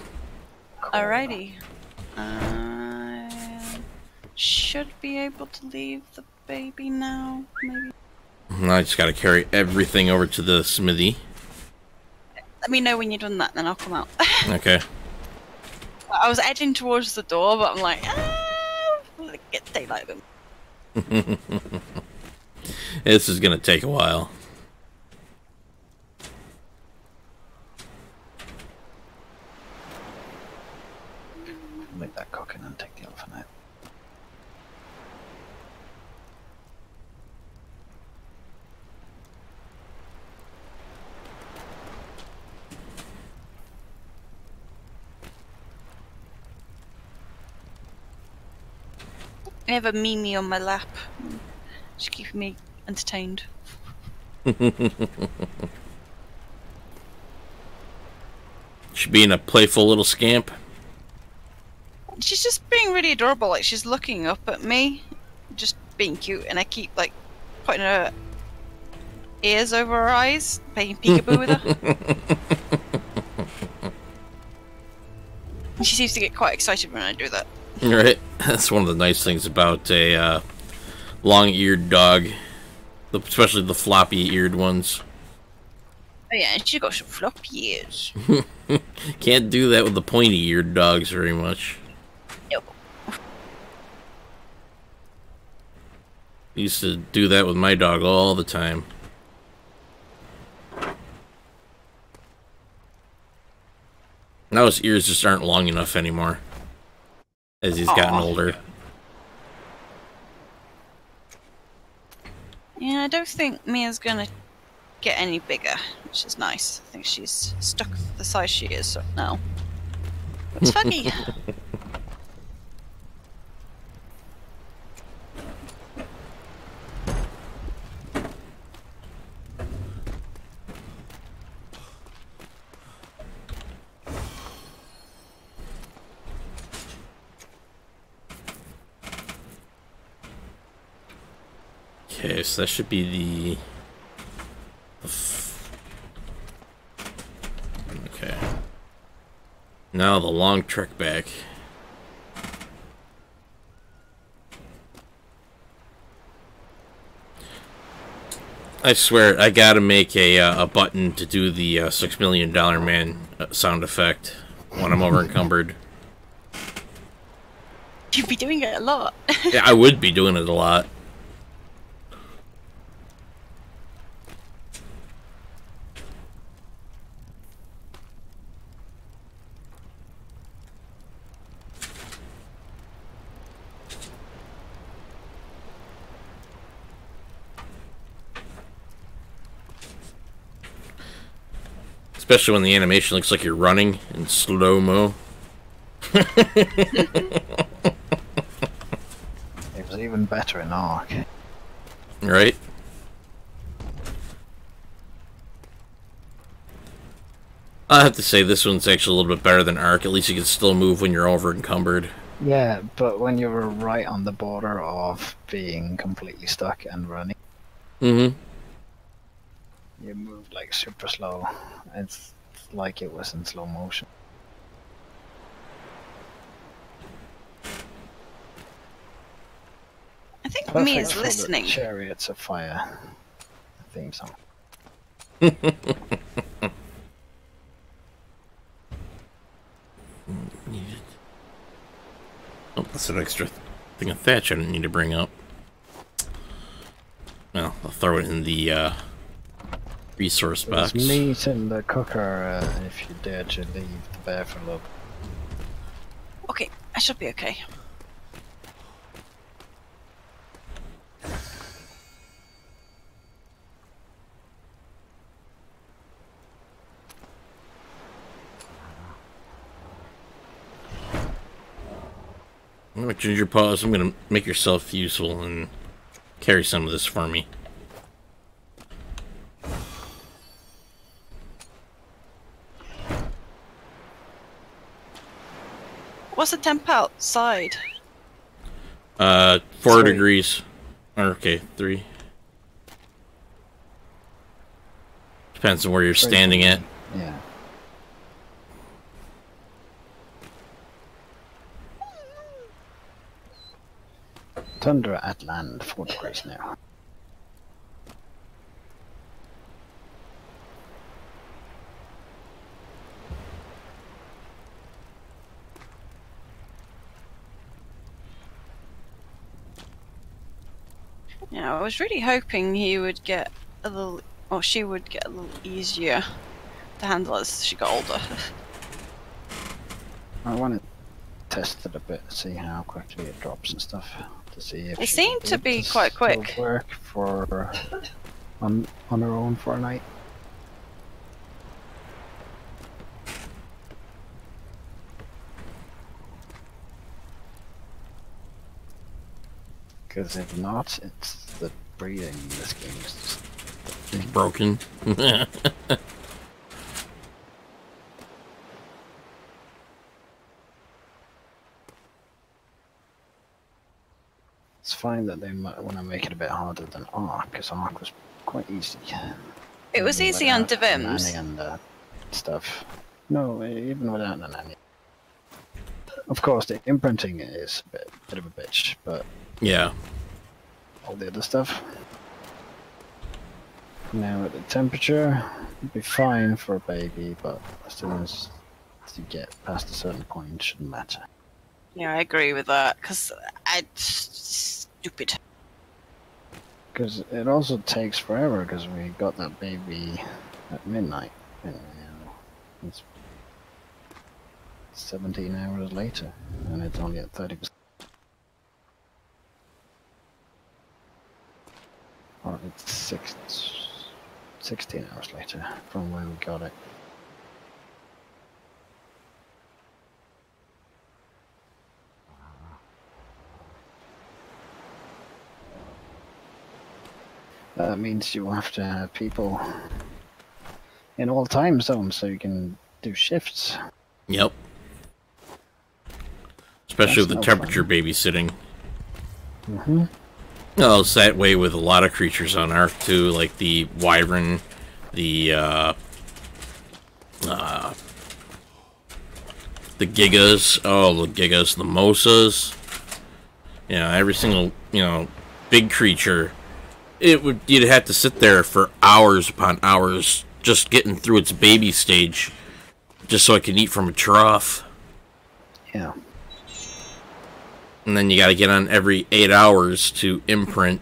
Alrighty. Should be able to leave the baby now, maybe. I just gotta carry everything over to the smithy. Let me know when you're done that, then I'll come out. Okay. I was edging towards the door, but I'm like, get daylight in. This is gonna take a while. Leave that cooking and take the elephant out. I have a Mimi on my lap. Just keeping me entertained. She being a playful little scamp. She's just being really adorable. Like she's looking up at me, just being cute, and I keep like putting her ears over her eyes, playing peekaboo with her. And she seems to get quite excited when I do that. Right, that's one of the nice things about a long-eared dog, especially the floppy-eared ones. Oh yeah, and she got some floppy ears. Can't do that with the pointy-eared dogs very much. Nope. Used to do that with my dog all the time. Now his ears just aren't long enough anymore, as he's gotten older. Yeah, I don't think Mia's gonna get any bigger, which is nice. I think she's stuck the size she is now. It's funny. Okay, so that should be okay. Now the long trek back. I swear, I gotta make a button to do the $6 Million Man sound effect when I'm over encumbered. You'd be doing it a lot. Yeah, I would be doing it a lot. Especially when the animation looks like you're running in slow-mo. It was even better in Ark. Right? I have to say this one's actually a little bit better than Ark. At least you can still move when you're over encumbered. Yeah, but when you were right on the border of being completely stuck and running, Mm-hmm. you moved like super slow. It's like it was in slow motion. I think Perfect Mia's for the listening. Chariots of Fire theme song. Oh, that's an extra thing of thatch I didn't need to bring up. Well, I'll throw it in the resource box. There's meat in the cooker if you dare to leave the bear for a little bit. Okay, I should be okay. Alright, Ginger Paws, I'm gonna make yourself useful and carry some of this for me. What's the temp outside? 4 3. degrees. Okay, 3. Depends on where you're standing at. Yeah. Tundra at land, 4 degrees now. Yeah, I was really hoping he would get a little, or she would get a little easier to handle as she got older. I want to test it a bit, see how quickly it drops and stuff. To see if It she seemed can to do be it quite still quick. Work for on her own for a night. Because if not, it's the breathing in this game is just Broken. It's fine that they might want to make it a bit harder than Ark, because Ark was quite easy. It was easy on Divim's. And stuff. No, even without the nanny. Of course, the imprinting is a bit of a bitch, but yeah, all the other stuff. Now at the temperature, it'd be fine for a baby, but as soon as you get past a certain point, it shouldn't matter. Yeah, I agree with that, because it's stupid. Because it also takes forever, because we got that baby at midnight, and it's 17 hours later, and it's only at 30%. Or it's 16 hours later from when we got it. That means you have to have people in all time zones so you can do shifts. Yep. Especially with the temperature babysitting. Mm-hmm. Oh, it's that way with a lot of creatures on Ark too, like the wyvern, the gigas, the mosas. You know, every single, big creature. You'd have to sit there for hours upon hours just getting through its baby stage, just so I can eat from a trough. Yeah. And then you got to get on every 8 hours to imprint.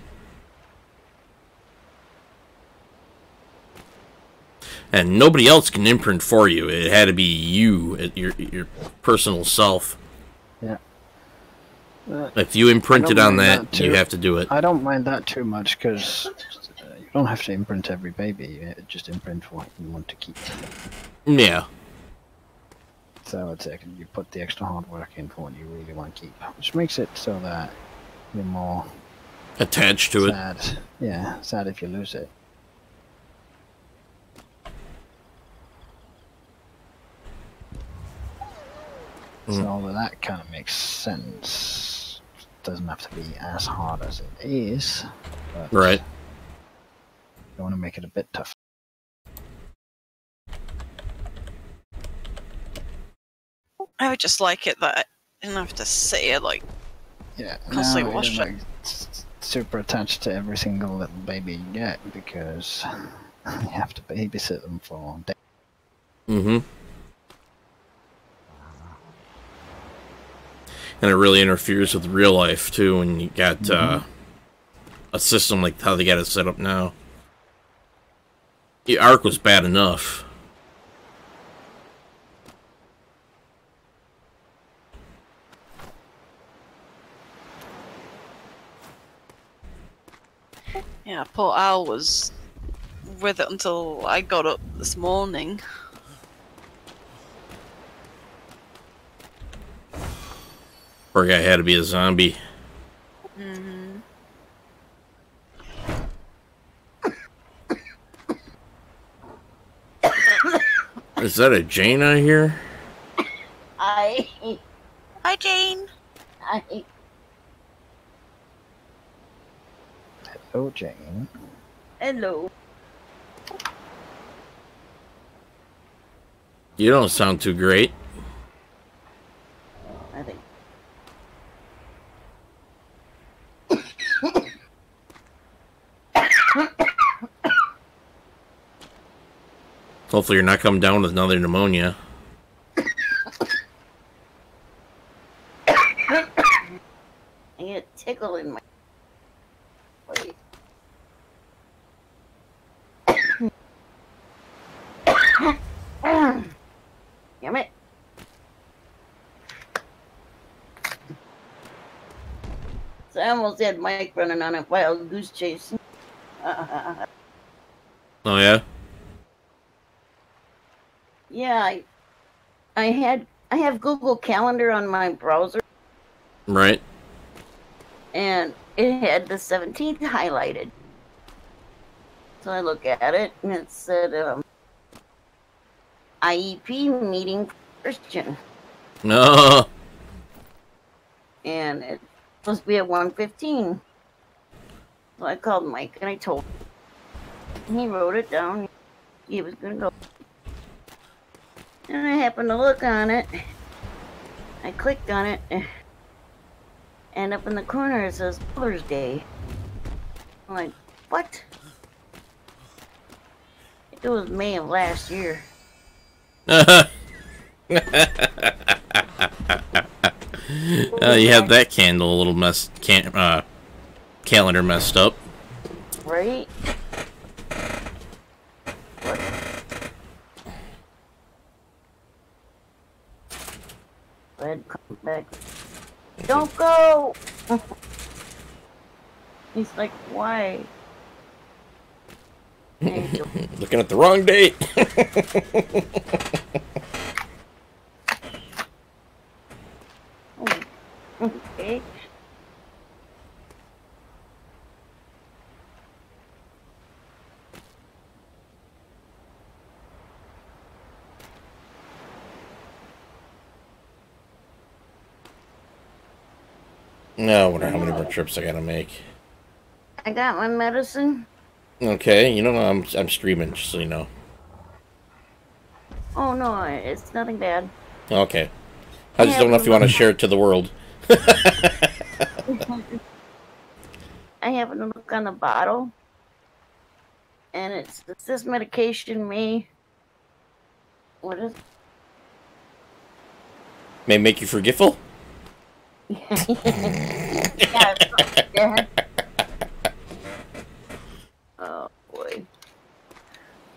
And nobody else can imprint for you. It had to be you, your personal self. Yeah. If you imprinted on that, you have to do it. I don't mind that too much, because you don't have to imprint every baby. Just imprint what you want to keep. Yeah. So it's like you put the extra hard work in for what you really want to keep, which makes it so that you're more attached to sad. It. Yeah, sad if you lose it. So all of that kind of makes sense. It doesn't have to be as hard as it is, but right. You want to make it a bit tough. I would just like it that I didn't have to sit here constantly watching. Super attached to every single little baby you get, because you have to babysit them for days. Mm-hmm. And it really interferes with real life too when you got a system like how they got it set up now. The Ark was bad enough. Yeah, poor Al was with it until I got up this morning. Poor guy had to be a zombie. Mm-hmm. Is that a Jane out here? Hi, Jane. Hi. Hello, Jane. Hello. You don't sound too great. I think. Hopefully you're not coming down with another pneumonia. I get a tickle in my place. Damn it. So I almost had Mike running on a wild goose chase. Oh yeah? Yeah, I have Google Calendar on my browser, Right. and it had the 17th highlighted. So I look at it, and it said IEP meeting for Christian, No. and supposed to be at 1:15. So I called Mike and I told him. He wrote it down. He was gonna go. And I happened to look on it. I clicked on it. And up in the corner it says Mother's Day. I'm like, what? It was May of last year. You have that candle a little calendar messed up. Right? Red comes back. Don't go! He's like, why? Looking at the wrong date. Okay. No, I wonder how many more trips I gotta make. I got my medicine. Okay, you know I'm streaming, just so you know. Oh no, it's nothing bad. Okay. I just don't know if you want to share it to the world. I happen to look on the bottle, and it says medication may. What is? May make you forgetful? Yeah. Oh boy.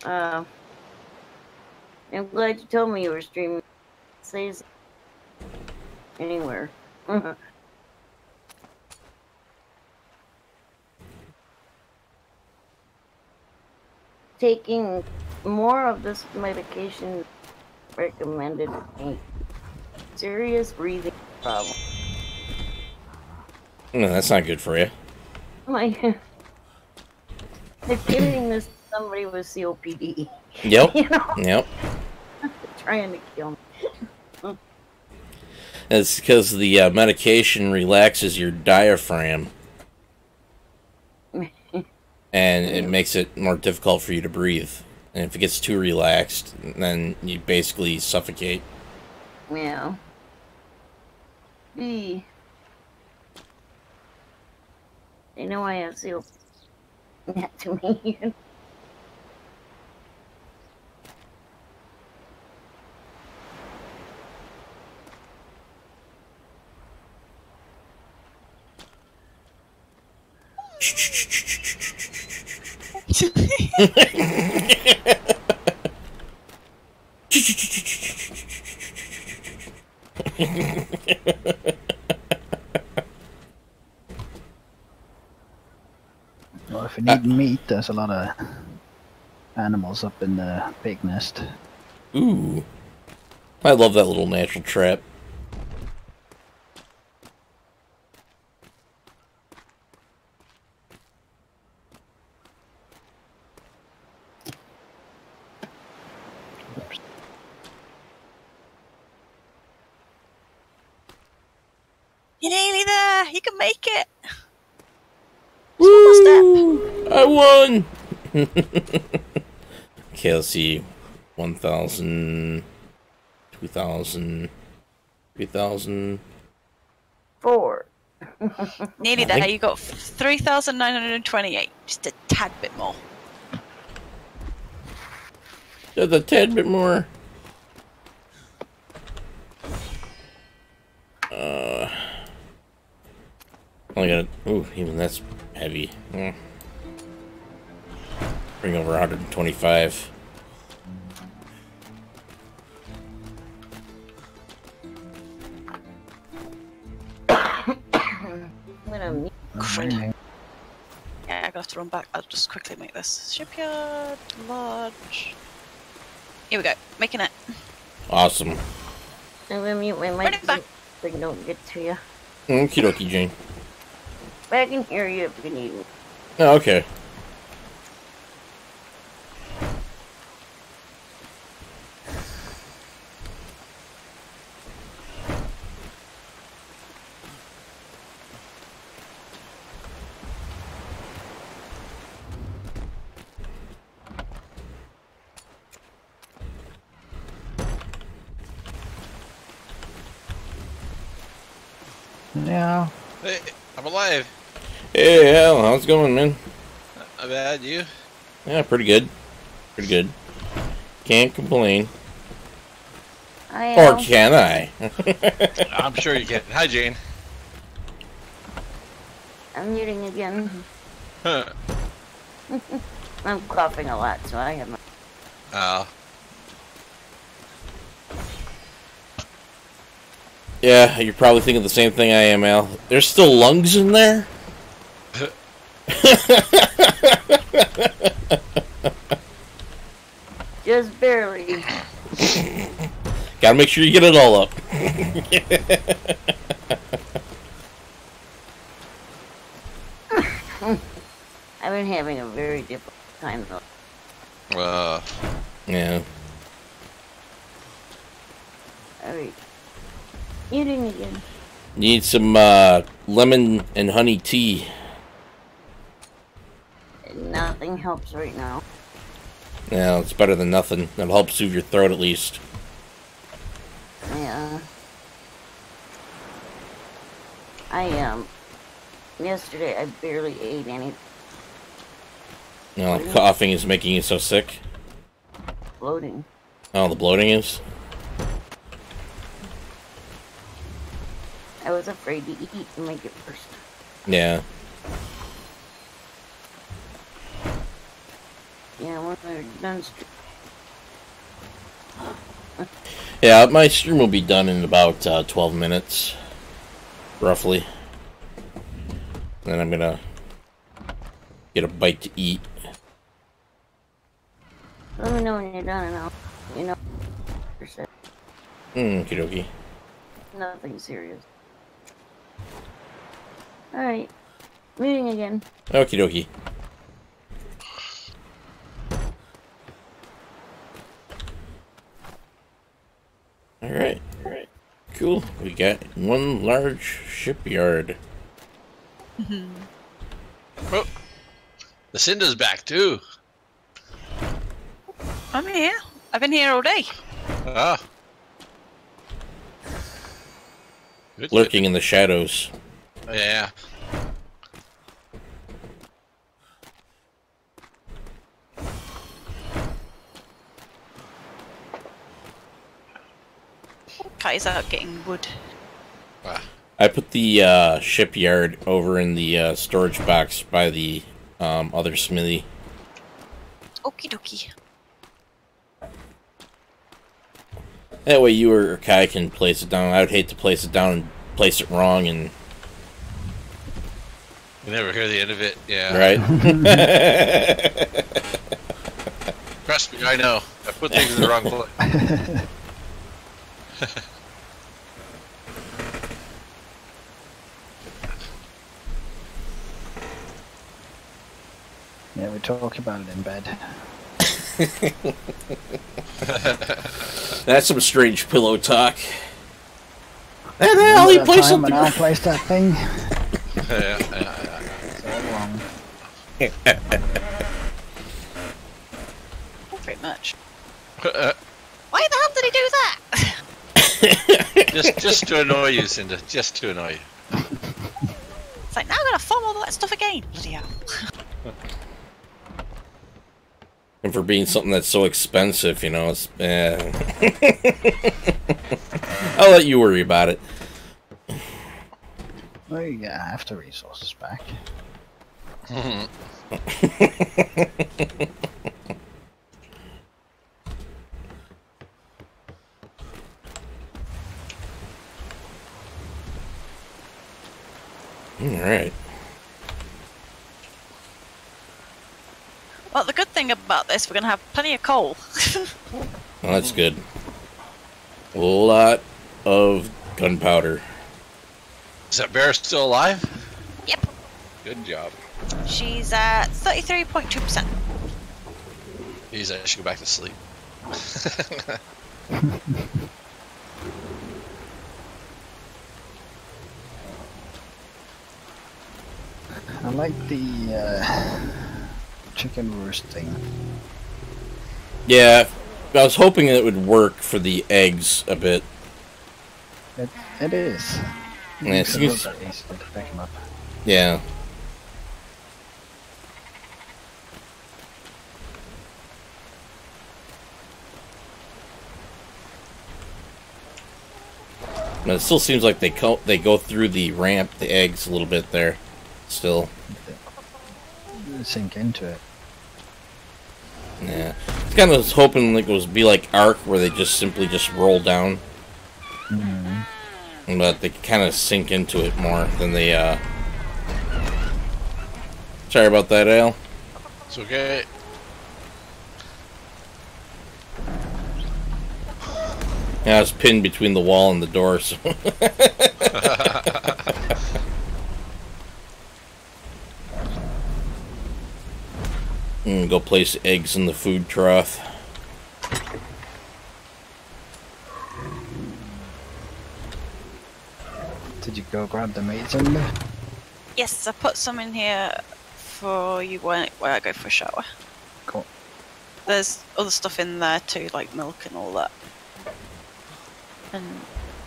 I'm glad you told me you were streaming. It says anywhere. Taking more of this medication recommended a serious breathing problem. No, that's not good for you. Like, they're giving this to somebody with COPD. Yep. You know? Yep. Trying to kill me. It's because the medication relaxes your diaphragm. And it makes it more difficult for you to breathe. And if it gets too relaxed, then you basically suffocate. Yeah. They know I have COPD. Not to me. Well, if you need meat, there's a lot of animals up in the pig nest. Ooh. I love that little natural trap. You're nearly there. You can make it. Woo! I won! Okay, let's see. 1,000, 2,000, 3,000. 4. Nearly there. You got 3,928. Just a tad bit more. Just a tad bit more. Only got. Ooh, even that's heavy. Bring over 125. Yeah, I got to run back. I'll just quickly make this. Shipyard, lodge. Here we go. Making it. Awesome. I'm gonna mute my mic so I don't get to you. Okie dokie, Jane. But I can hear you if you need me. Oh, okay. Yeah. Hey, I'm alive. Hey, Al, how's it going, man? Not bad, you? Yeah, pretty good. Pretty good. Can't complain. I Or am. can I? I'm sure you can. Hi, Jane. I'm muting again. Huh. I'm coughing a lot, so I have my... Yeah, you're probably thinking the same thing I am, Al. There's still lungs in there? Just barely. Gotta make sure you get it all up. I've been having a very difficult time though. Yeah. Alright. Muting again. Need some lemon and honey tea. Nothing helps right now. Yeah, it's better than nothing. It'll help soothe your throat at least. Yeah. Yesterday I barely ate any. You know, coughing is making you so sick. Bloating. Oh, the bloating is? I was afraid to eat and make it worse. Yeah. Yeah, when we're done Yeah, my stream will be done in about 12 minutes. Roughly. Then I'm gonna get a bite to eat. let me know when you're done and I'll, you know, percent. Okie dokie. Nothing serious. Alright. Muting again. Okie dokie. Alright. Alright. Cool. We got one large shipyard. Oh, the Cinder's back too. I'm here. I've been here all day. Ah. Good. Lurking in the shadows. Yeah. Kai's out getting wood. Ah. I put the shipyard over in the storage box by the other smithy. Okie dokie. That way you or Kai can place it down. I would hate to place it down and place it wrong and... You never hear the end of it. Yeah. Right? Trust me, I know. I put things in the wrong place. Yeah, we talk about it in bed. That's some strange pillow talk. And the hell he Remember that placed time something when I placed that thing? Yeah. It's all wrong. Pretty much. Why the hell did he do that? Just to annoy you, Cinder. Just to annoy you. It's like, now I'm gonna form all that stuff again. Bloody hell. And for being something that's so expensive, you know, it's... I'll let you worry about it. Well, you get half the resources back. Alright. Well, the good thing about this, we're gonna have plenty of coal. Well, that's good. A lot of gunpowder. Is that bear still alive? Yep. Good job. She's at 33.2%. Jeez, I should go back to sleep. I like the chicken roasting. Yeah, I was hoping it would work for the eggs a bit. It is. Yeah, It's a little bit easier to pick them up. Yeah. But it still seems like they go through the ramp, the eggs, a little bit there. Still. Sink into it. Yeah. I kind of was hoping like it was be like Ark, where they just simply just roll down. Mm-hmm. But they kind of sink into it more than they, Sorry about that, Al. It's okay. Yeah, I was pinned between the wall and the door, so... Go place eggs in the food trough. Did you go grab the meat in there? Yes, I put some in here for you when I go for a shower. Cool. There's other stuff in there too, like milk and all that. And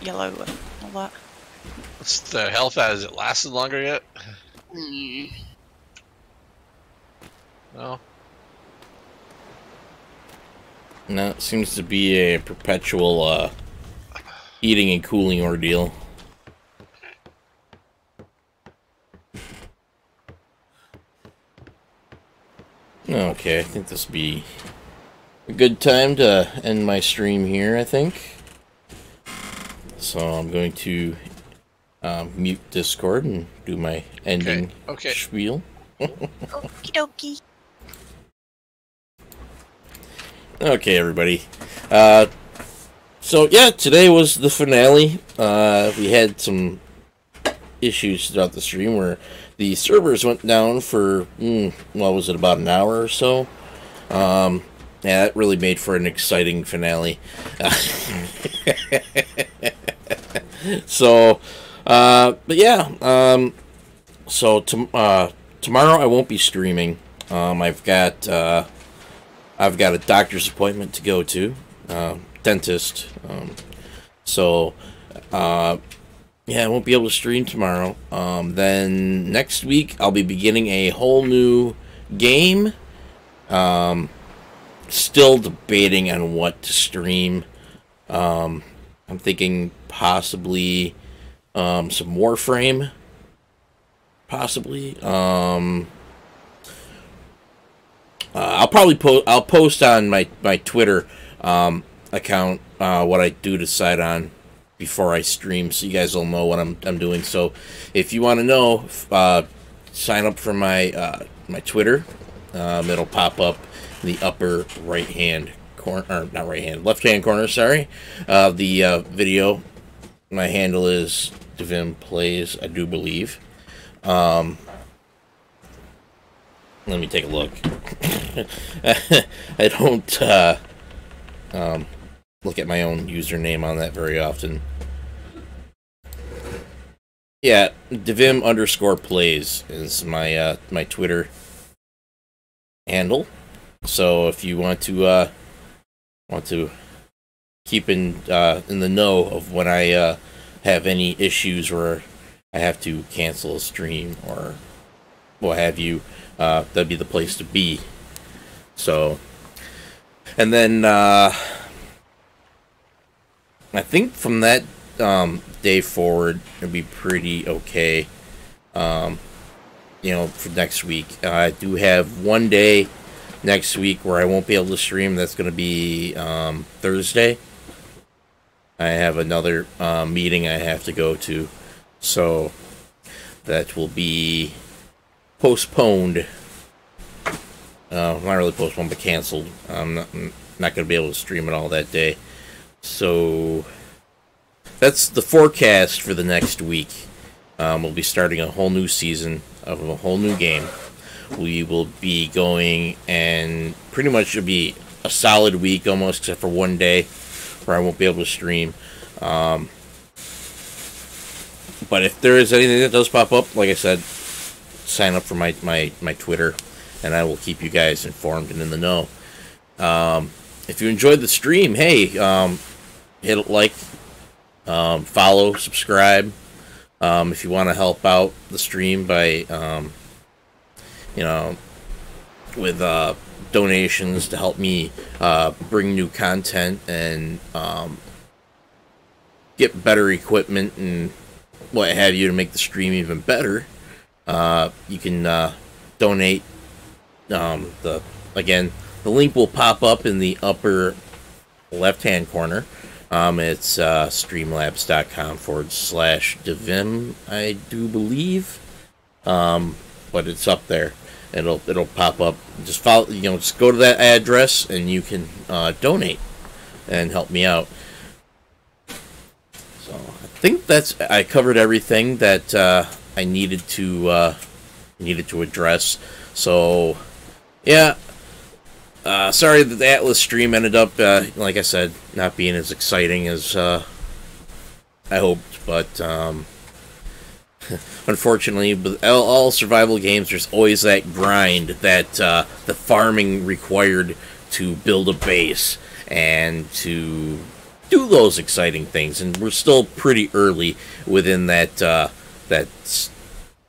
yellow and all that. What's the health at? Has it lasted longer yet? No. No, it seems to be a perpetual, eating and cooling ordeal. Okay, I think this will be a good time to end my stream here, I think. So I'm going to mute Discord and do my ending spiel. Okie dokie. Okay, everybody. So, yeah, today was the finale. We had some issues throughout the stream where the servers went down for, what was it, about an hour or so? Yeah, that really made for an exciting finale. So, but yeah, so tomorrow I won't be streaming. I've got a doctor's appointment to go to, dentist. So, yeah, I won't be able to stream tomorrow. Then next week I'll be beginning a whole new game. Still debating on what to stream. I'm thinking possibly some Warframe. Possibly. I'll probably post on my Twitter account what I do decide on before I stream, so you guys will know what I'm doing. So if you want to know, sign up for my my Twitter. It'll pop up in the upper right hand corner, or not right hand, left hand corner. Sorry, the video. My handle is Divim Plays, I do believe. Let me take a look. I don't look at my own username on that very often. Yeah, Divim_plays is my my Twitter handle. So if you want to keep in the know of when I have any issues where I have to cancel a stream or what have you, that'd be the place to be. So, and then I think from that day forward, it'll be pretty okay. You know, for next week, I do have one day next week where I won't be able to stream. That's going to be Thursday. I have another meeting I have to go to, so that will be postponed. Not really postponed, but canceled. I'm not going to be able to stream it all that day. So that's the forecast for the next week. We'll be starting a whole new season of a whole new game. We will be going, and pretty much it'll be a solid week almost, except for one day where I won't be able to stream. But if there is anything that does pop up, like I said, sign up for my Twitter, and I will keep you guys informed and in the know. If you enjoyed the stream, hey, hit like, follow, subscribe, If you want to help out the stream by, with donations to help me bring new content and get better equipment and what have you to make the stream even better, you can donate. The link will pop up in the upper left-hand corner. It's streamlabs.com/Divim, I do believe. But it's up there. It'll pop up. Just follow. Just go to that address and you can donate and help me out. So I think I covered everything that I needed to address. So yeah. Sorry that the Atlas stream ended up, like I said, not being as exciting as I hoped, but unfortunately, with all survival games, there's always that grind, that the farming required to build a base and to do those exciting things, and we're still pretty early within that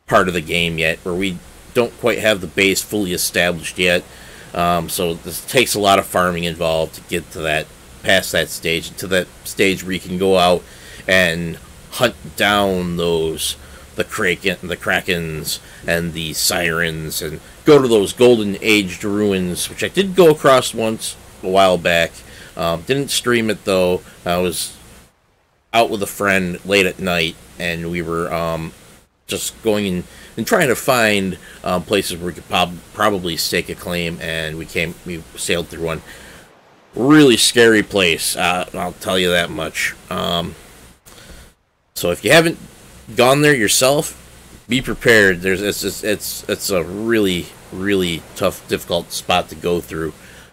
part of the game yet, where we don't quite have the base fully established yet. So this takes a lot of farming involved to get to past that stage, to that stage where you can go out and hunt down the krakens and the sirens, and go to those golden aged ruins, which I did go across once a while back. Didn't stream it though. I was out with a friend late at night, and we were just going in and trying to find places where we could probably stake a claim, and we sailed through one. Really scary place, I'll tell you that much. So if you haven't gone there yourself, be prepared. It's a really, really tough, difficult spot to go through.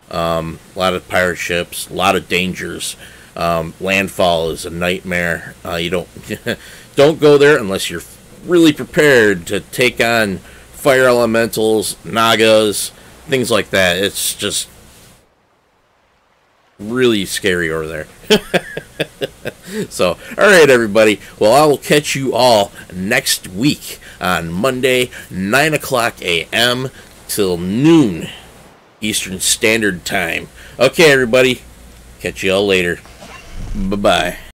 A lot of pirate ships, a lot of dangers. Landfall is a nightmare. You don't go there unless you're really prepared to take on fire elementals, nagas, things like that. It's just really scary over there. So, alright everybody, well, I will catch you all next week on Monday, 9 o'clock a.m. till noon Eastern Standard Time. Okay everybody, catch you all later. Bye-bye.